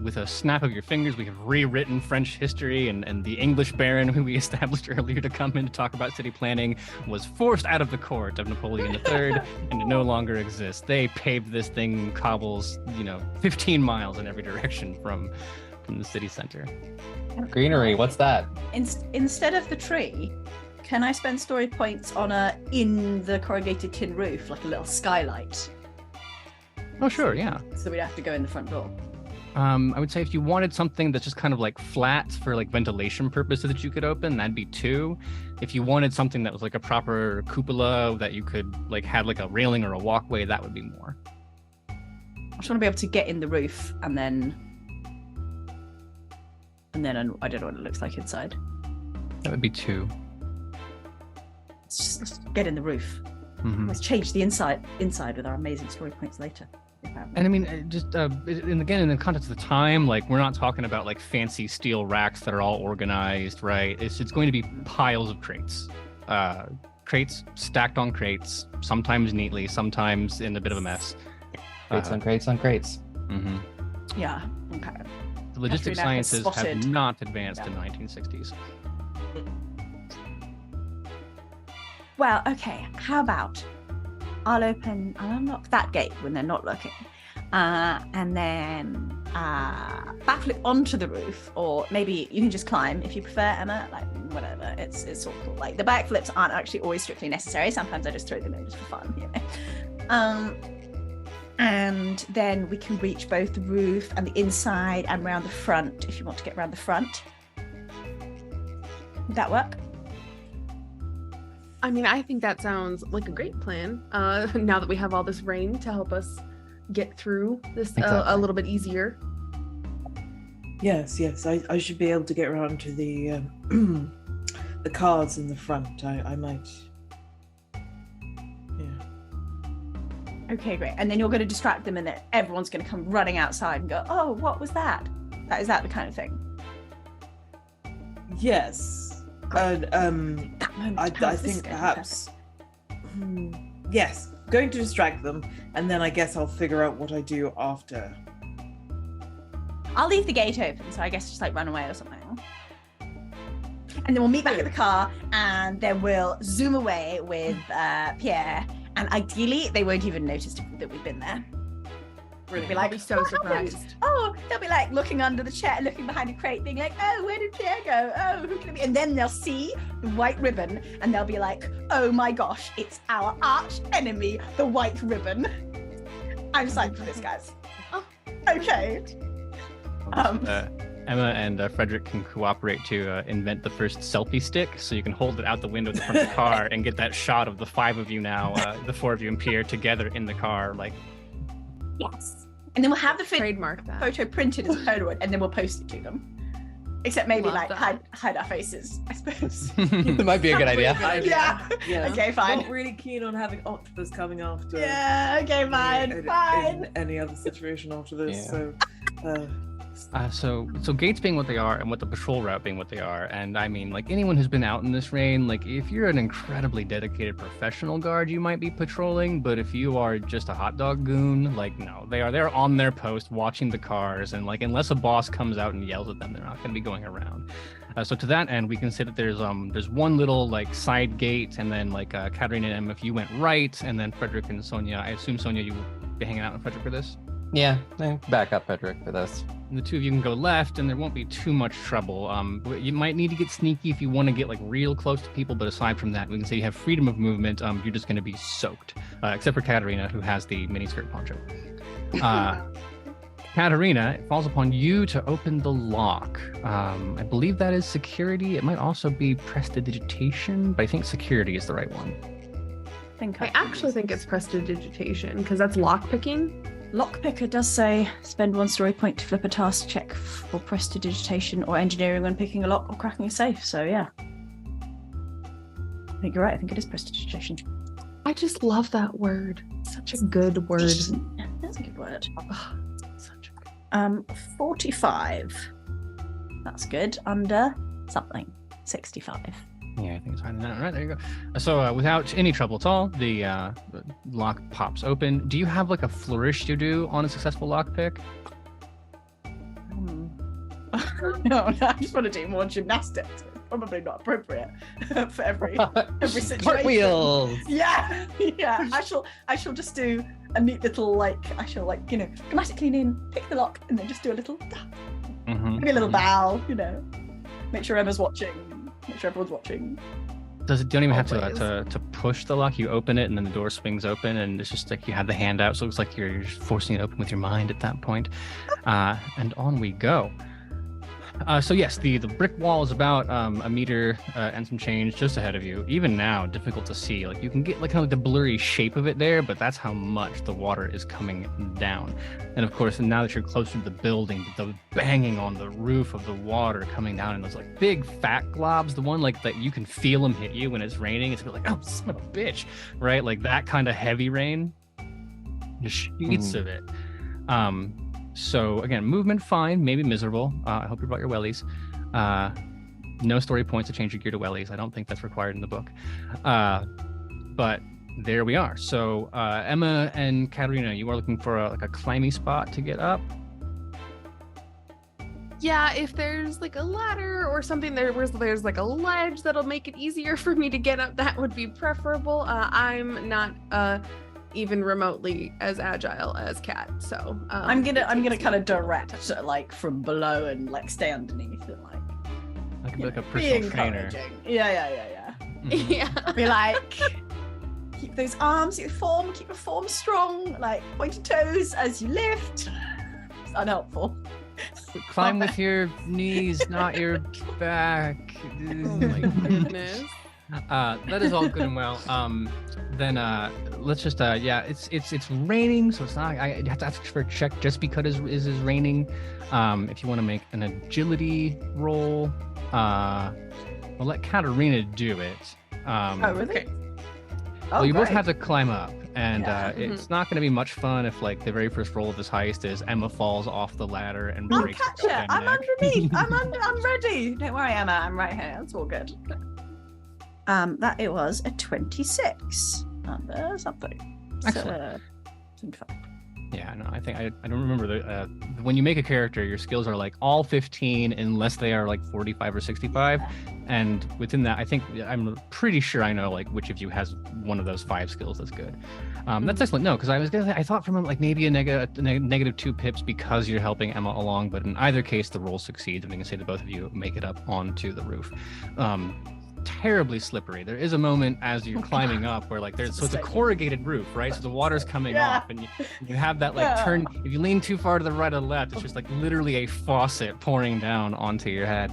With a snap of your fingers, we have rewritten French history, and the English baron who we established earlier to come in to talk about city planning was forced out of the court of Napoleon III and no longer exists. They paved this thing cobbles, 15 miles in every direction from the city center. Greenery, what's that? Instead of the tree, can I spend story points on in the corrugated tin roof, like a little skylight? Oh, sure, yeah. So we'd have to go in the front door. I would say if you wanted something that's just kind of like flat for like ventilation purposes that you could open, that'd be 2. If you wanted something that was like a proper cupola that you could like have like a railing or a walkway, that would be more. I just want to be able to get in the roof and then I don't know what it looks like inside. That would be 2. Let's get in the roof. Let's change the inside with our amazing story points later. And I mean, just and again, in the context of the time, like we're not talking about like fancy steel racks that are all organized, right? It's going to be piles of crates, crates stacked on crates, sometimes neatly, sometimes in a bit of a mess. Crates on crates on crates. Yeah. Okay. The logistics sciences have not advanced in the 1960s. Well, okay. How about I'll unlock that gate when they're not looking, and then backflip onto the roof, or maybe you can just climb if you prefer, Emma. Like whatever, it's all cool. Like the backflips aren't actually always strictly necessary. Sometimes I just throw them in just for fun, And then we can reach both the roof and the inside and around the front if you want to get around the front. Would that work? I mean, I think that sounds like a great plan. Now that we have all this rain to help us get through this a little bit easier. Yes, I should be able to get around to the the cars in the front. I might. Yeah. Okay, great. And then you're going to distract them, and then everyone's going to come running outside and go, "Oh, what was that?" Is that the kind of thing? Yes. I think perhaps. Yes, going to distract them, and then I guess I'll figure out what I do after. I'll leave the gate open, so I guess just like run away or something. And then we'll meet back at the car, and then we'll zoom away with Pierre. And ideally, they won't even notice that we've been there. They'll be like, I'll be so surprised. Oh, they'll be like looking under the chair, looking behind a crate, being like, oh, where did Pierre go? Oh, who can it be? And then they'll see the white ribbon, and they'll be like, oh my gosh, it's our arch enemy, the white ribbon. I'm psyched for this, guys. Oh, okay. Emma and Frederick can cooperate to invent the first selfie stick, so you can hold it out the window of the front of the car and get that shot of the 5 of you now, the 4 of you and Pierre together in the car, like. Yes. And then we'll have the trademark that photo printed as a Polaroid, and then we'll post it to them. Except maybe Love like hide our faces, I suppose. It might be a good idea. Yeah. Okay, fine. Not really keen on having octopus coming after. Yeah. Okay, fine. Fine. In any other situation after this, Yeah. so. So gates being what they are, and what the patrol route being what they are, and I mean, like anyone who's been out in this rain, like if you're an incredibly dedicated professional guard, you might be patrolling, but if you are just a hot dog goon, like no, they're on their post watching the cars, and like unless a boss comes out and yells at them, they're not going to be going around. So to that end, we can say that there's one little like side gate, and then like Katarina and Emma, if you went right, and then Frederick and Sonya. I assume Sonya, you will be hanging out with Frederick for this. Yeah, back up Frederick for this. And the 2 of you can go left, and there won't be too much trouble. You might need to get sneaky if you want to get like real close to people, but aside from that, we can say you have freedom of movement. You're just going to be soaked, except for Katarina, who has the miniskirt poncho. Katarina, it falls upon you to open the lock. I believe that is security. It might also be prestidigitation, but I think security is the right one. I actually think it's prestidigitation, because that's lockpicking. Lockpicker does say spend 1 story point to flip a task check for prestidigitation or engineering when picking a lock or cracking a safe. So yeah, I think you're right. I think it is prestidigitation. I just love that word. Such a good word. That's a good word. Such a good. 45. That's good. Under something. 65. Yeah, I think it's higher than that. All right, there you go. So without any trouble at all, the lock pops open. Do you have like a flourish you do on a successful lock pick? No, I just want to do more gymnastics. It's probably not appropriate for every situation. Cartwheels. Yeah. I shall just do a neat little dramatic lean in, pick the lock, and then just do a little maybe a little bow, Make sure Emma's watching. Make sure everyone's watching. Don't even have to push the lock. You open it, and then the door swings open, and it's just like you have the hand out, so it looks like you're just forcing it open with your mind at that point. And on we go. So yes, the brick wall is about a meter and some change just ahead of you. Even now, difficult to see. Like you can get like kind of the blurry shape of it there, but that's how much the water is coming down. And of course, now that you're closer to the building, the banging on the roof of the water coming down in those like big fat globs, the one like that you can feel them hit you when it's raining. It's like, oh, son of a bitch, right? Like that kind of heavy rain, just sheets of it. So again, movement fine, maybe miserable. I hope you brought your wellies. No story points to change your gear to wellies. I don't think that's required in the book. But there we are. So Emma and Katarina, you are looking for a climby spot to get up. Yeah, if there's like a ladder or something where there's like a ledge that'll make it easier for me to get up, that would be preferable. I'm not even remotely as agile as Kat, so I'm gonna kind of direct like from below and like stay underneath and like a personal trainer. Yeah. Yeah. Be like, keep those arms, keep your form strong, like pointy toes as you lift. It's unhelpful. Climb with your knees, not your back. Oh my goodness. That is all good and well. Then let's just it's raining, so it's not. I have to ask for a check just because it is raining. If you want to make an agility roll, I'll let Katarina do it. Oh, really? Okay. Oh, well, you both great. have to climb up, and it's not going to be much fun if like the very first roll of this heist is Emma falls off the ladder and I'll breaks catch her it. neck. I'm underneath. I'm ready. Don't worry, Emma. I'm right here. It's all good. That it was a 26 under something. Excellent. So, 25. Yeah, no, I think I don't remember when you make a character, your skills are like all 15 unless they are like 45 or 65, and within that, I'm pretty sure I know like which of you has one of those 5 skills that's good. That's excellent. No, because I thought from like maybe a negative 2 pips because you're helping Emma along, but in either case, the roll succeeds, and we can say that both of you make it up onto the roof. Terribly slippery. There is a moment as you're climbing up where like it's a corrugated roof, right? So the water's coming off, and you have that like turn. If you lean too far to the right or the left, it's just like literally a faucet pouring down onto your head.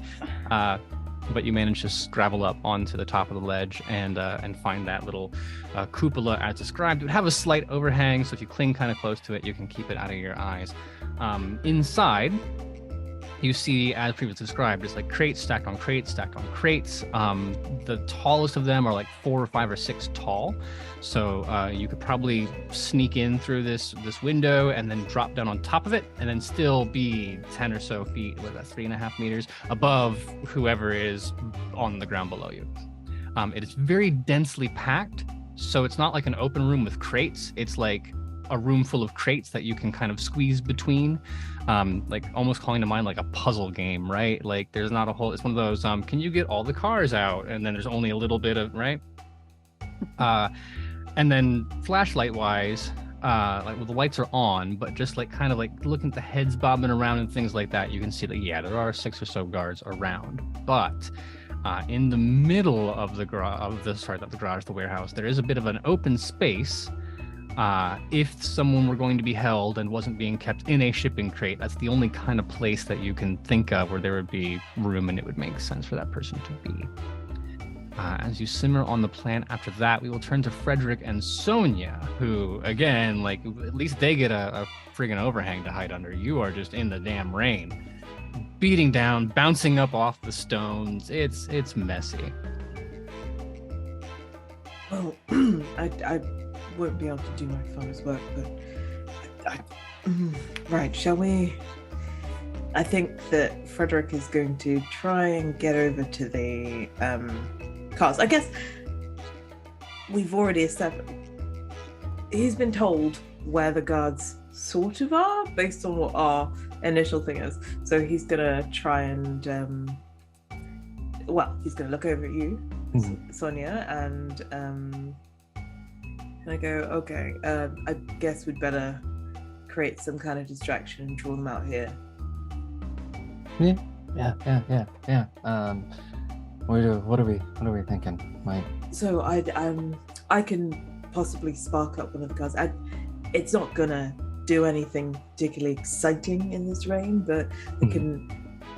But you manage to scrabble up onto the top of the ledge and find that little cupola as described. It would have a slight overhang, so if you cling kind of close to it, you can keep it out of your eyes. Inside, you see, as previously described, it's like crates stacked on crates stacked on crates. The tallest of them are like 4 or 5 or 6 tall. So you could probably sneak in through this window and then drop down on top of it and then still be 10 or so feet, what is that, 3.5 meters above whoever is on the ground below you. It is very densely packed. So it's not like an open room with crates. It's like a room full of crates that you can kind of squeeze between, like almost calling to mind like a puzzle game, right? Like there's not a whole, it's one of those, can you get all the cars out? And then there's only a little bit of, right? And then flashlight wise, the lights are on, but just like kind of like looking at the heads bobbing around and things like that, you can see that, yeah, there are 6 or so guards around, but in the middle of the warehouse, there is a bit of an open space. If someone were going to be held and wasn't being kept in a shipping crate, that's the only kind of place that you can think of where there would be room and it would make sense for that person to be. As you simmer on the plan after that, we will turn to Frederick and Sonya, who, again, like, at least they get a friggin' overhang to hide under. You are just in the damn rain, beating down, bouncing up off the stones. It's messy. Well, I won't be able to do my father's work, but right, shall we I think that Frederick is going to try and get over to the cars. I guess we've already established. He's been told where the guards sort of are based on what our initial thing is. So he's gonna try and he's gonna look over at you, Sonya, and I go, okay, I guess we'd better create some kind of distraction and draw them out here. Yeah. What are we thinking, Mike? So I can possibly spark up one of the cars. It's not gonna do anything particularly exciting in this rain, but they can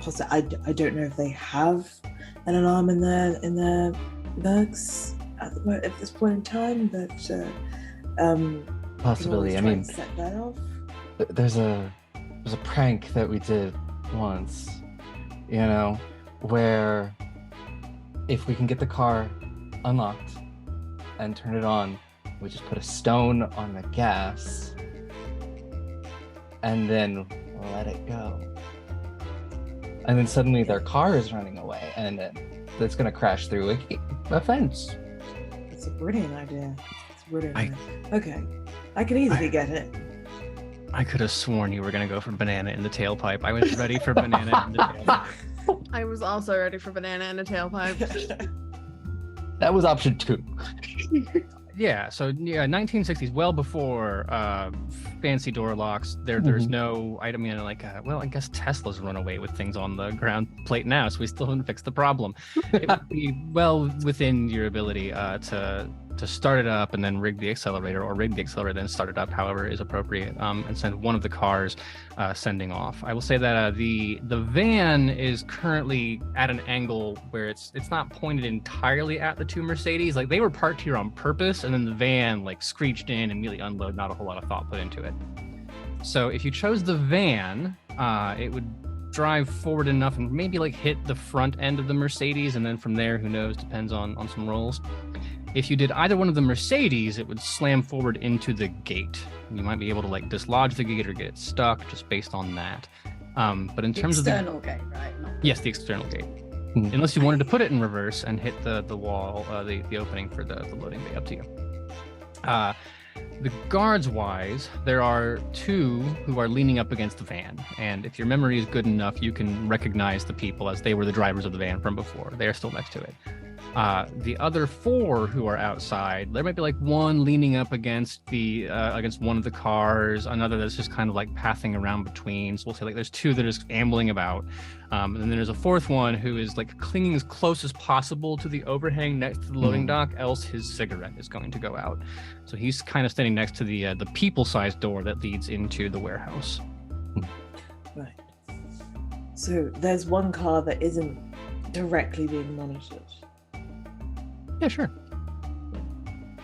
possibly. I don't know if they have an alarm in their bags at this point in time, but possibly. I mean, set that off. There's a prank that we did once, where if we can get the car unlocked and turn it on, we just put a stone on the gas and then let it go. And then suddenly their car is running away and it's going to crash through a fence. It's a brilliant idea. Okay, I can easily get it. I could have sworn you were going to go for banana in the tailpipe. I was ready for banana in the tailpipe. I was also ready for banana in a tailpipe. That was option 2. Yeah, so 1960s, well before fancy door locks. There's no, I mean, I guess Tesla's run away with things on the ground plate now, so we still haven't fixed the problem. It would be well within your ability to start it up and then rig the accelerator, or rig the accelerator and start it up, however is appropriate, and send one of the cars sending off. I will say that the van is currently at an angle where it's not pointed entirely at the two Mercedes. Like, they were parked here on purpose, and then the van screeched in and immediately unloaded. Not a whole lot of thought put into it. So if you chose the van, it would drive forward enough and maybe hit the front end of the Mercedes, and then from there, who knows, depends on some rolls. If you did either one of the Mercedes, it would slam forward into the gate. You might be able to dislodge the gate or get it stuck just based on that. But in terms of the external gate, right? Yes, the external gate. Unless you wanted to put it in reverse and hit the wall, the opening for the loading bay, up to you. The guards wise, there are 2 who are leaning up against the van. And if your memory is good enough, you can recognize the people as they were the drivers of the van from before. They are still next to it. The other 4 who are outside, there might be one leaning up against against one of the cars, another that's just kind of pathing around between. So we'll say there's 2 that are just ambling about. And then there's a 4th one who is clinging as close as possible to the overhang next to the loading dock, else his cigarette is going to go out. So he's kind of standing next to the people-sized door that leads into the warehouse. Right. So there's one car that isn't directly being monitored. Yeah, sure.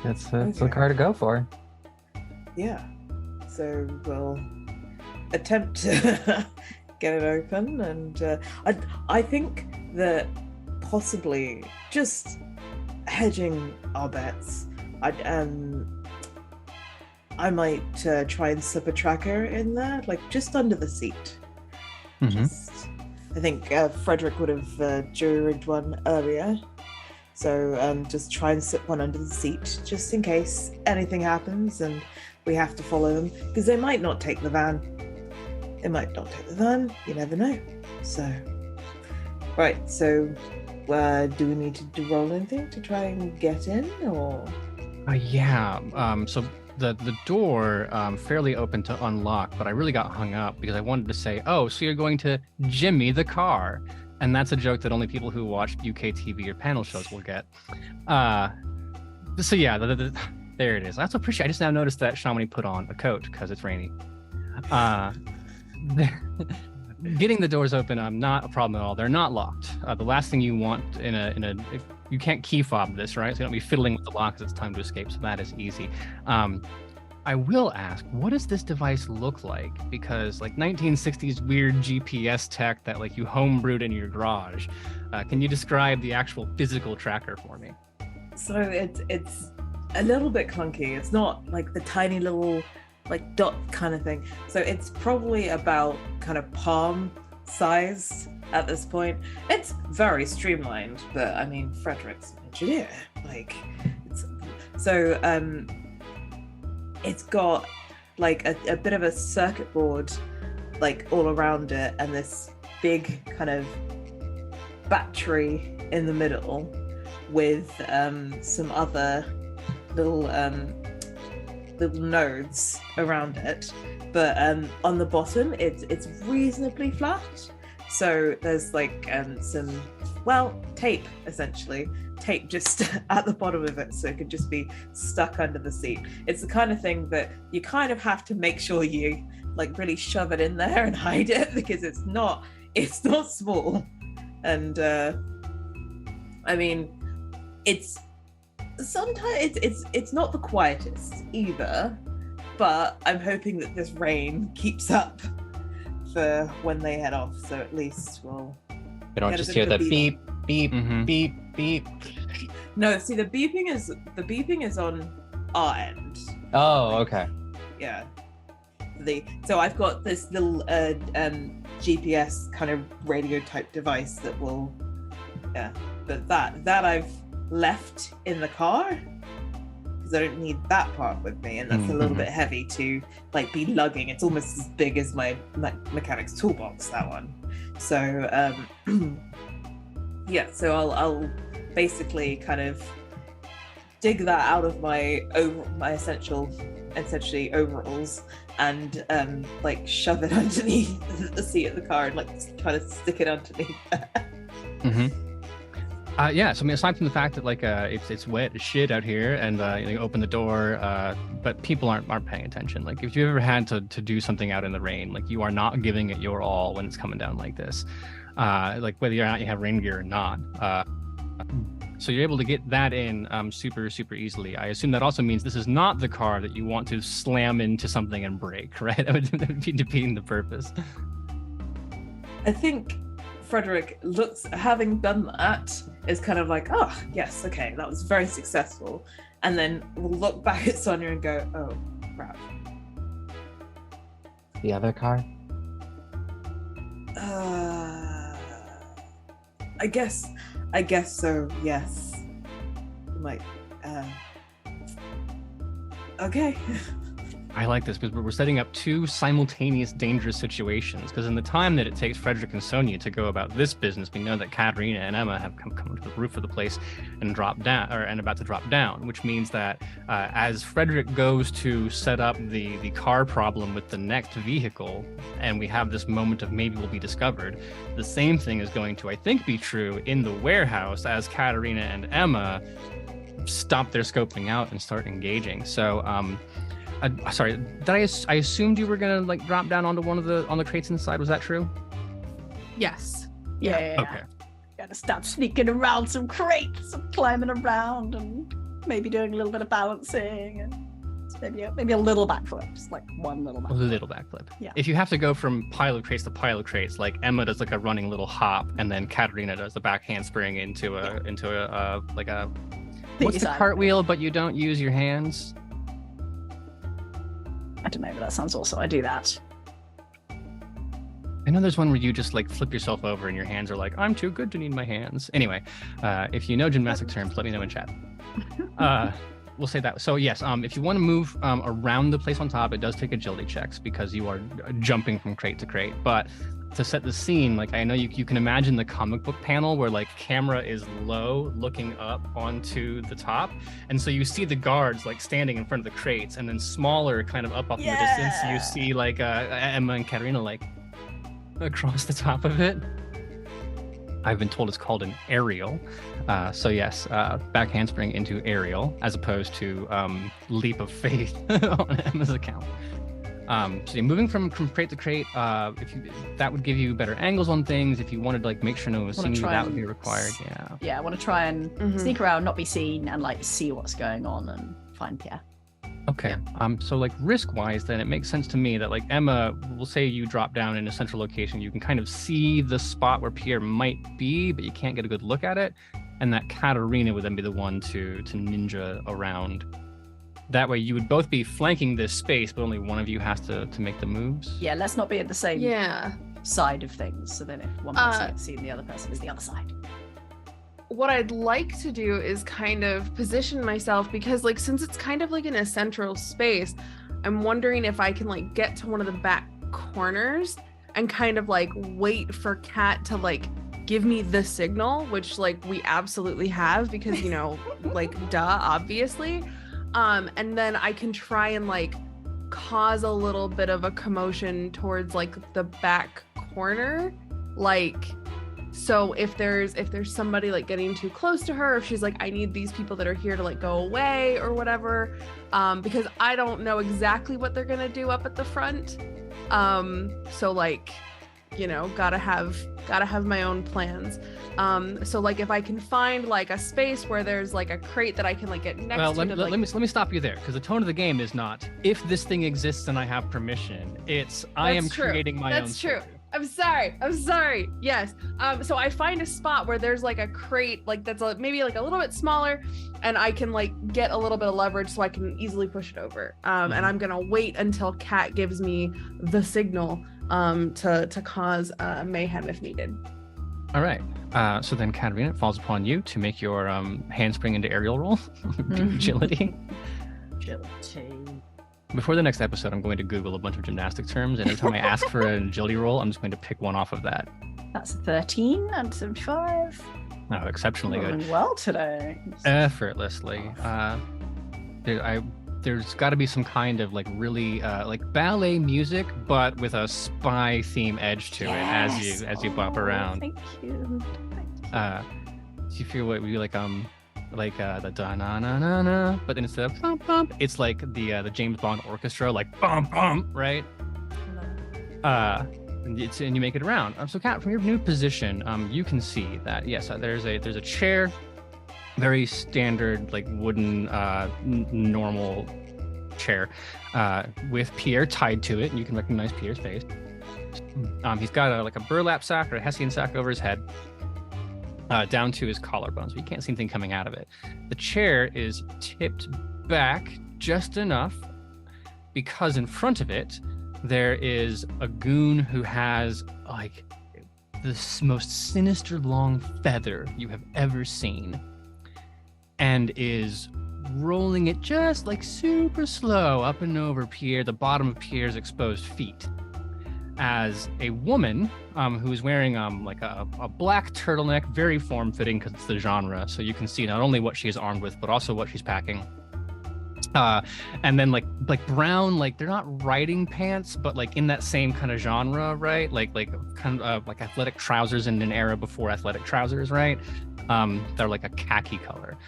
That's the car to go for. Yeah. So we'll attempt to get it open, and I think that possibly just hedging our bets, I might try and slip a tracker in there, just under the seat. I think Frederick would have jury-rigged one earlier. So just try and slip one under the seat, just in case anything happens and we have to follow them. Because they might not take the van. You never know. So, right, so do we need to roll anything to try and get in, or? So the door fairly open to unlock, but I really got hung up because I wanted to say, oh, so you're going to jimmy the car. And that's a joke that only people who watch UK TV or panel shows will get. So yeah, there it is. I also appreciate. I just now noticed that Shamini put on a coat because it's rainy. Getting the doors open, not a problem at all. They're not locked. The last thing you want you can't key fob this, right? So you don't be fiddling with the lock as it's time to escape. So that is easy. I will ask, what does this device look like? Because 1960s weird GPS tech that you homebrewed in your garage. Can you describe the actual physical tracker for me? So it's a little bit clunky. It's not the tiny little dot kind of thing. So it's probably about kind of palm size at this point. It's very streamlined, but I mean, Frederick's an engineer. Like, it's got like a bit of a circuit board like all around it, and this big kind of battery in the middle with some other little nodes around it, but on the bottom it's reasonably flat. So there's like some tape, essentially tape just at the bottom of it, so it could just be stuck under the seat. It's the kind of thing that you kind of have to make sure you like really shove it in there and hide it, because it's not small. And I mean, it's sometimes it's not the quietest either, but I'm hoping that this rain keeps up for when they head off, so at least we'll don't just hear the beep, beep, beep, beep. No, see, the beeping is on our end. Oh, okay. Yeah. So I've got this little GPS kind of radio type device that will, but that I've left in the car because I don't need that part with me, and that's a little bit heavy to like be lugging. It's almost as big as my mechanic's toolbox, that one. So so I'll basically kind of dig that out of my essentially overalls and like shove it underneath the seat of the car and like try to stick it underneath there. So I mean, aside from the fact that like it's wet as shit out here, and you open the door, but people aren't paying attention. Like if you've ever had to do something out in the rain, like you are not giving it your all when it's coming down like this. Like whether or not you have rain gear or not. So you're able to get that in super easily. I assume that also means this is not the car that you want to slam into something and break, right? That would be defeating the purpose. I think Frederick looks, having done that, is kind of like, oh, yes, okay, that was very successful. And then we'll look back at Sonya and go, oh, crap. The other car? I guess so, yes. Like, okay. I like this because we're setting up two simultaneous dangerous situations, because in the time that it takes Frederick and Sonya to go about this business, we know that Katarina and Emma have come to the roof of the place and dropped down, and about to drop down, which means that as Frederick goes to set up the car problem with the next vehicle, and we have this moment of maybe we'll be discovered, the same thing is going to, I think, be true in the warehouse as Katarina and Emma stop their scoping out and start engaging. So sorry, I assumed you were gonna like drop down onto one of the crates inside. Was that true? Yes. Yeah. Okay. Gotta start sneaking around some crates and climbing around and maybe doing a little bit of balancing and maybe a little backflip, just like one little backflip. A little backflip. Yeah. If you have to go from pile of crates to pile of crates, like Emma does like a running little hop, and then Katarina does the back handspring into a like a what's the cartwheel, but you don't use your hands. I don't know, but that sounds awesome. I do that. I know there's one where you just like flip yourself over and your hands are like, I'm too good to need my hands. Anyway, if you know gymnastic terms, let me know in chat. We'll say that. So yes, if you want to move around the place on top, it does take agility checks because you are jumping from crate to crate. But to set the scene, like I know you can imagine the comic book panel where like camera is low looking up onto the top, and so you see the guards like standing in front of the crates, and then smaller kind of up in the distance you see like Emma and Katarina like across the top of it. I've been told it's called an aerial. So yes, back handspring into aerial as opposed to leap of faith on Emma's account. So you're moving from crate to crate. That would give you better angles on things. If you wanted to like make sure no one was seeing you, that would be required. Yeah, I want to try and sneak around, not be seen, and like see what's going on and find Pierre. Okay. So like risk-wise, then it makes sense to me that like Emma, we'll say you drop down in a central location, you can kind of see the spot where Pierre might be, but you can't get a good look at it, and that Katarina would then be the one to ninja around. That way you would both be flanking this space, but only one of you has to make the moves. Yeah, let's not be at the same side of things. So then if one person gets seen, the other person is the other side. What I'd like to do is kind of position myself, because like since it's kind of like in a central space, I'm wondering if I can like get to one of the back corners and kind of like wait for Kat to like give me the signal, which like we absolutely have, because you know, like duh, obviously. And then I can try and like cause a little bit of a commotion towards like the back corner, like, so if there's somebody like getting too close to her, if she's like, I need these people that are here to like go away or whatever, because I don't know exactly what they're gonna do up at the front. So like, you know, gotta have my own plans. So like if I can find like a space where there's like a crate that I can like get next to. Let me stop you there, because the tone of the game is not if this thing exists and I have permission. It's I am creating my own. That's true. I'm sorry. Yes. So I find a spot where there's like a crate, like that's maybe like a little bit smaller, and I can like get a little bit of leverage so I can easily push it over. And I'm gonna wait until Kat gives me the signal to cause mayhem if needed. All right. So then, Katarina, it falls upon you to make your handspring into aerial roll. Agility. Before the next episode, I'm going to Google a bunch of gymnastic terms, and every time I ask for an agility roll, I'm just going to pick one off of that. That's 13 and 75. Oh, exceptionally good. Doing well today. Effortlessly. There's got to be some kind of like really like ballet music, but with a spy theme edge to it as you bop around. Thank you. Do you feel what we like the da na na na na, but then instead of bump bump, it's like the James Bond orchestra, like bump bump, right? And you make it around. So Kat, from your new position, you can see that yes, there's a chair, very standard like wooden normal chair, with Pierre tied to it, and you can recognize Pierre's face. He's got like a burlap sack or a Hessian sack over his head. Down to his collarbone, so you can't see anything coming out of it. The chair is tipped back just enough because in front of it there is a goon who has like the most sinister long feather you have ever seen, and is rolling it just like super slow up and over the bottom of Pierre's exposed feet, as a woman who's wearing like a black turtleneck, very form-fitting because it's the genre, so you can see not only what she's armed with but also what she's packing, and then like brown, like they're not riding pants but like in that same kind of genre, right? Like kind of like athletic trousers in an era before athletic trousers, right? They're like a khaki color.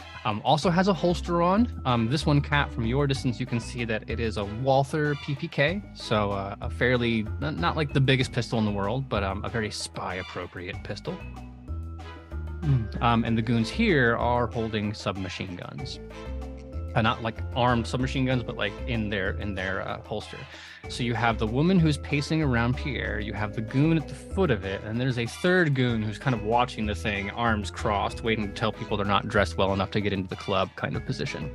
Also has a holster on. This one, Kat, from your distance, you can see that it is a Walther PPK. So a fairly, not like the biggest pistol in the world, but a very spy-appropriate pistol. And the goons here are holding submachine guns. Not like armed submachine guns, but like in their holster. So you have the woman who's pacing around Pierre, you have the goon at the foot of it, and there's a third goon who's kind of watching the thing, arms crossed, waiting to tell people they're not dressed well enough to get into the club kind of position.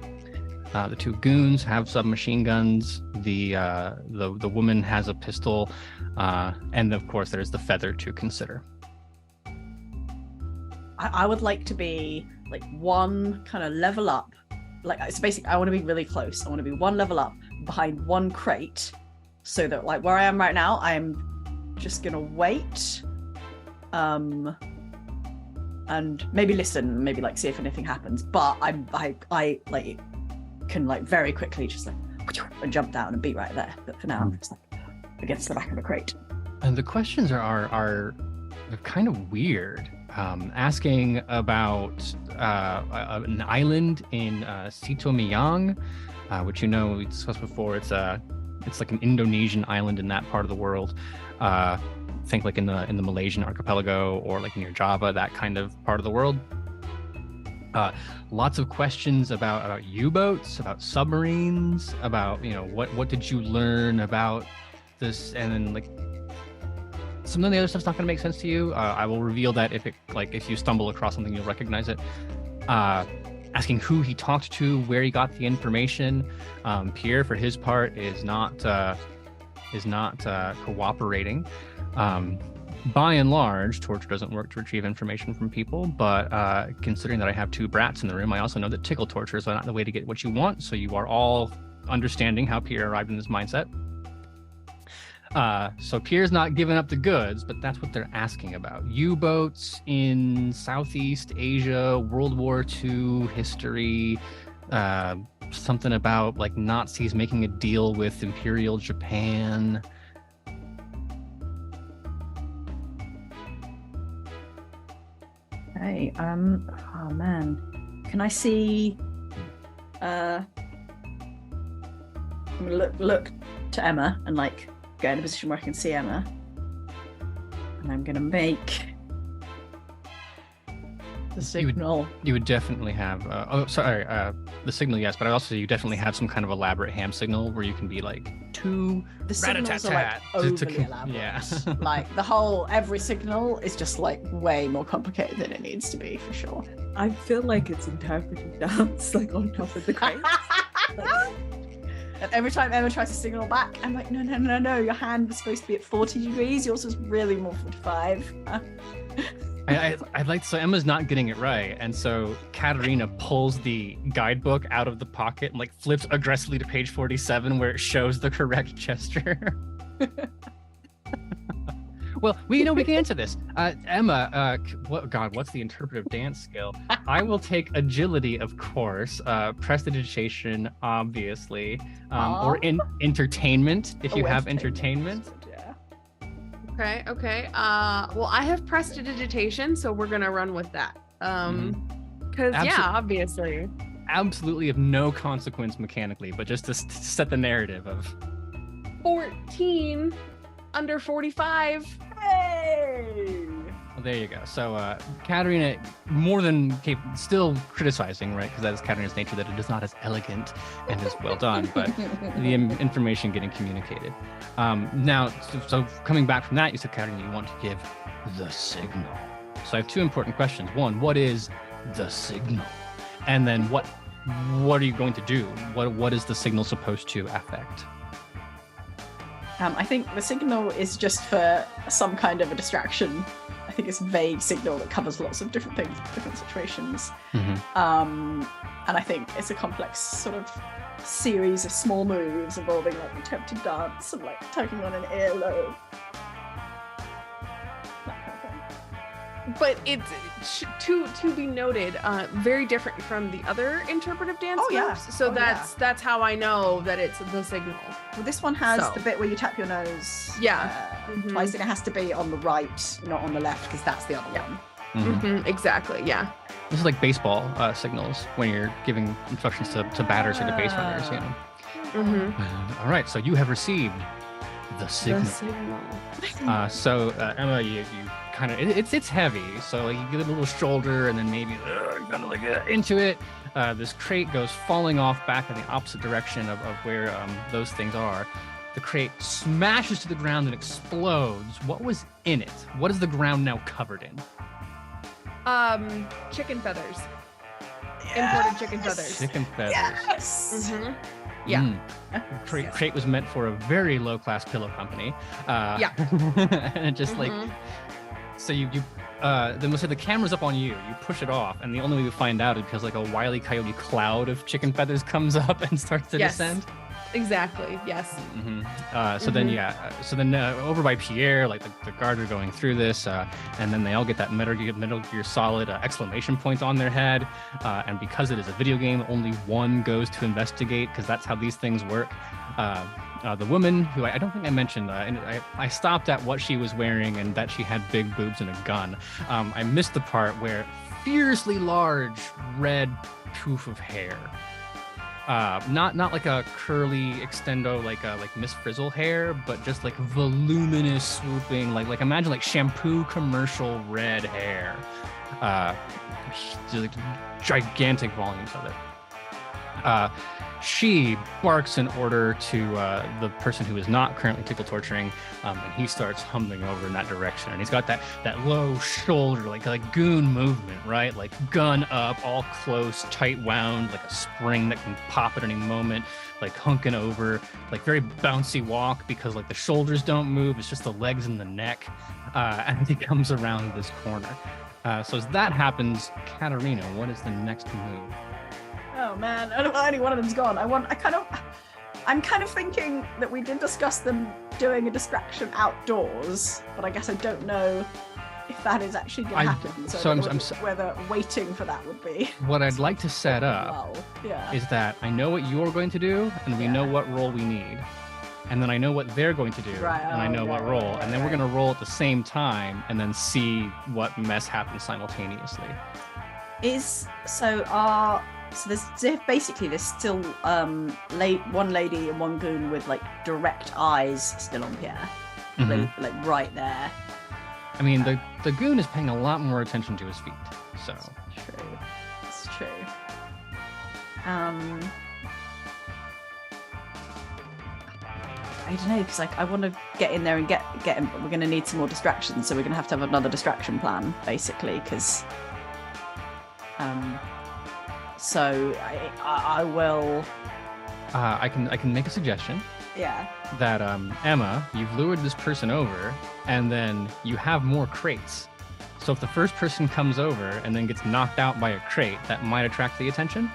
The two goons have submachine guns, the woman has a pistol, and of course there's the feather to consider. I would like to be like one kind of level up. Like, so basically I want to be really close. I want to be one level up behind one crate, so that like where I am right now, I'm just gonna wait, and maybe listen, maybe like see if anything happens. But I like can like very quickly just like and jump down and be right there. But for now, I'm just like against the back of a crate. And the questions are kind of weird. Asking about an island in Sitomiyang, which we discussed before. It's like an Indonesian island in that part of the world. Think like in the Malaysian archipelago or like near Java, that kind of part of the world. Lots of questions about U-boats, about submarines, about what did you learn about this, and then like some of the other stuff's not going to make sense to you. I will reveal that if you stumble across something, you'll recognize it. Asking who he talked to, where he got the information. Pierre, for his part, is not cooperating. By and large, torture doesn't work to retrieve information from people, but considering that I have 2 brats in the room, I also know that tickle torture is not the way to get what you want, so you are all understanding how Pierre arrived in this mindset. So Pierre's not giving up the goods, but that's what they're asking about. U-boats in Southeast Asia, World War II history, something about like Nazis making a deal with Imperial Japan. Hey, oh man, can I see? I'm gonna look to Emma and like get in a position where I can see Emma, and I'm gonna make the signal. You would definitely have. The signal, yes, but also you definitely have some kind of elaborate ham signal where you can be like to the signals are like overly elaborate. Yeah. Like every signal is just like way more complicated than it needs to be for sure. I feel like it's interpreting dance, like on top of the crate. And every time Emma tries to signal back, I'm like, no, your hand was supposed to be at 40 degrees. Yours was really more 45. I'd like to, so Emma's not getting it right, and so Katarina pulls the guidebook out of the pocket and like flips aggressively to page 47 where it shows the correct gesture. Well, we can answer this. Emma, what's the interpretive dance skill? I will take agility, of course, prestidigitation, obviously, or entertainment, if you have entertainment. Okay. Well, I have prestidigitation, so we're gonna run with that. Because obviously. Absolutely of no consequence mechanically, but just to set the narrative of 14 under 45. Hey! Well, there you go. So Katarina, more than still criticizing, right? Because that is Katarina's nature, that it is not as elegant and as well done, but the information getting communicated. Now, so coming back from that, you said, Katarina, you want to give the signal. So I have 2 important questions. One, what is the signal? And then what are you going to do? What is the signal supposed to affect? I think the signal is just for some kind of a distraction. I think it's a vague signal that covers lots of different things, different situations. And I think it's a complex sort of series of small moves involving like attempted dance and like tugging on an earlobe. That kind of thing. But it's to be noted, very different from the other interpretive dance moves. So that's how I know that it's the signal. Well, this one has the bit where you tap your nose. Twice, and it has to be on the right, not on the left, because that's the other one. Exactly. Yeah. This is like baseball signals when you're giving instructions to batters or to base runners. All right. So you have received the signal. So Emma, you kind of it's heavy, so like you get a little shoulder and then maybe kind of like into it. This crate goes falling off back in the opposite direction of where those things are. The crate smashes to the ground and explodes. What was in it? What is the ground now covered in? Chicken feathers. Imported chicken feathers. Chicken feathers. Yes. Yeah. Crate was meant for a very low-class pillow company. And it just like. So you then we'll say the camera's up on you. You push it off, and the only way you find out is because like a Wile E. Coyote cloud of chicken feathers comes up and starts to descend. Exactly. Yes. So then over by Pierre, like the guards are going through this, and then they all get that Metal Gear Solid exclamation point on their head, and because it is a video game, only one goes to investigate because that's how these things work. The woman who I don't think I mentioned, and I stopped at what she was wearing and that she had big boobs and a gun. I missed the part where fiercely large red poof of hair. Not like a curly extendo like Miss Frizzle hair, but just like voluminous swooping, like imagine like shampoo commercial red hair. Just like gigantic volumes of it. She barks an order to the person who is not currently tickle torturing, and he starts humbling over in that direction. And he's got that low shoulder, like goon movement, right? Like gun up, all close, tight wound, like a spring that can pop at any moment, like hunking over, like very bouncy walk because like the shoulders don't move. It's just the legs and the neck. And he comes around this corner. So as that happens, Katarina, what is the next move? Oh man, only one of them's gone. I'm kind of thinking that we did discuss them doing a distraction outdoors, but I guess I don't know if that is actually going to happen. So I'm whether waiting for that would be. What I'd like to set up is that I know what you're going to do, and we know what role we need. And then I know what they're going to do, and I know what role. And then we're going to roll at the same time and then see what mess happens simultaneously. So there's basically there's still one lady and one goon with like direct eyes still on Pierre, like right there. I mean, the goon is paying a lot more attention to his feet, so. It's true. I don't know, because like I want to get in there and get him, but we're going to need some more distractions, so we're going to have another distraction plan, basically, because. So I will. I can make a suggestion. Yeah. That Emma, you've lured this person over, and then you have more crates. So if the first person comes over and then gets knocked out by a crate, that might attract the attention.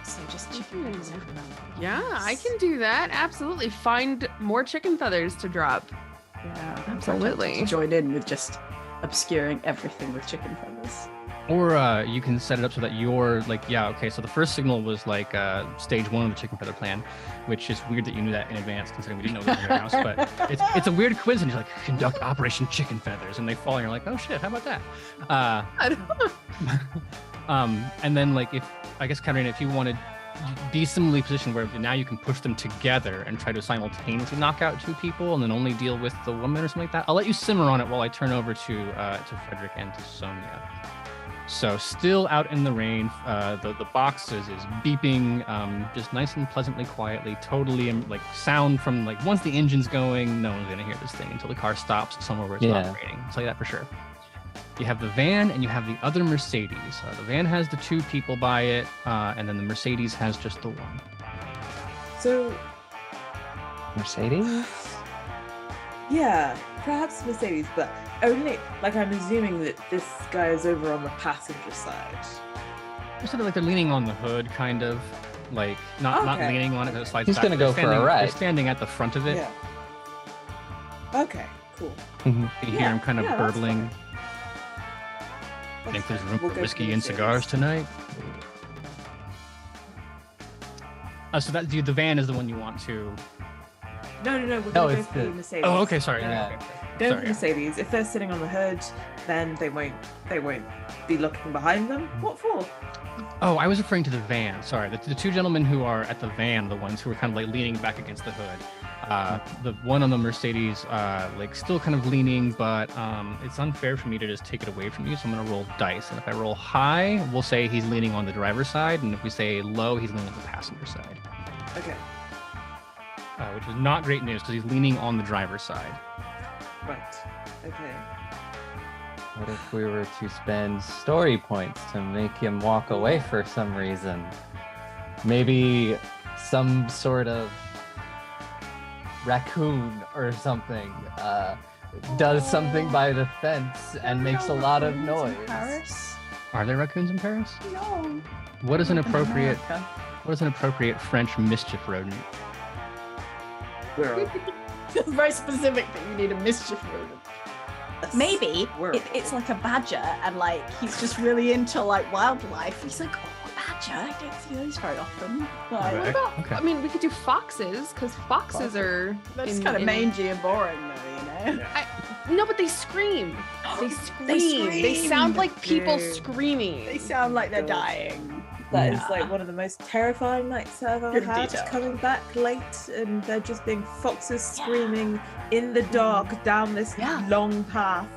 So just chicken feathers everywhere. Yeah, I can do that. Absolutely. Find more chicken feathers to drop. Yeah, absolutely. To join in with just obscuring everything with chicken feathers. Or you can set it up so that you're like, yeah, okay, so the first signal was like stage 1 of the chicken feather plan, which is weird that you knew that in advance considering we didn't know it was in your house, but it's a weird quiz and you're like, conduct Operation Chicken Feathers, and they fall and you're like, oh shit, how about that? I don't and then like I guess Katarina, if you wanted be similarly positioned where now you can push them together and try to simultaneously knock out 2 people and then only deal with the woman or something like that. I'll let you simmer on it while I turn over to Frederick and to Sonya. So still out in the rain, the box is beeping just nice and pleasantly quietly, totally like sound from like once the engine's going, no one's gonna hear this thing until the car stops somewhere where it's not raining. I'll tell you that for sure. You have the van and you have the other Mercedes. The van has the 2 people by it, and then the Mercedes has just the 1. So, Mercedes? Yeah, perhaps Mercedes, but only, like, I'm assuming that this guy is over on the passenger side. Sort of like they're leaning on the hood, kind of. Like, not leaning on it, it slides He's back. He's going to go for a ride. They're standing at the front of it. Yeah. Okay, cool. You hear him kind of burbling. Think there's room for whiskey and cigars tonight? So that the van is the one you want to... No, we're going to go for the Mercedes. Oh, okay, sorry. Yeah. Go for Mercedes. If they're sitting on the hood, then they won't be looking behind them. What for? Oh, I was referring to the van. Sorry, the 2 gentlemen who are at the van, the ones who are kind of like leaning back against the hood. The one on the Mercedes, like still kind of leaning, but it's unfair for me to just take it away from you. So I'm gonna roll dice, and if I roll high, we'll say he's leaning on the driver's side, and if we say low, he's leaning on the passenger side. Okay. Which is not great news because he's leaning on the driver's side. Right. Okay. What if we were to spend story points to make him walk away for some reason? Maybe some sort of raccoon or something does something by the fence and makes a lot of noise. Paris? Are there raccoons in Paris? No. What is an appropriate French mischief rodent? We're It's very specific that you need a mischief rodent. Maybe it's like a badger, and like he's just really into like wildlife. He's like, oh, a badger. I don't see those very often. Like, What about? I mean, we could do foxes because foxes are. They're just kind of mangy and boring, though, you know. No, but they scream. They scream. They sound like people screaming. They sound like they're dying. That is like one of the most terrifying nights I've ever had. detail. Coming back late and there just being foxes screaming in the dark down this long path.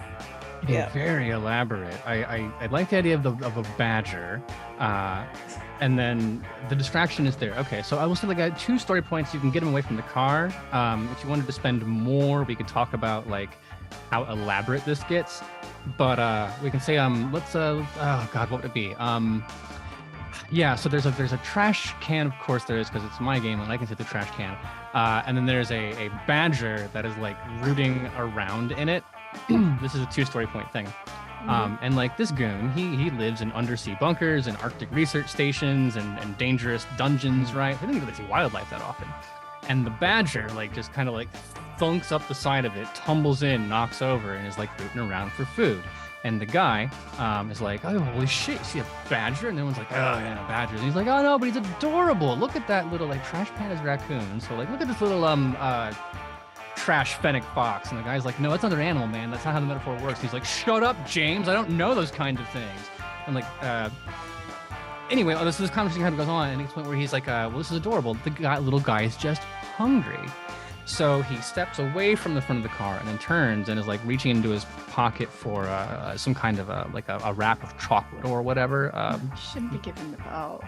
very elaborate. I like the idea of a badger, and then the distraction is there. Okay, so I will say like 2 story points. You can get him away from the car. If you wanted to spend more, we could talk about like how elaborate this gets. But we can say let's oh god, what would it be? Yeah, so there's a trash can, of course there is, because it's my game and I can see the trash can. And then there's a badger that is like rooting around in it. This is a 2 story point thing. And like this goon, he lives in undersea bunkers and Arctic research stations and dangerous dungeons, right? I don't really see wildlife that often. And the badger like just kind of like thunks up the side of it, tumbles in, knocks over, and is like rooting around for food. And the guy is like, oh, holy shit, you see a badger? And everyone's like, oh, yeah, badgers. And he's like, oh, no, but he's adorable. Look at that little, like, trash pan is raccoon. So, like, look at this little trash fennec fox. And the guy's like, no, that's another animal, man. That's not how the metaphor works. And he's like, shut up, James. I don't know those kinds of things. And, like, anyway, this conversation kind of goes on. And it's point where he's like, well, this is adorable. The little guy is just hungry. So he steps away from the front of the car and then turns and is like reaching into his pocket for some kind of a wrap of chocolate or whatever. Shouldn't be giving them out.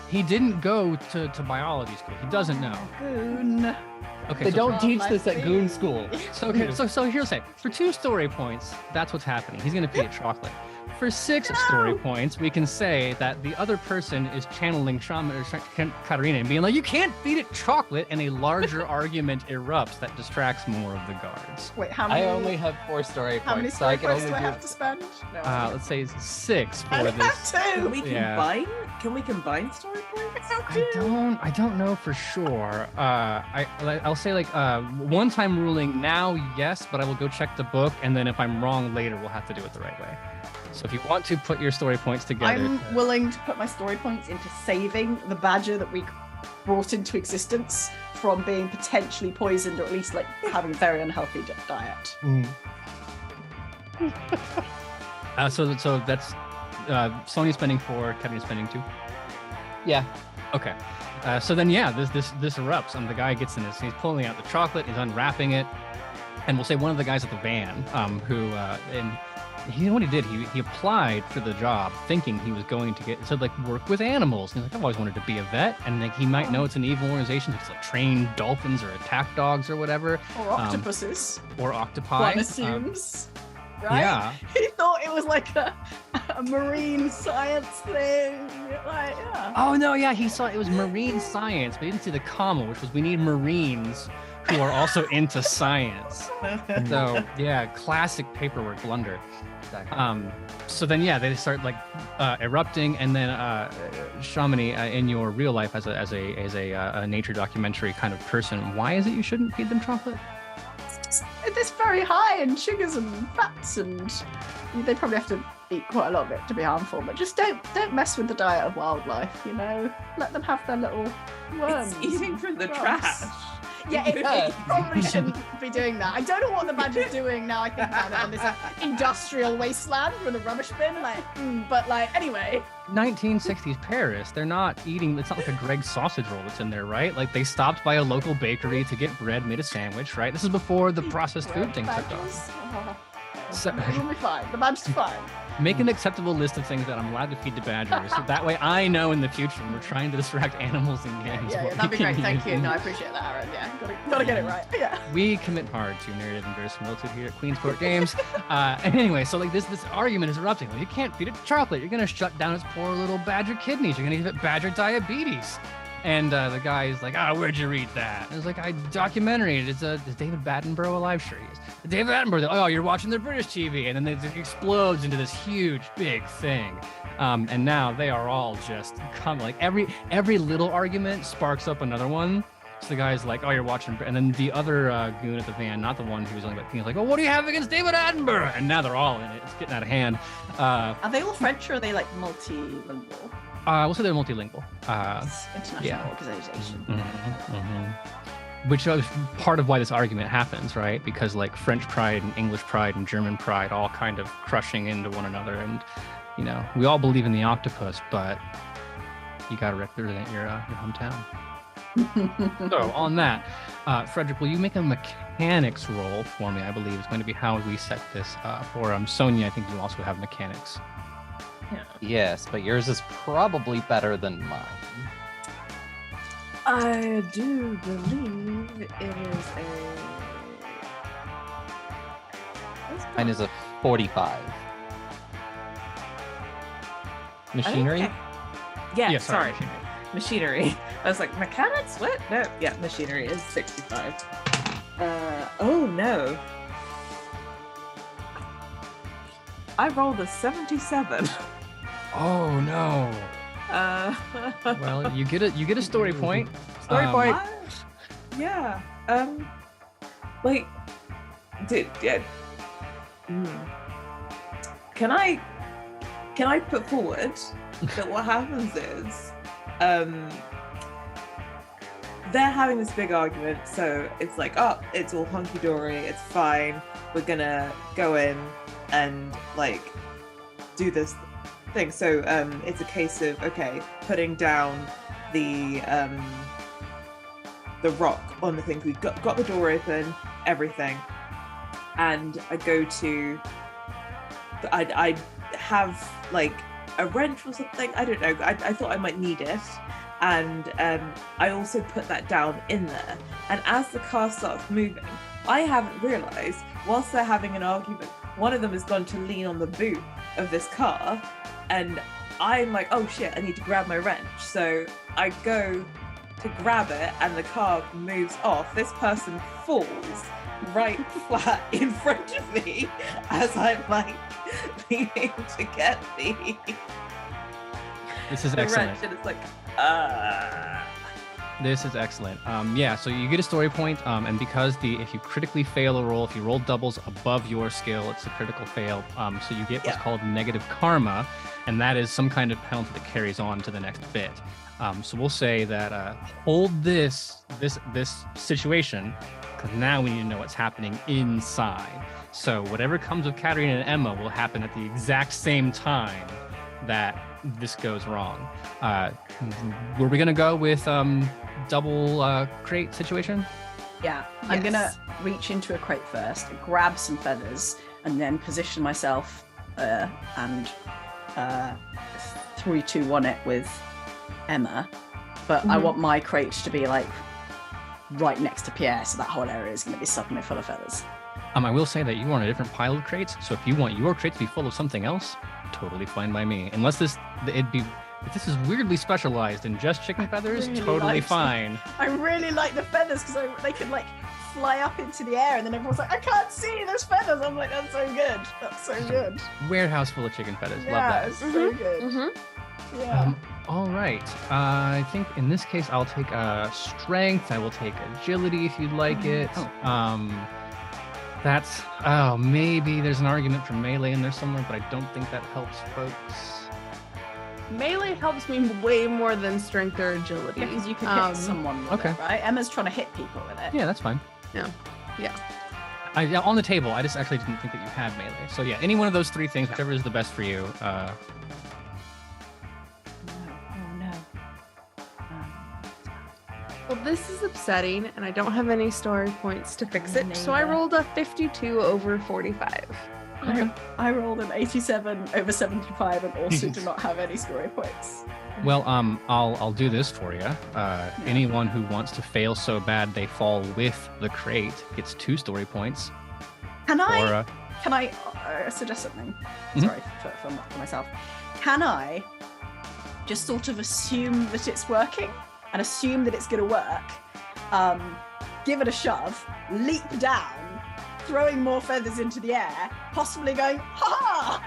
He didn't go to biology school. He doesn't know. Goon. Okay, They so don't teach this at Goon School. So here's say for 2 story points, that's what's happening. He's gonna feed it chocolate. For 6 story points, we can say that the other person is channeling Katarina and being like, you can't feed it chocolate, and a larger argument erupts that distracts more of the guards. Wait, how many? I only have 4 story How many points, so I story can points only do I do. have to spend? No. Let's say 6 for I this. have 2. Can we Yeah. combine? Can we combine story points? I don't know for sure. I'll say like one time ruling now, yes, but I will go check the book, and then if I'm wrong later, we'll have to do it the right way. So if you want to put your story points together, I'm willing to put my story points into saving the badger that we brought into existence from being potentially poisoned, or at least like having a very unhealthy diet. so that's Sonya spending 4, Katarina spending 2. Yeah. Okay. So then yeah, this erupts, and the guy gets in this. He's pulling out the chocolate, he's unwrapping it, and we'll say one of the guys at the van, who you know what he did? He applied for the job thinking he was going to get work with animals. And he's like, I've always wanted to be a vet, and like he might know it's an evil organization to like train dolphins or attack dogs or whatever. Or octopuses. Or octopi. One assumes. Right? Yeah. He thought it was like a marine science thing. Like, yeah. Oh no, yeah, he saw it was marine science, but he didn't see the comma, which was we need Marines who are also into science. So yeah, classic paperwork blunder. So then yeah, they start like erupting, and then Shamini, in your real life as a nature documentary kind of person, why is it you shouldn't feed them chocolate? It's very high in sugars and fats, and they probably have to eat quite a lot of it to be harmful. But just don't mess with the diet of wildlife. You know, let them have their little worms. It's eating from the crumbs. trash. Yeah, it probably shouldn't be doing that. I don't know what the badger's doing now. I think about it on this industrial wasteland with a rubbish bin. But anyway. 1960s Paris, they're not eating, it's not like a Greg's sausage roll that's in there, right? Like they stopped by a local bakery to get bread, made a sandwich, right? This is before the processed food thing took off. So, It'll be fine. The badger's fine. Make an acceptable list of things that I'm allowed to feed to badgers. So that way I know in the future when we're trying to distract animals in games. Yeah, what that'd be we can great. Thank use. you. No, I appreciate that, Aaron. Yeah, gotta get it right. Yeah. We commit hard to narrative and verisimilitude here at Queensport Games. Anyway, so like this argument is erupting. Well, you can't feed it chocolate. You're gonna shut down its poor little badger kidneys. You're gonna give it badger diabetes. And the guy is like, where'd you read that? And it's like, I documentary. Is David Attenborough alive? Sure he is. David Attenborough, oh, you're watching the British TV. And then it explodes into this huge, big thing. And now they are all just like every little argument sparks up another one. So the guy's like, oh, you're watching. And then the other goon at the van, not the one who was only about, he's like, oh, what do you have against David Attenborough? And now they're all in it. It's getting out of hand. Are they all French, or are they like multilingual? We'll say they're multilingual. International organization. Which is part of why this argument happens, right? Because like French pride and English pride and German pride all kind of crushing into one another. And, you know, we all believe in the octopus, but you got to represent your hometown. So on that, Frederick, will you make a mechanics roll for me? I believe it's going to be how we set this up. Or Sonya, I think you also have mechanics. Yes, but yours is probably better than mine. I do believe it is Mine is a 45. Machinery? Yeah, sorry. sorry. Machinery. I was like, mechanics? What? No. Yeah, machinery is 65. Oh no. I rolled a 77. Oh no. Well, you get a story point. Story point. Yeah. Like, yeah. Can I put forward that what happens is, they're having this big argument, so it's like, oh, it's all hunky-dory, it's fine, we're gonna go in and like do this thing. So it's a case of, okay, putting down the rock on the thing. We've got the door open, everything, and I go to, I have like a wrench or something, I don't know, I thought I might need it, and I also put that down in there, and as the car starts moving, I haven't realised, whilst they're having an argument, one of them has gone to lean on the boot of this car, and I'm like, oh shit, I need to grab my wrench, so I go to grab it and the car moves off. This person falls right flat in front of me as I'm like leaning to get This is the excellent. wrench, and it's like, This is excellent. Yeah, so you get a story point, and because if you critically fail a roll, if you roll doubles above your skill, it's a critical fail. So you get what's called negative karma, and that is some kind of penalty that carries on to the next bit. So we'll say that hold this situation, because now we need to know what's happening inside. So whatever comes of Katarina and Emma will happen at the exact same time that this goes wrong. Were we gonna go with double crate situation? Yeah, I'm gonna reach into a crate first, grab some feathers, and then position myself and 3, 2, 1 it with Emma. But I want my crate to be like right next to Pierre, so that whole area is going to be suddenly full of feathers. I will say that you are on a different pile of crates, so if you want your crate to be full of something else, totally fine by me. Unless if this is weirdly specialized in just chicken feathers, really totally fine. I really like the feathers because they can like fly up into the air, and then everyone's like, I can't see, there's feathers. I'm like, that's so good. That's so good. Warehouse full of chicken feathers. Love Yeah, that. it's so good. Yeah. All right. I think in this case, I'll take strength. I will take agility if you'd like it. Maybe there's an argument for melee in there somewhere, but I don't think that helps folks. Melee helps me way more than strength or agility. Yeah, because you can hit someone with it, right? Emma's trying to hit people with it. Yeah, that's fine. Yeah. On the table, I just actually didn't think that you had melee. So yeah, any one of those three things, whichever is the best for you. Well, this is upsetting, and I don't have any story points to fix it, so I rolled a 52 over 45. I rolled an 87 over 75 and also do not have any story points. Well, I'll do this for you. Anyone who wants to fail so bad they fall with the crate gets 2 story points. Can I suggest something? Sorry for myself. Can I just sort of assume that it's working and assume that it's going to work? Give it a shove, leap down, throwing more feathers into the air, possibly going, ha!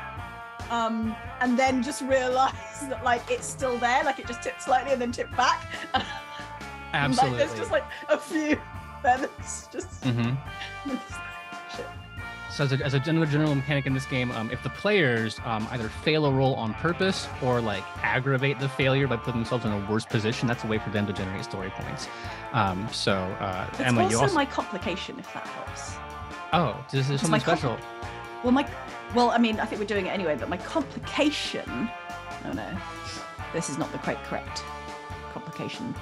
And then just realize that like it's still there, like it just tipped slightly and then tipped back. Absolutely. Like, there's just like a few feathers. Just. Shit. So as a general mechanic in this game, if the players either fail a roll on purpose or like aggravate the failure by putting themselves in a worse position, that's a way for them to generate story points. It's Emma, also you also my complication, if that helps. Oh, this is something special. Well, I mean, I think we're doing it anyway, but my complication... Oh no, this is not the correct complication.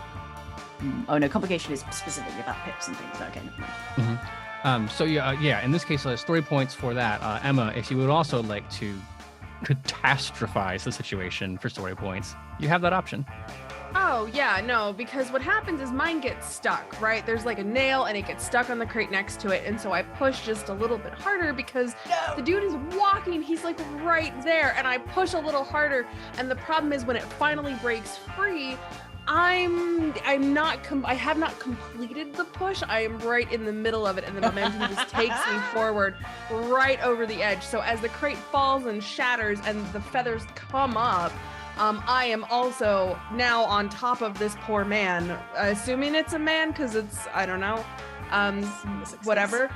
Oh no, complication is specifically about pips and things. Okay, never mind. So yeah, in this case, story points for that. Emma, if you would also like to catastrophize the situation for story points, you have that option. Oh, yeah, no, because what happens is mine gets stuck, right? There's like a nail and it gets stuck on the crate next to it. And so I push just a little bit harder because the dude is walking. He's like right there. And I push a little harder. And the problem is when it finally breaks free, I have not completed the push. I am right in the middle of it. And the momentum just takes me forward right over the edge. So as the crate falls and shatters and the feathers come up, I am also now on top of this poor man, assuming it's a man, because it's, I don't know, whatever.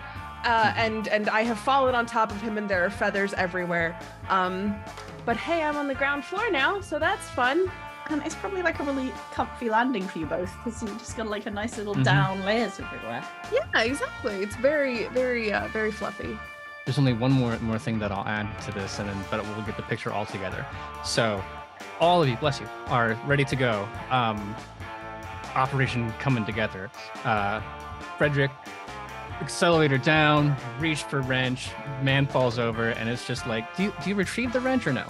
And I have fallen on top of him and there are feathers everywhere. But hey, I'm on the ground floor now, so that's fun. And it's probably like a really comfy landing for you both, because you just got like a nice little down layers everywhere. Yeah, exactly. It's very, very, very fluffy. There's only one more thing that I'll add to this, but we'll get the picture all together. So all of you, bless you, are ready to go. Operation coming together. Frederick, accelerator down, reach for wrench, man falls over, and it's just like, do you retrieve the wrench or no?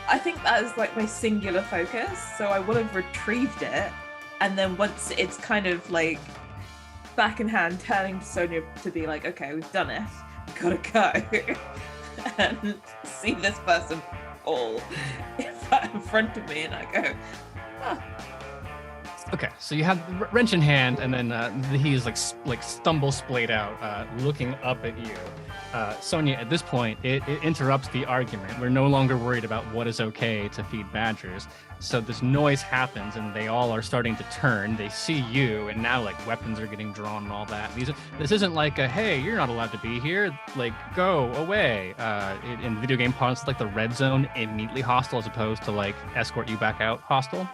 I think that is like my singular focus, so I would have retrieved it, and then once it's kind of like back in hand, turning to Sonya to be like, okay, we've done it, we've gotta go. And see this person fall in front of me, and I go, oh. Okay, so you have the wrench in hand, and then he's like stumble splayed out, looking up at you. Sonya, at this point, it interrupts the argument. We're no longer worried about what is okay to feed badgers. So this noise happens, and they all are starting to turn. They see you, and now like weapons are getting drawn and all that. This isn't like a, hey, you're not allowed to be here. Like, go away. In video game parlance, it's like the red zone, immediately hostile, as opposed to like escort you back out hostile.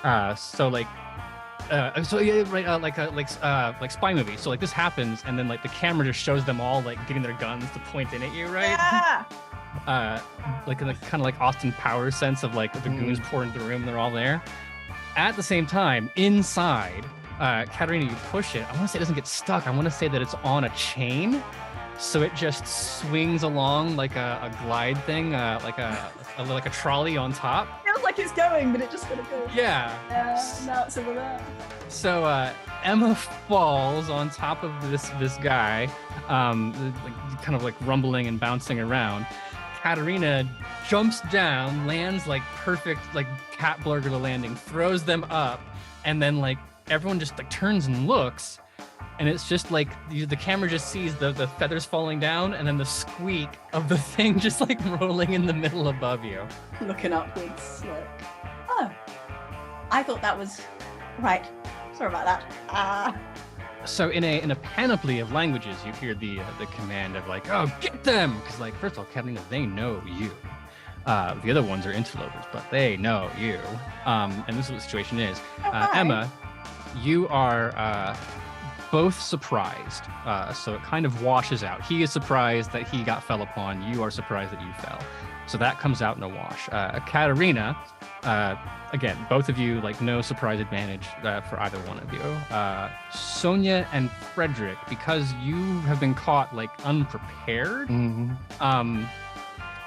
Like spy movie. So like this happens, and then like the camera just shows them all like getting their guns to point in at you, right? Yeah. Like in the kind of like Austin Powers sense of like the goons pour into the room, they're all there. At the same time, inside, Katarina, you push it. I want to say it doesn't get stuck. I want to say that it's on a chain, so it just swings along like a glide thing, like a trolley on top. Feels like it's going, but it just gonna go. Yeah. Now it's over there. So Emma falls on top of this guy, kind of like rumbling and bouncing around. Katarina jumps down, lands like perfect, like cat burglar landing, throws them up, and then like everyone just like turns and looks, and it's just like the camera just sees the feathers falling down, and then the squeak of the thing just like rolling in the middle above you. Looking upwards, like, oh, I thought that was right. Sorry about that. So in a panoply of languages, you hear the command of like, oh, get them! Because like, first of all, Katarina, they know you. The other ones are interlopers, but they know you. And this is what the situation is. Emma, you are both surprised. So it kind of washes out. He is surprised that he got fell upon. You are surprised that you fell. So that comes out in a wash. Katarina, again, both of you, like no surprise advantage for either one of you. Sonya and Frederick, because you have been caught like unprepared,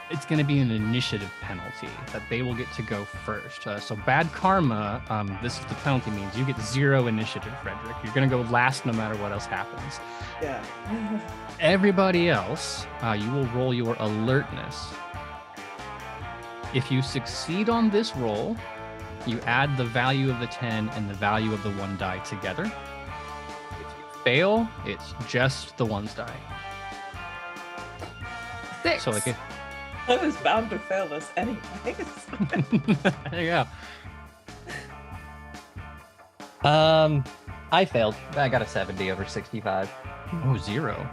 it's going to be an initiative penalty that they will get to go first. So bad karma, this is the penalty means you get 0 initiative, Frederick. You're going to go last no matter what else happens. Yeah. Everybody else, you will roll your alertness. If you succeed on this roll, you add the value of the 10 and the value of the 1 die together. If you fail, it's just the 1's die. 6. So like I was bound to fail this anyways. there you I failed. I got a 70 over 65. go. 0.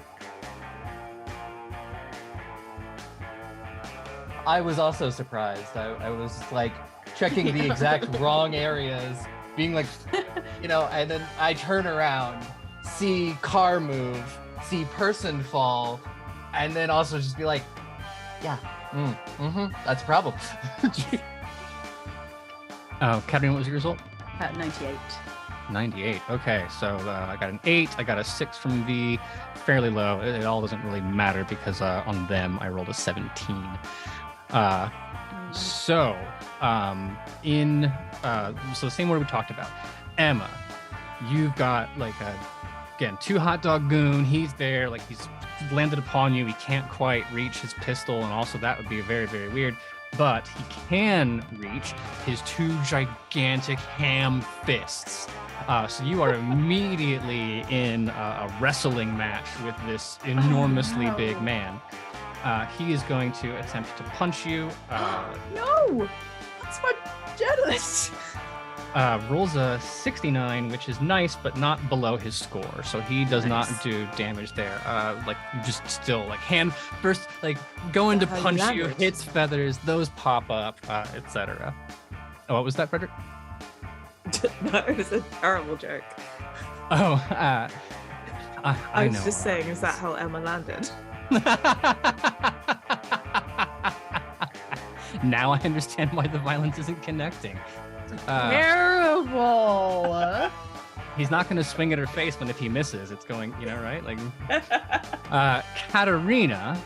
I was also surprised. I was like checking the exact wrong areas, being like, and then I turn around, see car move, see person fall, and then also just be like, yeah, that's a problem. Katarina, what was your result? 98. 98. Okay, so I got an 8. I got a 6 from V. Fairly low. It all doesn't really matter because on them I rolled a 17. So the same word we talked about. Emma, you've got like again 2 hot dog goon. He's there, like he's landed upon you. He can't quite reach his pistol, and also that would be very, very weird. But he can reach his 2 gigantic ham fists. So you are immediately in a wrestling match with this enormously big man. He is going to attempt to punch you. No! That's my jealous. Rolls a 69, which is nice, but not below his score. So he does not do damage there. Like you just still like hand first, like going to punch you, hits feathers, those pop up, etc. Oh, what was that, Frederick? No, it was a terrible joke. Oh, I was just saying, is that how Emma landed? Now I understand why the violence isn't connecting. Terrible. He's not going to swing at her face when if he misses, it's going, right? Like, Katarina,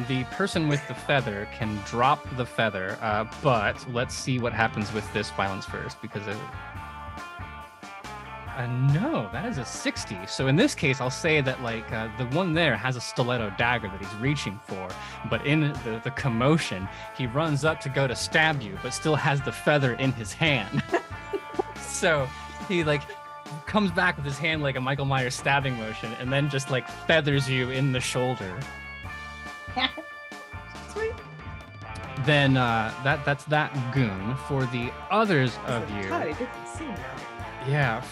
the person with the feather can drop the feather, but let's see what happens with this violence first because no, that is a 60. So in this case, I'll say that like the one there has a stiletto dagger that he's reaching for, but in the commotion, he runs up to go to stab you, but still has the feather in his hand. So he like comes back with his hand like a Michael Myers stabbing motion, and then just like feathers you in the shoulder. Sweet. Then that's that goon. For the others of you. Entirely different scene now. Yeah,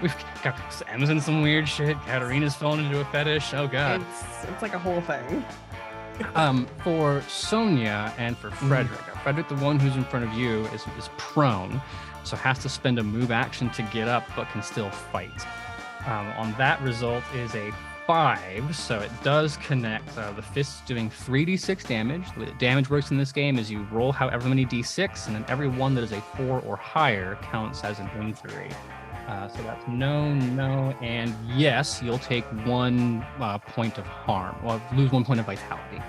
we've got Emma's in some weird shit. Katarina's fallen into a fetish. Oh god. It's like a whole thing. For Sonya and for Frederick. Frederick, the one who's in front of you, is prone, so has to spend a move action to get up, but can still fight. On that result is a 5, so it does connect. The fist's doing 3d6 damage. The way that damage works in this game is you roll however many d6, and then every one that is a 4 or higher counts as an injury. So that's no, and yes, you'll take 1 point of harm. Well, lose 1 point of vitality.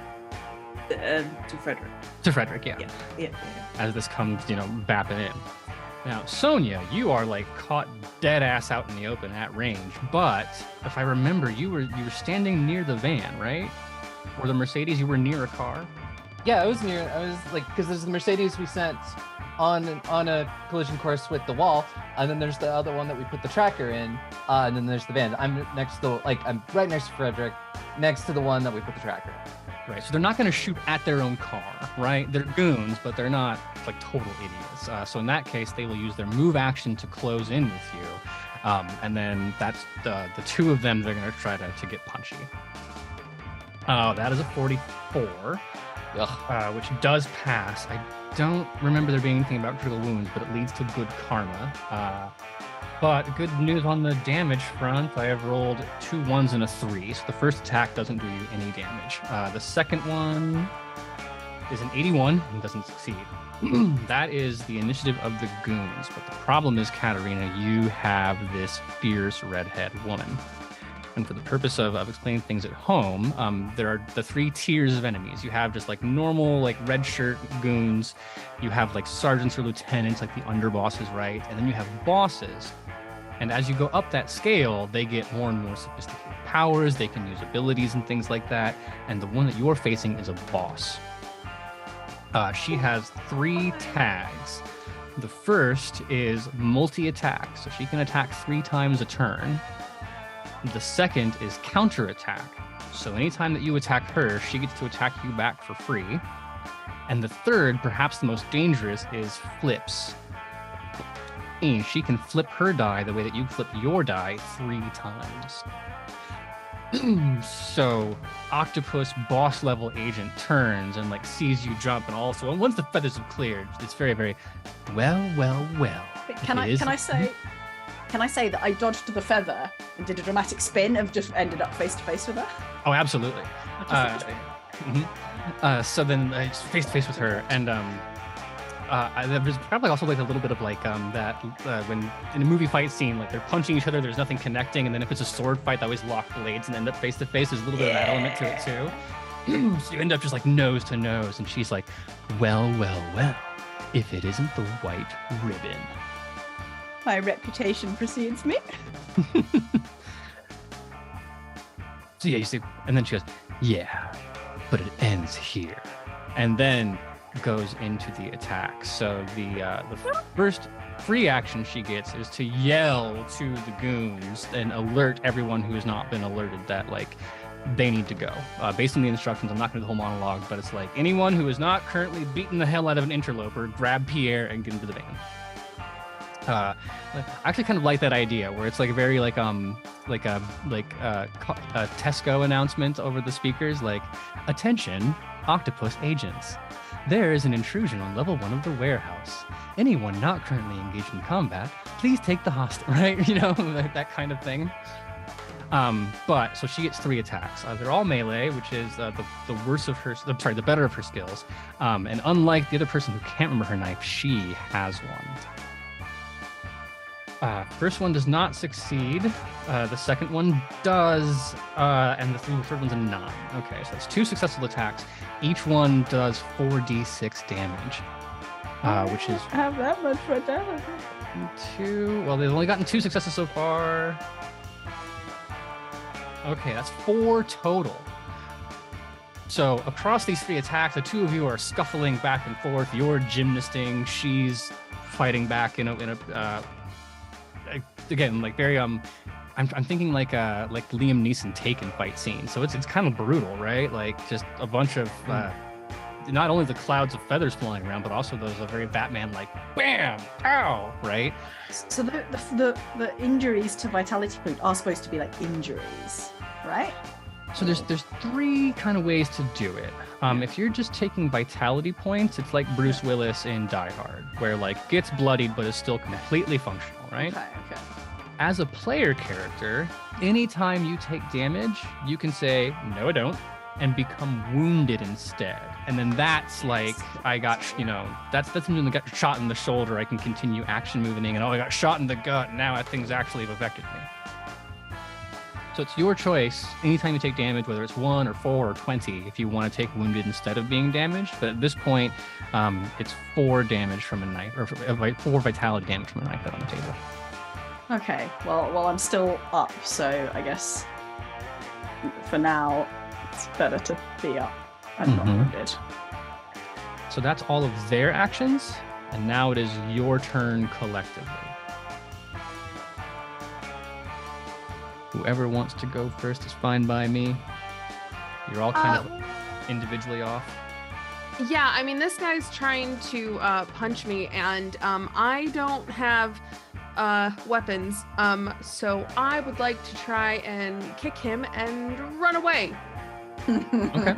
To Frederick. To Frederick, yeah. Yeah. As this comes, bapping in. Now, Sonya, you are like caught dead ass out in the open at range, but if I remember, you were standing near the van, right? Or the Mercedes, you were near a car? Yeah, I was like, because there's the Mercedes we sent on a collision course with the wall, and then there's the other one that we put the tracker in, and then there's the van. I'm right next to Frederick, next to the one that we put the tracker in. Right, so they're not going to shoot at their own car, right? They're goons, but they're not like total idiots. So in that case, they will use their move action to close in with you, and then that's the 2 of them that are going to try to get punchy. Oh, that is a 44, which does pass. I don't remember there being anything about critical wounds, but it leads to good karma. But good news on the damage front, I have rolled 2 1s and a 3, so the first attack doesn't do you any damage. The second one is an 81 and doesn't succeed. That is the initiative of the goons, but the problem is, Katarina, you have this fierce redhead woman. And for the purpose of explaining things at home, there are the 3 tiers of enemies. You have just like normal, like red shirt goons. You have like sergeants or lieutenants, like the underbosses, right? And then you have bosses. And as you go up that scale, they get more and more sophisticated powers. They can use abilities and things like that. And the one that you're facing is a boss. She has 3 tags. The first is multi-attack, so she can attack 3 times a turn. The second is counter-attack. So anytime that you attack her, she gets to attack you back for free. And the third, perhaps the most dangerous, is flips. She can flip her die the way that you flip your die 3 times. So octopus boss level agent turns and like sees you jump, and also once the feathers have cleared, it's very, very well. Can I say that I dodged the feather and did a dramatic spin and just ended up face to face with her? Oh, absolutely. So then face to face with her, and there's probably also like a little bit of like that when in a movie fight scene, like they're punching each other, there's nothing connecting, and then if it's a sword fight, they always lock blades and end up face to face. There's a little bit of that element to it too. So you end up just like nose to nose, and she's like, well, if it isn't the white ribbon. My reputation precedes me. So yeah, you see, and then she goes, yeah, but it ends here, and then goes into the attack. So the first free action she gets is to yell to the goons and alert everyone who has not been alerted that like they need to go. Based on the instructions, I'm not going to do the whole monologue, but it's like anyone who is not currently beating the hell out of an interloper, grab Pierre and get into the van. I actually kind of like that idea where it's like a very like a Tesco announcement over the speakers, like, attention, octopus agents. There is an intrusion on level 1 of the warehouse. Anyone not currently engaged in combat, please take the hostage, right? You know, that kind of thing. But so she gets 3 attacks. They're all melee, which is the worst of her, the better of her skills. And unlike the other person who can't remember her knife, she has one. First one does not succeed. The second one does, and the third one's a 9. Okay, so that's 2 successful attacks. Each one does 4d6 damage, which is have that much for damage. 2. Well, they've only gotten 2 successes so far. Okay, that's 4 total. So across these 3 attacks, the 2 of you are scuffling back and forth. You're gymnasting. She's fighting back in a again, like very I'm thinking like Liam Neeson Taken fight scene. So it's kind of brutal, right? Like just a bunch of not only the clouds of feathers flying around, but also those very Batman like bam, ow, right? So the injuries to vitality point are supposed to be like injuries, right? So there's 3 kind of ways to do it. If you're just taking vitality points, it's like Bruce Willis in Die Hard, where like gets bloodied but is still completely functional, right? Okay. As a player character, anytime you take damage, you can say, no, I don't, and become wounded instead. And then that's like, I got, that's when I got shot in the shoulder, I can continue action moving, and I got shot in the gut, and now that thing's actually have affected me. So it's your choice, anytime you take damage, whether it's 1 or 4 or 20, if you want to take wounded instead of being damaged. But at this point, it's 4 damage from a knife, or 4 vitality damage from a knife on the table. Okay, well, I'm still up, so I guess for now, it's better to be up and not wounded. So that's all of their actions, and now it is your turn collectively. Whoever wants to go first is fine by me. You're all kind of individually off. Yeah, I mean, this guy's trying to punch me, and I don't have weapons, so I would like to try and kick him and run away. Okay.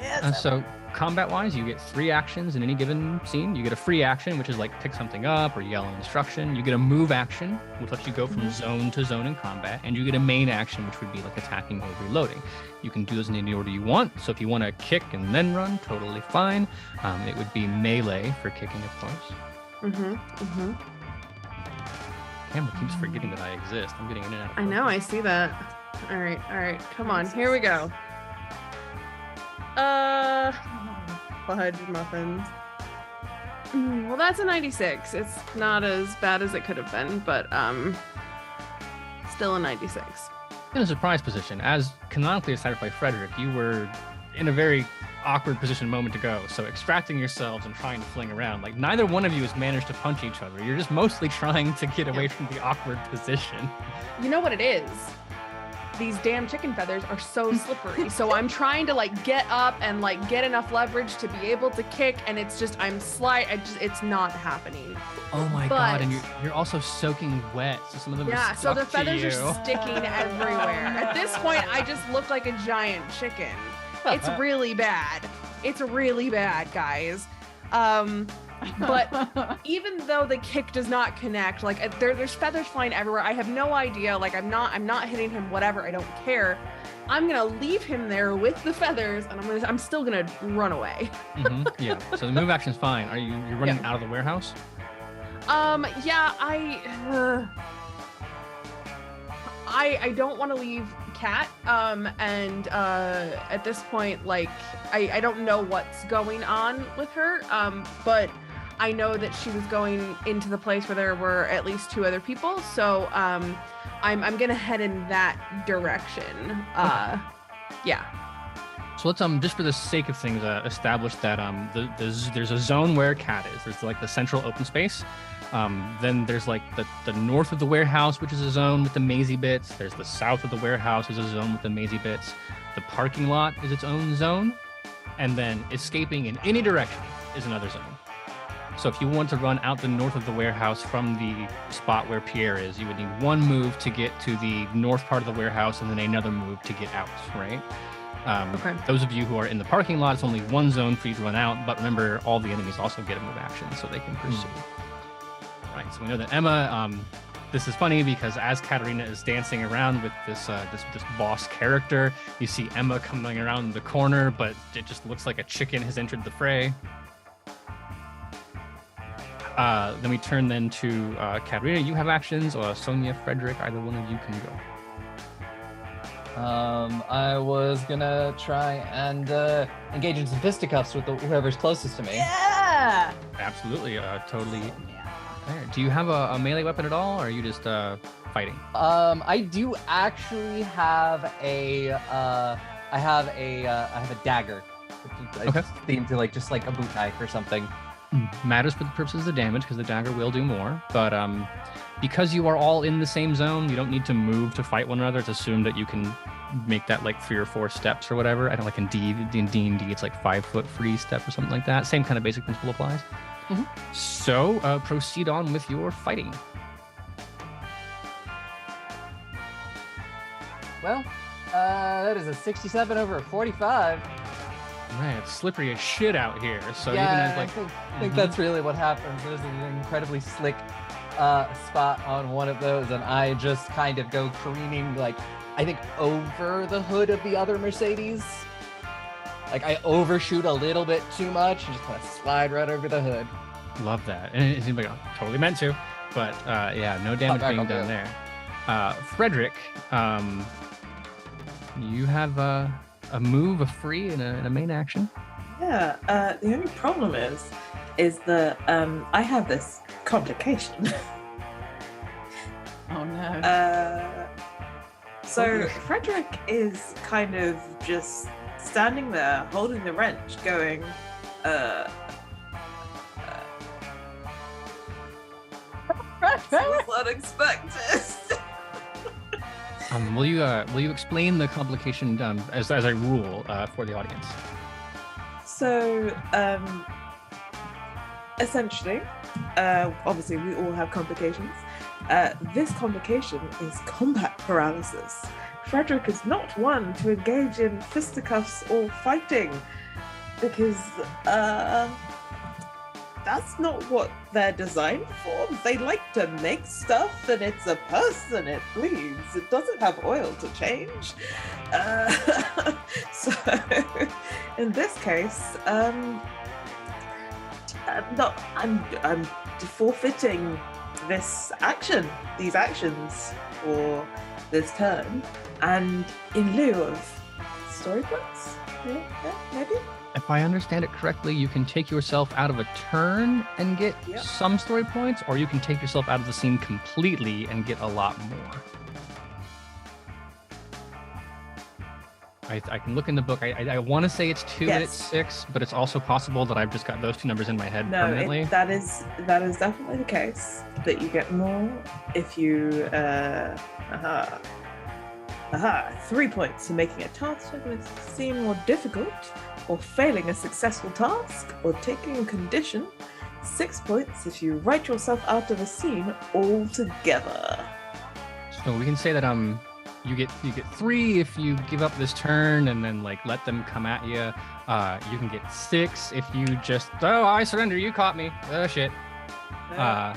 Yes. So combat-wise, you get 3 actions in any given scene. You get a free action, which is like pick something up or yell an instruction. You get a move action, which lets you go from zone to zone in combat. And you get a main action, which would be like attacking or reloading. You can do those in any order you want. So if you want to kick and then run, totally fine. It would be melee for kicking, of course. Camera keeps forgetting that I exist. I'm getting in and out of focus. I know, I see that. All right, come on, here we go. Fudge muffins. Well, that's a 96. It's not as bad as it could have been, but still a 96. In a surprise position, as canonically decided by Frederick, you were in a very awkward position a moment ago. So extracting yourselves and trying to fling around, like neither one of you has managed to punch each other. You're just mostly trying to get away from the awkward position. You know what it is? These damn chicken feathers are so slippery. So I'm trying to like get up and like get enough leverage to be able to kick, and it's just it's not happening. Oh my god! And you're also soaking wet, so some of them are stuck so the feathers to you. are sticking everywhere. At this point, I just look like a giant chicken. It's really bad. It's really bad, guys. But even though the kick does not connect, like there's feathers flying everywhere. I have no idea. Like I'm not hitting him. Whatever. I don't care. I'm gonna leave him there with the feathers, and I'm still gonna run away. Yeah. So the move action's fine. You're running out of the warehouse? Yeah, I don't want to leave Kat. And at this point, like, I don't know what's going on with her. But I know that she was going into the place where there were at least 2 other people. So I'm gonna head in that direction. Yeah. So let's just for the sake of things establish that there's a zone where Kat is. There's like the central open space. Then there's like the north of the warehouse, which is a zone with the mazy bits. There's the south of the warehouse is a zone with the mazy bits. The parking lot is its own zone, and then escaping in any direction is another zone. So if you want to run out the north of the warehouse from the spot where Pierre is, you would need 1 move to get to the north part of the warehouse and then another move to get out, right? Okay. Those of you who are in the parking lot, it's only 1 zone for you to run out, but remember, all the enemies also get a move action, so they can pursue. Right, so we know that Emma, this is funny because as Katarina is dancing around with this boss character, you see Emma coming around the corner, but it just looks like a chicken has entered the fray. Then we turn to Katarina. You have actions, or Sonya, Frederick, either one of you can go. I was gonna try and engage in some fisticuffs with whoever's closest to me. Yeah. Absolutely, totally. There. Do you have a melee weapon at all, or are you just fighting? I do actually have I have a dagger. Okay. Themed to just like a boot knife or something. Matters for the purposes of damage because the dagger will do more, but because you are all in the same zone, you don't need to move to fight one another. It's assumed that you can make that like 3 or 4 steps or whatever. I don't like in D&D, it's like 5 foot free step or something like that. Same kind of basic principle applies. So proceed on with your fighting. Well, that is a 67 over a 45. Man, it's slippery as shit out here. So yeah, even as like, I think that's really what happens. There's an incredibly slick spot on one of those, and I just kind of go careening, like, I think over the hood of the other Mercedes. Like, I overshoot a little bit too much and just kind of slide right over the hood. Love that. And it seems like I totally meant to, but yeah, no damage being done there. Frederick, you have a move, a free, and a main action. Yeah, the only problem is that I have this complication. Oh no. So Frederick is kind of just standing there holding the wrench going, this was unexpected. Will you explain the complication as a rule for the audience? So, essentially, obviously we all have complications. This complication is combat paralysis. Frederick is not one to engage in fisticuffs or fighting because that's not what they're designed for. They like to make stuff and it's a person, it bleeds. It doesn't have oil to change. So in this case, I'm forfeiting these actions for this turn, and in lieu of story points, maybe. If I understand it correctly, you can take yourself out of a turn and get some story points, or you can take yourself out of the scene completely and get a lot more. I can look in the book. I want to say it's 2 and it's 6, but it's also possible that I've just got those 2 numbers in my head permanently. That is definitely the case. That you get more if you 3 points for making a task seem more difficult, or failing a successful task, or taking a condition. 6 points if you write yourself out of a scene altogether. So we can say that you get 3 if you give up this turn and then like let them come at you. You can get 6 if you just I surrender, you caught me. Oh shit. I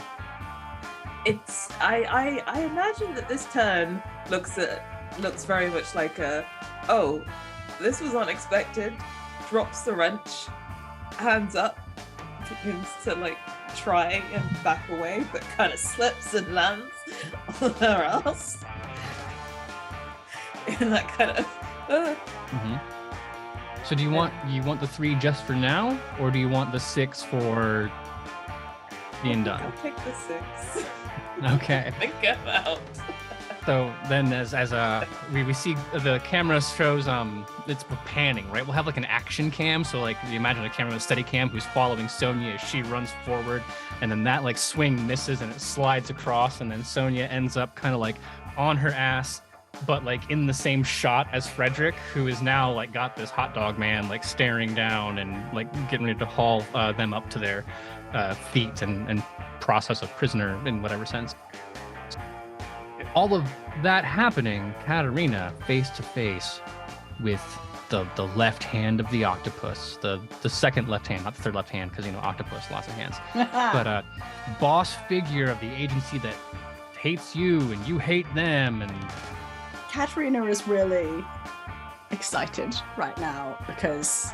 imagine that this turn looks at looks very much like oh, this was unexpected, drops the wrench, hands up, begins to like try and back away, but kind of slips and lands on her ass. In that kind of So do you want the 3 just for now, or do you want the 6 for being done? I'll pick the 6. Okay. I think I'm out. So then as we see the camera shows it's panning, right? We'll have like an action cam, so like you imagine a camera with a steady cam who's following Sonya as she runs forward, and then that like swing misses and it slides across, and then Sonya ends up kind of like on her ass, but like in the same shot as Frederick, who is now like got this hot dog man like staring down and like getting ready to haul them up to their feet and process a prisoner in whatever sense. All of that happening, Katarina face to face with the left hand of the octopus, the second left hand, not the third left hand, because octopus, lots of hands, but boss figure of the agency that hates you and you hate them. And Katarina is really excited right now because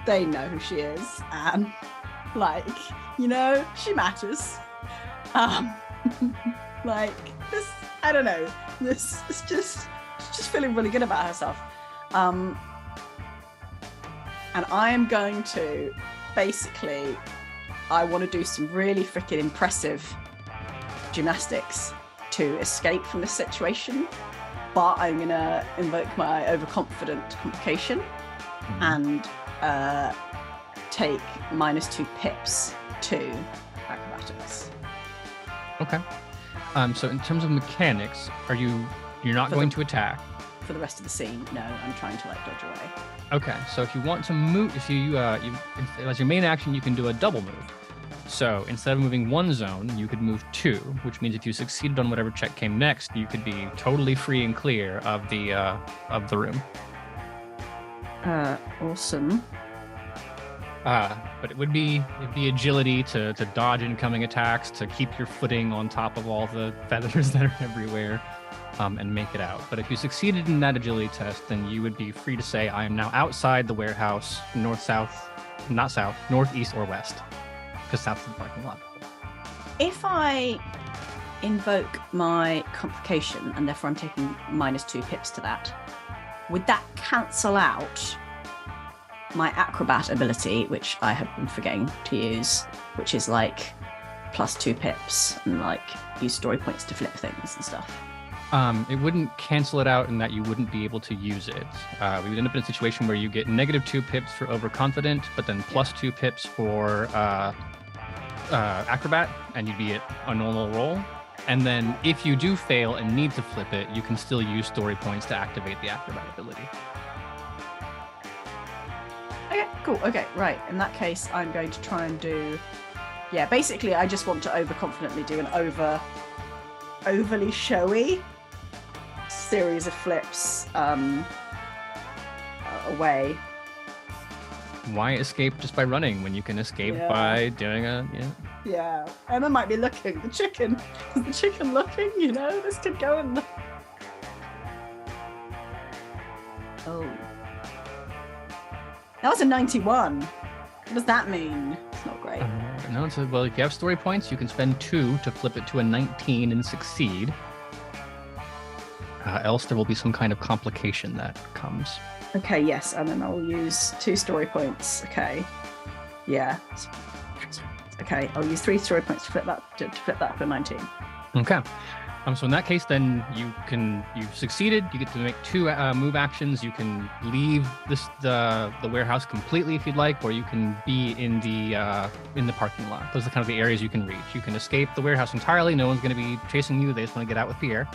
they know who she is, and she matters. Like this, I don't know. This is she's just feeling really good about herself. And I am going to basically, I want to do some really freaking impressive gymnastics to escape from this situation, but I'm gonna invoke my overconfident complication and take -2 pips to acrobatics. Okay. So in terms of mechanics, you're not going to attack? For the rest of the scene, no, I'm trying to dodge away. Okay, so if you want to move, if you as your main action, you can do a double move. So instead of moving 1 zone, you could move 2, which means if you succeeded on whatever check came next, you could be totally free and clear of the room. Awesome. But it'd be agility to dodge incoming attacks, to keep your footing on top of all the feathers that are everywhere, and make it out. But if you succeeded in that agility test, then you would be free to say, I am now outside the warehouse, northeast or west, because south of the parking lot. If I invoke my complication, and therefore I'm taking -2 pips to that, would that cancel out my acrobat ability, which I have been forgetting to use, which is +2 pips and use story points to flip things and stuff? It wouldn't cancel it out in that you wouldn't be able to use it. We would end up in a situation where you get -2 pips for overconfident, but then +2 pips for acrobat, and you'd be at a normal roll. And then if you do fail and need to flip it, you can still use story points to activate the acrobat ability. Okay, cool. Okay, right. In that case, I'm going to try and do... Yeah, basically, I just want to overconfidently do an overly showy series of flips away. Why escape just by running when you can escape by doing Yeah, Emma might be looking. The chicken. Is the chicken looking? This could go in the... Oh. That was a 91. What does that mean? It's not great. No, if you have story points, you can spend 2 to flip it to a 19 and succeed. Else there will be some kind of complication that comes. Okay, yes, and then I'll use 2 story points. Okay. Yeah. Okay, I'll use 3 story points to flip that to a 19. Okay. So in that case, then you've succeeded. You get to make 2 move actions. You can leave the warehouse completely if you'd like, or you can be in the parking lot. Those are kind of the areas you can reach. You can escape the warehouse entirely. No one's going to be chasing you. They just want to get out with Pierre.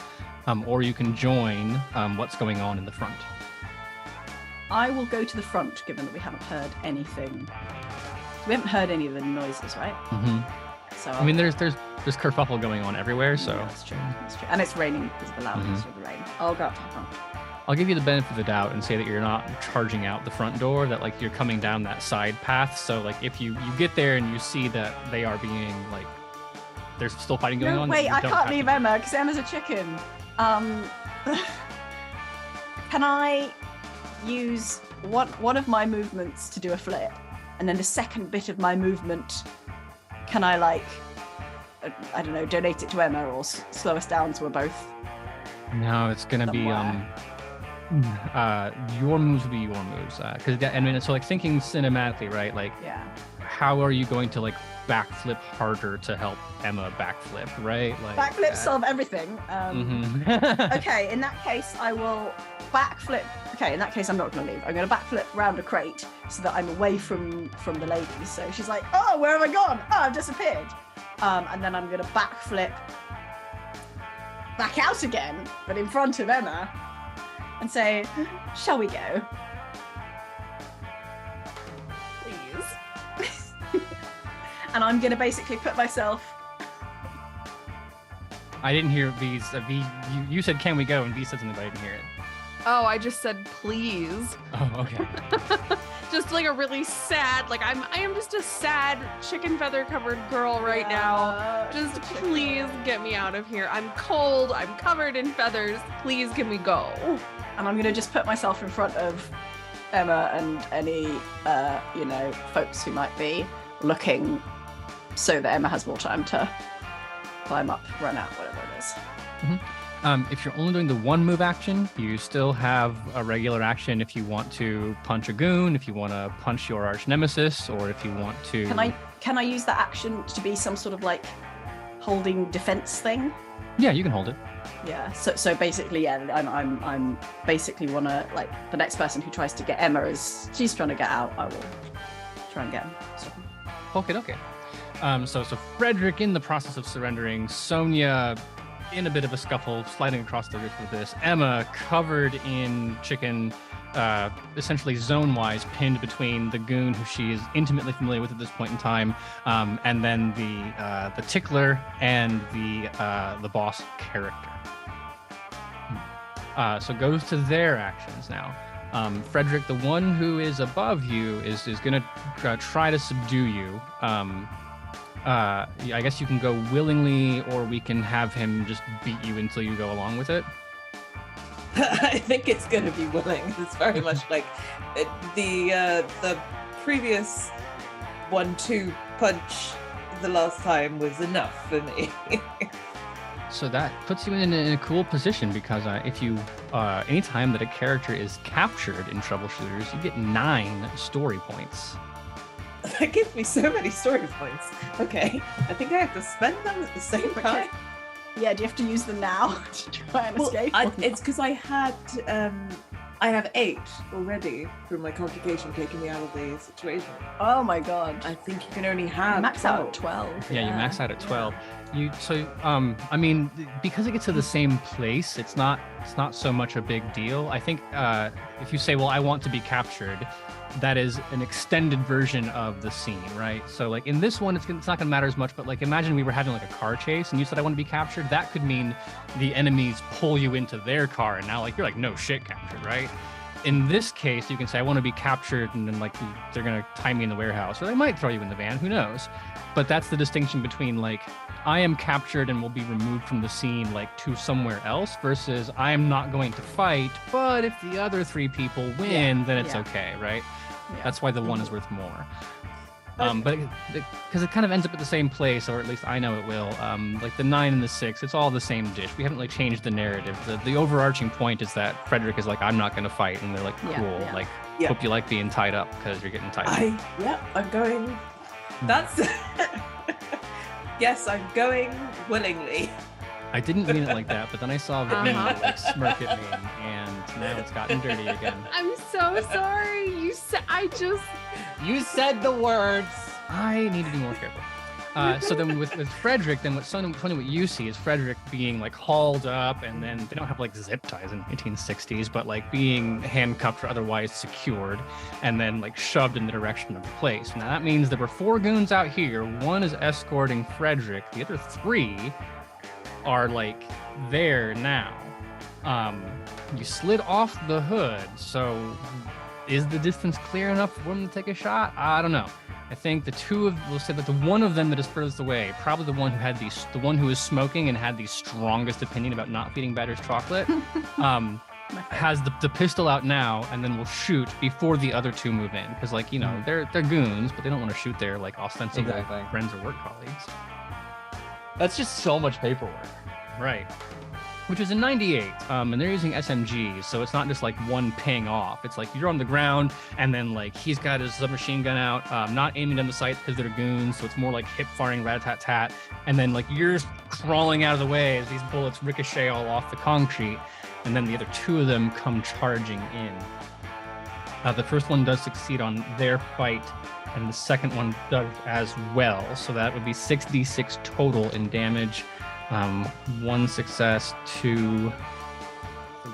Or you can join what's going on in the front. I will go to the front, given that we haven't heard anything. We haven't heard any of the noises, right? Mm-hmm. So I mean, there's kerfuffle going on everywhere, so that's true. And it's raining because of the loudness of the rain. I'll go up to the front. I'll give you the benefit of the doubt and say that you're not charging out the front door, that you're coming down that side path. So if you get there and you see that they are being there's still fighting going on. Wait, I can't leave Emma because Emma's a chicken. Can I use one of my movements to do a flip, and then the second bit of my movement, can I like, I don't know, donate it to Emma or slow us down so we're both? No, it's gonna be your moves will be your moves, because I mean, so like thinking cinematically, right? Like, Yeah. how are you going to like backflip harder to help Emma backflip, right? Like Backflip solve everything. Okay, in that case, I will backflip. Okay, in that case, I'm not going to leave. I'm going to backflip round a crate so that I'm away from the lady. So she's like, oh, where have I gone? Oh, I've disappeared. And then I'm going to backflip back out again, but in front of Emma, and say, shall we go? Please. And I'm going to basically put myself... I didn't hear V's. You said, "Can we go?" and V said something, but I didn't hear it. Oh, I just said please. Oh, okay. Just like a really sad, like I am just a sad chicken feather covered girl right now. Just please get me out of here. I'm cold. I'm covered in feathers. Please can we go? And I'm going to just put myself in front of Emma and any, folks who might be looking, so that Emma has more time to climb up, run out, whatever it is. Mm-hmm. If you're only doing the one move action, you still have a regular action if you want to punch a goon, if you want to punch your arch nemesis, or if you want to... Can I use that action to be some sort of like holding defense thing? Yeah, you can hold it. Yeah. So basically, yeah, I'm basically want to, like, the next person who tries to get Emma, as she's trying to get out, I will try and get him. Okay. So Frederick in the process of surrendering, Sonya in a bit of a scuffle, sliding across the roof with this, Emma covered in chicken, essentially zone-wise pinned between the goon who she is intimately familiar with at this point in time, and then the tickler and the boss character. So goes to their actions now. Frederick, the one who is above you, is going to try to subdue you. I guess you can go willingly, or we can have him just beat you until you go along with it. I think it's going to be willing. It's very much like the previous 1-2 punch the last time was enough for me. So that puts you in a cool position, because if you anytime that a character is captured in Troubleshooters, you get 9 story points. That gives me so many story points. Okay, I think I have to spend them at the same time. Yeah, do you have to use them now to try and escape? It's because I have 8 already from my complication taking me out of the situation. Oh my god. I think you can only have max 12. out at 12. Yeah, you max out at 12. I mean, because it gets to the same place, it's not so much a big deal. I think if you say, well, I want to be captured, that is an extended version of the scene, right? So like in this one, it's not going to matter as much, but like imagine we were having like a car chase and you said, I want to be captured. That could mean the enemies pull you into their car and now like you're like, no shit, captured, right? In this case, you can say, I want to be captured, and then like they're going to tie me in the warehouse, or they might throw you in the van, who knows? But that's the distinction between like, I am captured and will be removed from the scene like to somewhere else, versus I am not going to fight, but if the other 3 people win, then it's okay, right? Yeah. That's why the 1 is worth more. But because it kind of ends up at the same place, or at least I know it will. Like the 9 and the 6, it's all the same dish. We haven't like changed the narrative. The overarching point is that Frederick is like, I'm not going to fight, and they're like, cool. Like, hope you like being tied up because you're getting tied up. I'm going. That's. Yes, I'm going willingly. I didn't mean it like that, but then I saw Vinny like smirk at me, and now it's gotten dirty again. I'm so sorry. You said the words. I need to be more careful. So then with Frederick, then what you see is Frederick being like hauled up, and then they don't have like zip ties in 1860s, but like being handcuffed or otherwise secured, and then like shoved in the direction of the place. Now that means there were 4 goons out here. 1 is escorting Frederick. The other 3 are like there now. You slid off the hood, so is the distance clear enough for them to take a shot? I don't know. I think we'll say that the one of them that is furthest away, probably the one who is smoking and had the strongest opinion about not feeding Batter's chocolate, has the pistol out now, and then will shoot before the other two move in, because like they're goons, but they don't want to shoot their like ostensible friends or work colleagues. That's just so much paperwork. Right. Which is in 98, and they're using SMGs, so it's not just like one ping off. It's like you're on the ground, and then like he's got his submachine gun out, not aiming down the sight because they're goons, so it's more like hip firing rat-tat-tat, and then like you're crawling out of the way as these bullets ricochet all off the concrete, and then the other two of them come charging in. The first one does succeed on their fight, and the second one does as well, so that would be 6d6 total in damage. 1 success, 2, 3,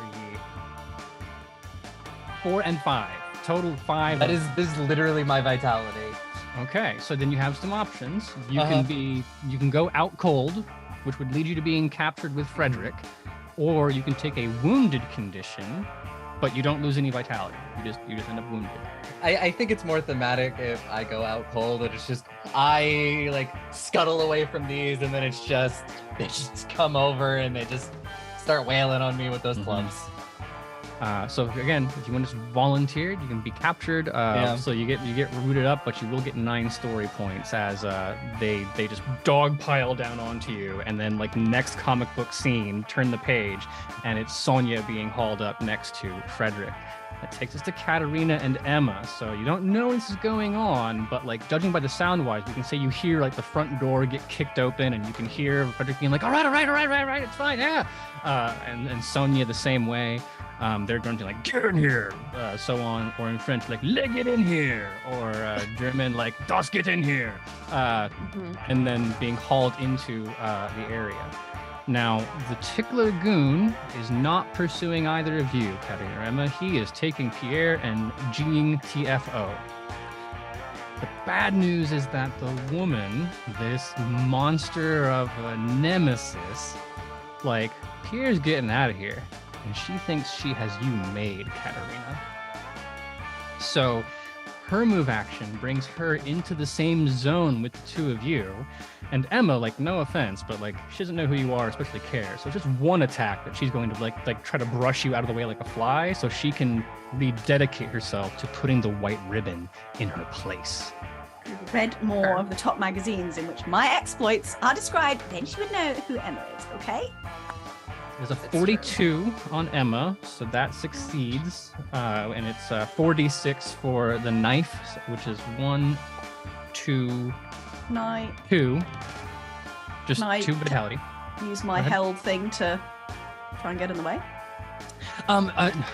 4, and 5. Total 5. This is literally my vitality. Okay, so then you have some options. You can go out cold, which would lead you to being captured with Frederick, or you can take a wounded condition, but you don't lose any vitality. You just end up wounded. I think it's more thematic if I go out cold, and it's just I like scuttle away from these, and then they just come over and they just start wailing on me with those clubs. So again, if you want to volunteer, you can be captured. So you get rooted up, but you will get 9 story points as they just dogpile down onto you, and then like next comic book scene, turn the page, and it's Sonya being hauled up next to Frederick. That takes us to Katarina and Emma. So you don't know this is going on, but like judging by the sound wise, we can say you hear like the front door get kicked open, and you can hear Frederick being like, all right, it's fine, yeah. And Sonya the same way. They're grunting like, get in here, so on, or in French like, leg it in here, or German like, das get in here, and then being hauled into the area. Now, the tickler goon is not pursuing either of you, Katarina or Emma. He is taking Pierre and G'ing TFO. The bad news is that the woman, this monster of a nemesis, like, Pierre's getting out of here, and she thinks she has you made, Katarina. So her move action brings her into the same zone with the two of you, and Emma, like, no offense, but like she doesn't know who you are, especially care. So it's just one attack that she's going to like try to brush you out of the way like a fly, so she can rededicate herself to putting the white ribbon in her place. Read more of the top magazines in which my exploits are described, then she would know who Emma is, okay? There's a 42 on Emma, so that succeeds, and it's 4d6 for the knife, which is 1, 2, Night. 2, just Night. 2 vitality. Use my held thing to try and get in the way.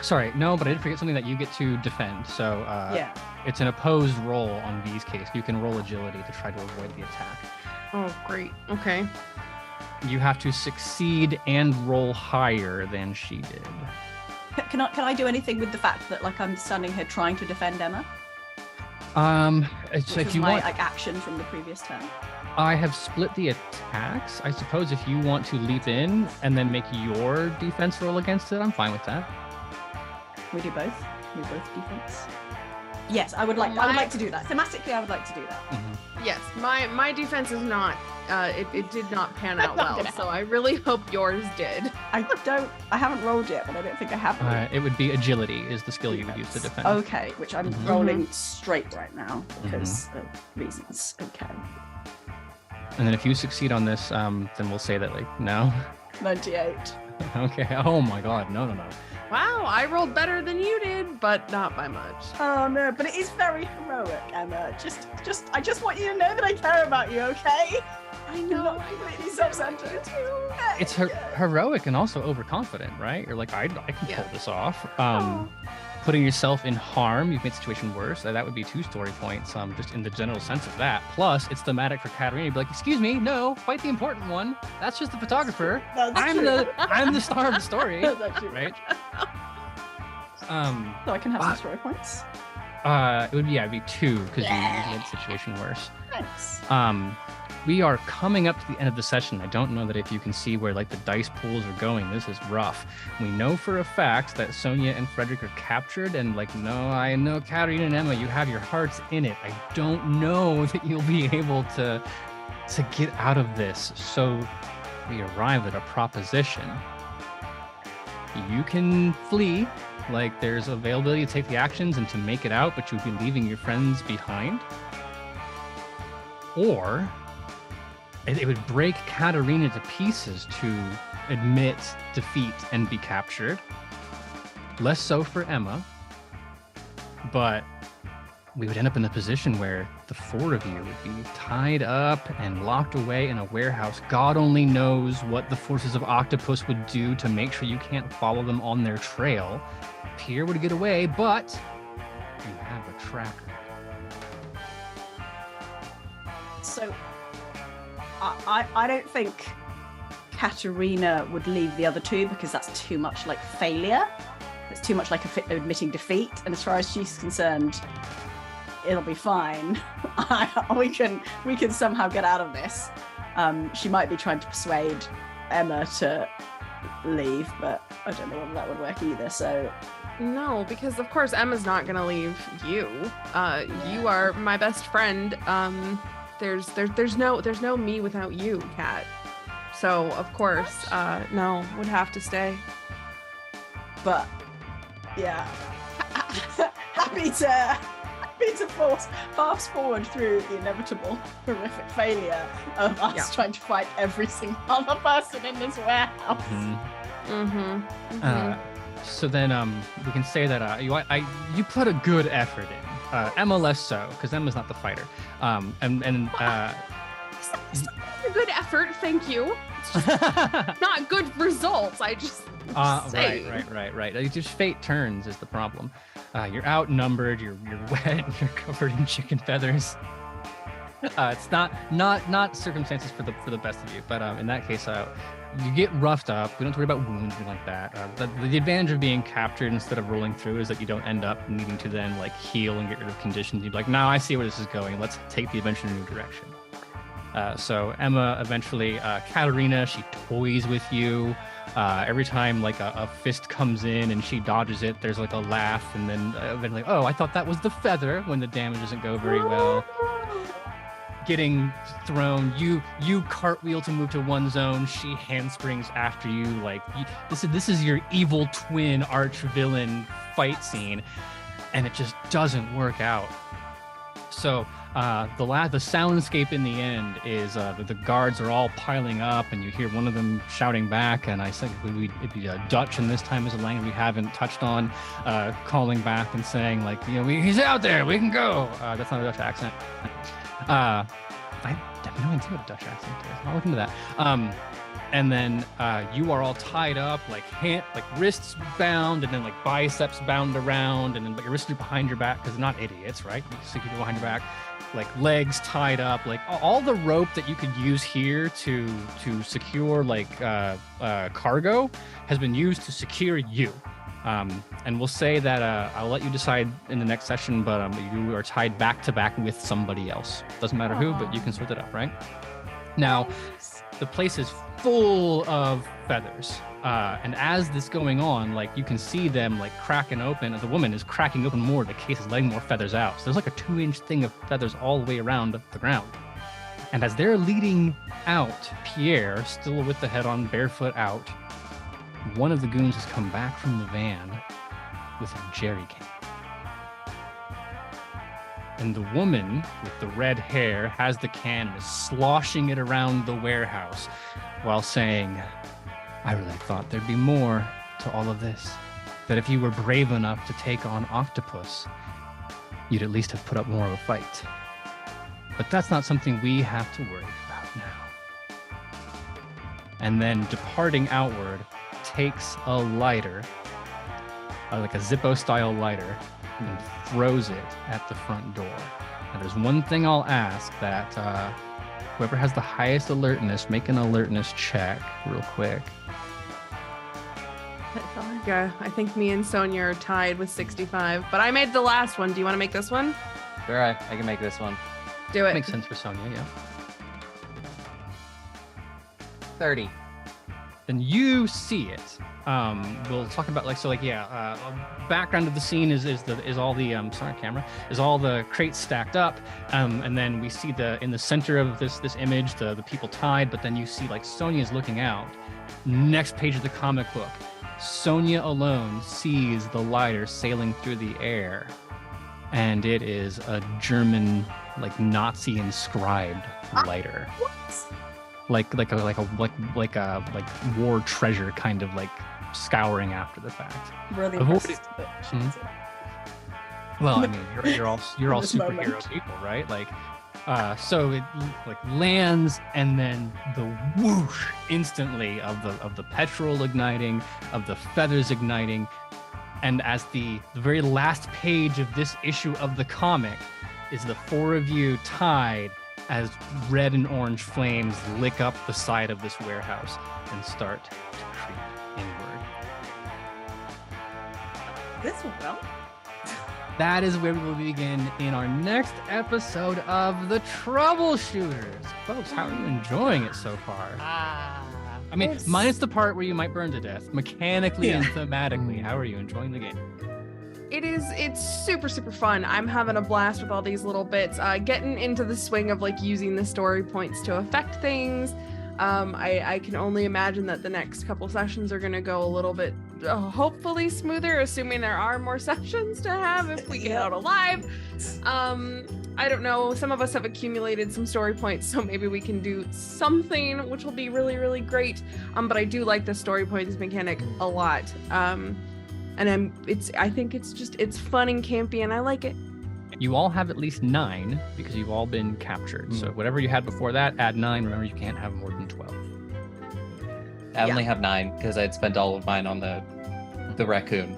Sorry, no, but I did forget something that you get to defend. So Yeah. it's an opposed roll on V's case. You can roll agility to try to avoid the attack. Oh, great. Okay. You have to succeed and roll higher than she did. Can I do anything with the fact that like I'm standing here trying to defend Emma? It's Which if was you my want, like action from the previous turn. I have split the attacks. I suppose if you want to leap in and then make your defense roll against it, I'm fine with that. We do both. We both defense. Yes, I would like to do that. Thematically, I would like to do that. Mm-hmm. Yes, my defense is not. It did not pan out well, so I really hope yours did. I haven't rolled yet, but I don't think I have. It would be agility is the skill you would use to defend. Okay, which I'm rolling straight right now because of reasons. Okay. And then if you succeed on this, then we'll say that like no. 98. Okay. Oh my God. No. Wow, I rolled better than you did, but not by much. Oh no, but it is very heroic, Emma. I just want you to know that I care about you, okay? I know. Not completely self-centered. It's heroic and also overconfident, right? You're like, I can pull this off. Putting yourself in harm, you've made the situation worse. That would be 2 story points, just in the general sense of that. Plus, it's thematic for Katarina. You'd be like, excuse me, no, fight the important one. That's just the photographer. I'm the star of the story. That's actually right? So I can have some story points. It'd be 2 because you made the situation worse. Thanks. we are coming up to the end of the session. I don't know that if you can see where like the dice pools are going. This is rough. We know for a fact that Sonya and Frederick are captured, and like, no, I know Katarina and Emma, you have your hearts in it. I don't know that you'll be able to get out of this. So we arrive at a proposition. You can flee, like there's availability to take the actions and to make it out, but you'll be leaving your friends behind. Or it would break Katarina to pieces to admit defeat and be captured. Less so for Emma, but we would end up in the position where the four of you would be tied up and locked away in a warehouse. God only knows what the forces of Octopus would do to make sure you can't follow them on their trail. Pierre would get away, but you have a tracker. So I don't think Katarina would leave the other two because that's too much like failure. It's too much like admitting defeat. And as far as she's concerned, it'll be fine. we can somehow get out of this. She might be trying to persuade Emma to leave, but I don't know whether that would work either. So No, because of course Emma's not gonna leave you. You are my best friend. There's no me without you, Kat. So of course, no, would have to stay. But yeah, happy to fast forward through the inevitable horrific failure of us trying to fight every single other person in this warehouse. So then we can say that you put a good effort in. Emma less so, because Emma's not the fighter. It's a good effort, thank you. It's just not good results. I just right. Just fate turns is the problem. You're outnumbered. You're wet. You're covered in chicken feathers. It's not circumstances for the best of you, but in that case, you get roughed up. We don't have to worry about wounds or like that. The advantage of being captured instead of rolling through is that you don't end up needing to then like heal and get rid of conditions. You'd be like, no, I see where this is going. Let's take the adventure in a new direction. So Emma eventually, Katarina, she toys with you. Every time like a fist comes in and she dodges it, there's like a laugh, and then eventually, oh, I thought that was the feather when the damage doesn't go very well. Getting thrown, you cartwheel to move to one zone. She handsprings after you. Like this is your evil twin arch villain fight scene, and it just doesn't work out. So the soundscape in the end is the guards are all piling up, and you hear one of them shouting back. And I said it'd be Dutch, and this time is a language we haven't touched on, calling back and saying like, he's out there, we can go. That's not a Dutch accent. I have no idea what a Dutch accent is. I'll look into that. And then you are all tied up, like wrists bound, and then like biceps bound around, and then your wrists are behind your back because they're not idiots, right? You stick people behind your back, like legs tied up, like all the rope that you could use here to secure like cargo has been used to secure you. And we'll say that I'll let you decide in the next session, but you are tied back to back with somebody else. Doesn't matter who, but you can sort it out, right? Now, the place is full of feathers. And as this going on, like you can see them like cracking open. The woman is cracking open more. The case is letting more feathers out. So there's like a 2-inch thing of feathers all the way around the ground. And as they're leading out, Pierre, still with the head on, barefoot out, one of the goons has come back from the van with a jerry can. And the woman with the red hair has the can and is sloshing it around the warehouse while saying, I really thought there'd be more to all of this. That if you were brave enough to take on Octopus, you'd at least have put up more of a fight. But that's not something we have to worry about now. And then departing outward, takes a lighter, like a Zippo-style lighter, and throws it at the front door. Now, there's one thing I'll ask, that whoever has the highest alertness, make an alertness check real quick. Yeah, I think me and Sonya are tied with 65, but I made the last one. Do you want to make this one? Sure, I can make this one. Do it. Makes sense for Sonya, yeah. 30. Then you see it. We'll talk about background of the scene is all the crates stacked up, and then we see in the center of this image the people tied, but then you see like Sonya's looking out. Next page of the comic book, Sonya alone sees the lighter sailing through the air, and it is a German like Nazi inscribed lighter. What? Like a war treasure, kind of like scouring after the fact. Really Avoid- impressed. Well, I mean, you're all this superhero moment. people, right? Like, so it like lands, and then the whoosh instantly of the petrol igniting, of the feathers igniting, and as the very last page of this issue of the comic is the four of you tied as red and orange flames lick up the side of this warehouse and start to creep inward. This went well. That is where we will begin in our next episode of the Troubleshooters. Folks, how are you enjoying it so far? I mean, minus the part where you might burn to death. Mechanically and thematically, how are you enjoying the game? It's super, super fun. I'm having a blast with all these little bits, getting into the swing of like using the story points to affect things. I can only imagine that the next couple sessions are going to go a little bit hopefully smoother, assuming there are more sessions to have if we get out alive. I don't know, some of us have accumulated some story points, so maybe we can do something which will be really, really great. But I do like the story points mechanic a lot. And I think it's fun and campy, and I like it. You all have at least 9 because you've all been captured. So whatever you had before that, add 9. Remember, you can't have more than 12. I only have 9 because I'd spent all of mine on the raccoon,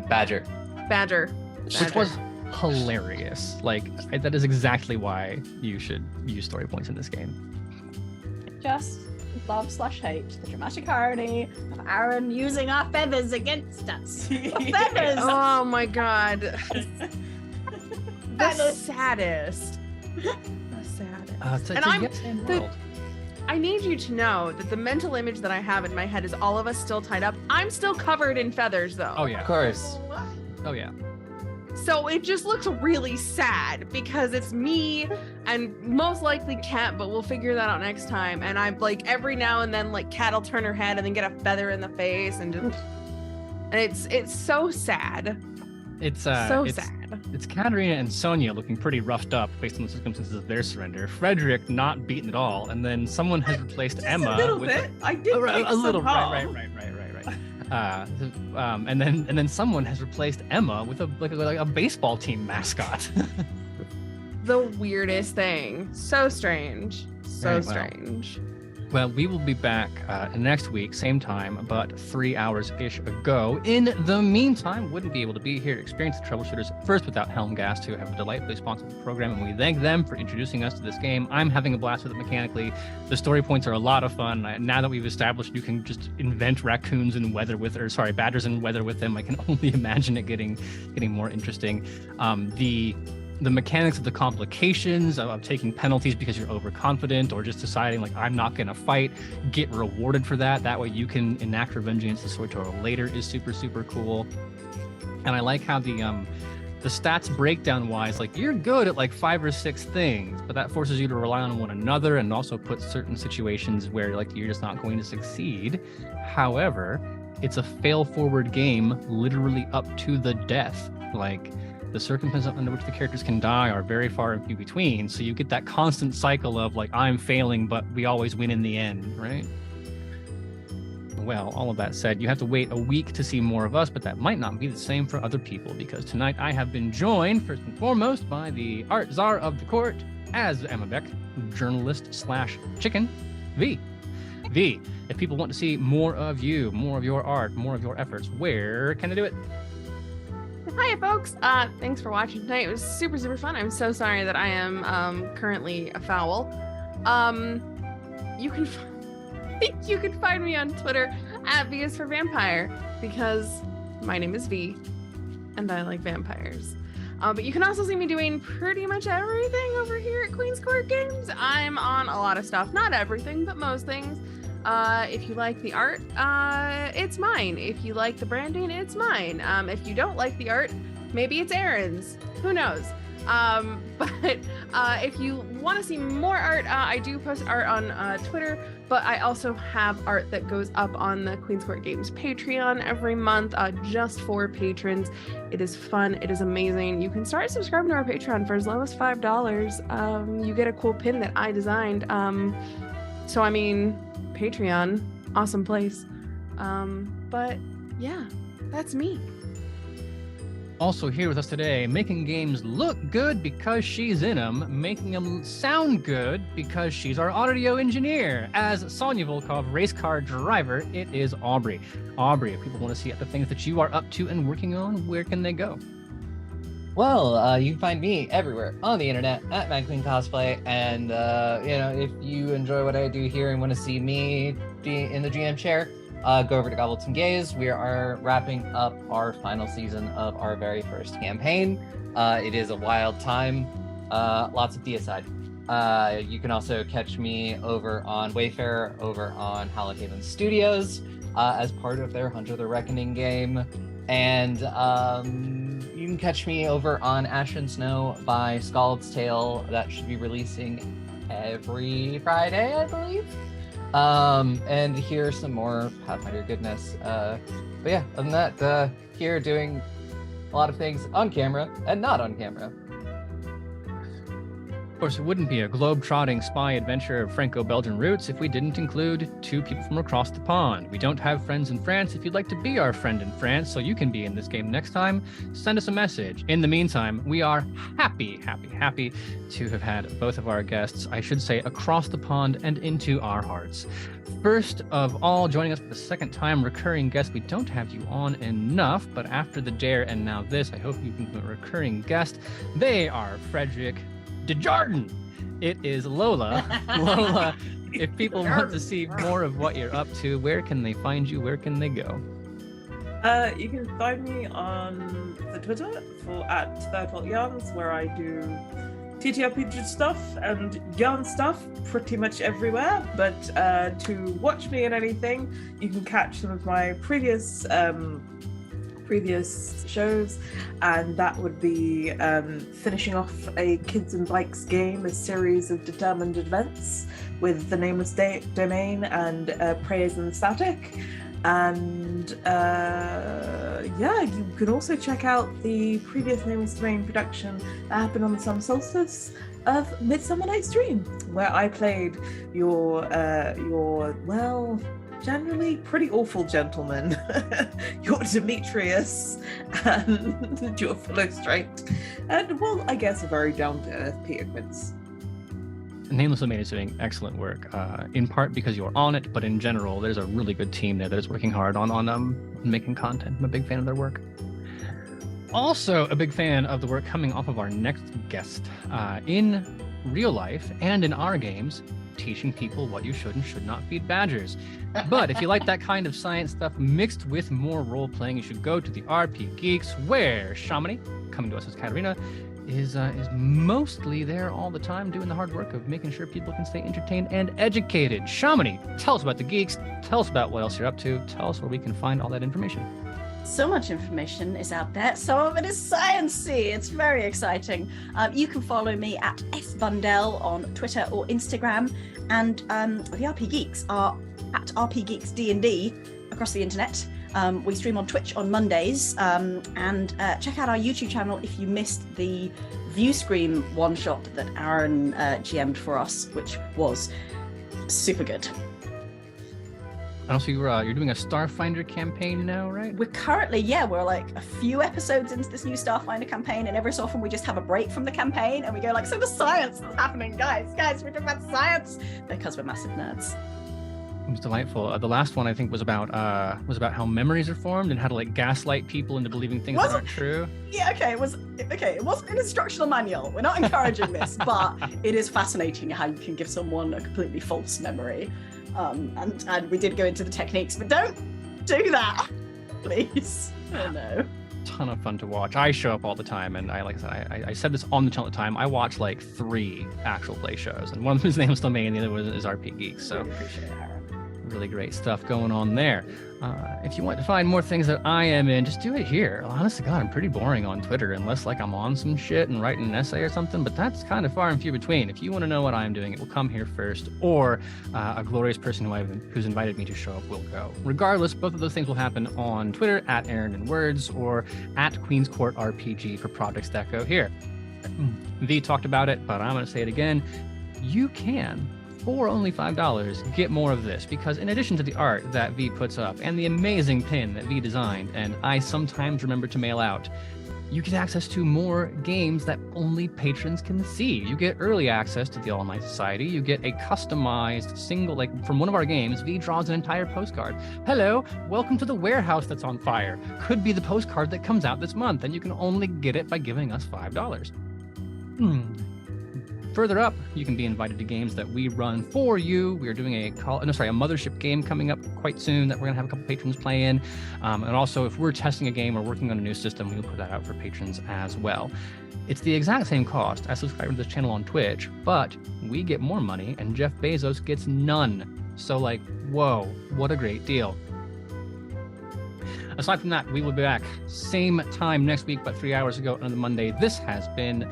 badger. Badger. Which was hilarious. Like, that is exactly why you should use story points in this game. Just love/hate the dramatic irony of Aaron using our feathers against us. Feathers! Oh my god. The Feathers. saddest. The saddest. It's a yes and world. I need you to know that the mental image that I have in my head is all of us still tied up. I'm still covered in feathers, though. Oh, yeah. Of course. Oh, yeah. So it just looks really sad because it's me and most likely Cat, but we'll figure that out next time. And I'm like, every now and then, like, Cat will turn her head and then get a feather in the face, and it's so sad. It's sad. It's Katarina and Sonya looking pretty roughed up based on the circumstances of their surrender. Frederick not beaten at all, and then someone has replaced Emma A little with bit. I did a little. right. And then someone has replaced Emma with a baseball team mascot. The weirdest thing. So strange. So Very well. strange. Well, we will be back next week, same time, but 3 hours-ish ago. In the meantime, wouldn't be able to be here to experience the Troubleshooters first without Helmgast, who have delightfully sponsored the program, and we thank them for introducing us to this game. I'm having a blast with it mechanically. The story points are a lot of fun. Now that we've established you can just invent raccoons and badgers and weather with them, I can only imagine it getting more interesting. The mechanics of the complications of taking penalties because you're overconfident or just deciding like I'm not gonna fight, get rewarded for that. That way you can enact revenge against the Soitoro later is super, super cool. And I like how the stats breakdown wise, like you're good at like 5 or 6 things, but that forces you to rely on one another and also puts certain situations where like you're just not going to succeed. However, it's a fail forward game literally up to the death. Like the circumstances under which the characters can die are very far and few between. So you get that constant cycle of like, I'm failing, but we always win in the end, right? Well, all of that said, you have to wait a week to see more of us, but that might not be the same for other people because tonight I have been joined first and foremost by the art czar of the court as Emma Beck, journalist/chicken, V. V, if people want to see more of you, more of your art, more of your efforts, where can they do it? Hiya, folks. Thanks for watching tonight. It was super, super fun. I'm so sorry that I am currently a foul. You can find me on Twitter at V is for Vampire because my name is V and I like vampires. But you can also see me doing pretty much everything over here at Queen's Court Games. I'm on a lot of stuff, not everything, but most things. If you like the art, it's mine. If you like the branding, it's mine. If you don't like the art, maybe it's Aaron's. Who knows? But if you want to see more art, I do post art on Twitter, but I also have art that goes up on the Queen's Court Games Patreon every month, just for patrons. It is fun. It is amazing. You can start subscribing to our Patreon for as low as $5. You get a cool pin that I designed. So, I mean, Patreon, awesome place. But yeah, that's me. Also here with us today, making games look good because she's in them, making them sound good because she's our audio engineer. As Sonya Volkov, race car driver, it is Aubrey. Aubrey, if people want to see the things that you are up to and working on, where can they go? Well, you can find me everywhere on the internet at Mad Queen Cosplay, and if you enjoy what I do here and want to see me in the GM chair, go over to Goblets and Gaze. We are wrapping up our final season of our very first campaign. It is a wild time, lots of deicide. You can also catch me over on Wayfarer, over on Hallowed Haven Studios, as part of their Hunter the Reckoning game. And you can catch me over on Ash and Snow by Scald's Tale. That should be releasing every Friday, I believe. And here's some more Pathfinder goodness. But yeah, other than that, here doing a lot of things on camera and not on camera. Of course, it wouldn't be a globe-trotting spy adventure of Franco-Belgian roots if we didn't include two people from across the pond. We don't have friends in France. If you'd like to be our friend in France so you can be in this game next time, send us a message. In the meantime, we are happy to have had both of our guests, I should say, across the pond and into our hearts. First of all, joining us for the second time, recurring guest. We don't have you on enough, but after the dare and now this, I hope you can be a recurring guest. They are Frederick, Dejardin. It is Lola. Lola, if people want to see more of what you're up to, where can they find you? Where can they go? You can find me on the Twitter at Third Fault Yarns, where I do TTRPG stuff and yarn stuff pretty much everywhere. But to watch me in anything, you can catch some of my previous shows, and that would be finishing off a Kids and Bikes game, a series of determined events with the Nameless Domain and Prayers and Static. And you can also check out the previous Nameless Domain production that happened on the summer solstice of Midsummer Night's Dream, where I played your generally pretty awful gentleman, your Demetrius, and your Philostrate, and I guess a very down-to-earth Peter Quince. Nameless Domain is doing excellent work, in part because you're on it, but in general, there's a really good team there that is working hard on making content. I'm a big fan of their work. Also, a big fan of the work coming off of our next guest. In real life and in our games, teaching people what you should and should not feed badgers. But if you like that kind of science stuff mixed with more role-playing, you should go to the RP Geeks, where Shamini, coming to us as Katarina, is mostly there all the time doing the hard work of making sure people can stay entertained and educated. Shamini, tell us about the Geeks, tell us about what else you're up to, tell us where we can find all that information. So much information is out there. Some of it is sciencey. It's very exciting. You can follow me at sbundell on Twitter or Instagram, and the RP Geeks are at RP Geeks D&D across the internet. We stream on Twitch on Mondays, and check out our YouTube channel if you missed the View Scream one-shot that Aaron GM'd for us, which was super good. And also, you're doing a Starfinder campaign now, right? We're currently, we're like a few episodes into this new Starfinder campaign, and every so often we just have a break from the campaign and we go like, so the science is happening, guys, we're talking about science, because we're massive nerds. It was delightful. The last one I think was about how memories are formed and how to like gaslight people into believing things that aren't true. Yeah, it wasn't an instructional manual. We're not encouraging this, but it is fascinating how you can give someone a completely false memory. And we did go into the techniques, but don't do that, please. Oh no. Ton of fun to watch. I show up all the time, and I said this on the channel at the time. I watch like 3 actual play shows, and one of his name is Domain, and the other one is RP Geeks. So Really appreciate it, Aaron. really great stuff going on there. If you want to find more things that I am in, just do it here. Honest to God, I'm pretty boring on Twitter unless like I'm on some shit and writing an essay or something, but that's kind of far and few between. If you want to know what I'm doing, it will come here first, or a glorious person who's invited me to show up will go. Regardless, both of those things will happen on Twitter at Aaron and Words or at Queen's Court RPG for projects that go here. V talked about it, but I'm going to say it again. You can, for only $5, get more of this, because in addition to the art that V puts up and the amazing pin that V designed and I sometimes remember to mail out, you get access to more games that only patrons can see. You get early access to the All Night Society. You get a customized single, like from one of our games, V draws an entire postcard. Hello, welcome to the warehouse that's on fire. Could be the postcard that comes out this month, and you can only get it by giving us $5. Further up, you can be invited to games that we run for you. We are doing a mothership game coming up quite soon that we're gonna have a couple patrons play in. And also, if we're testing a game or working on a new system, we'll put that out for patrons as well. It's the exact same cost as subscribing to this channel on Twitch, but we get more money and Jeff Bezos gets none. So like, whoa, what a great deal. Aside from that, we will be back same time next week, but 3 hours ago on the Monday. This has been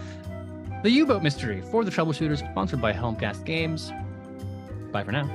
the U-Boat Mystery for the Troubleshooters, sponsored by Helmcast Games. Bye for now.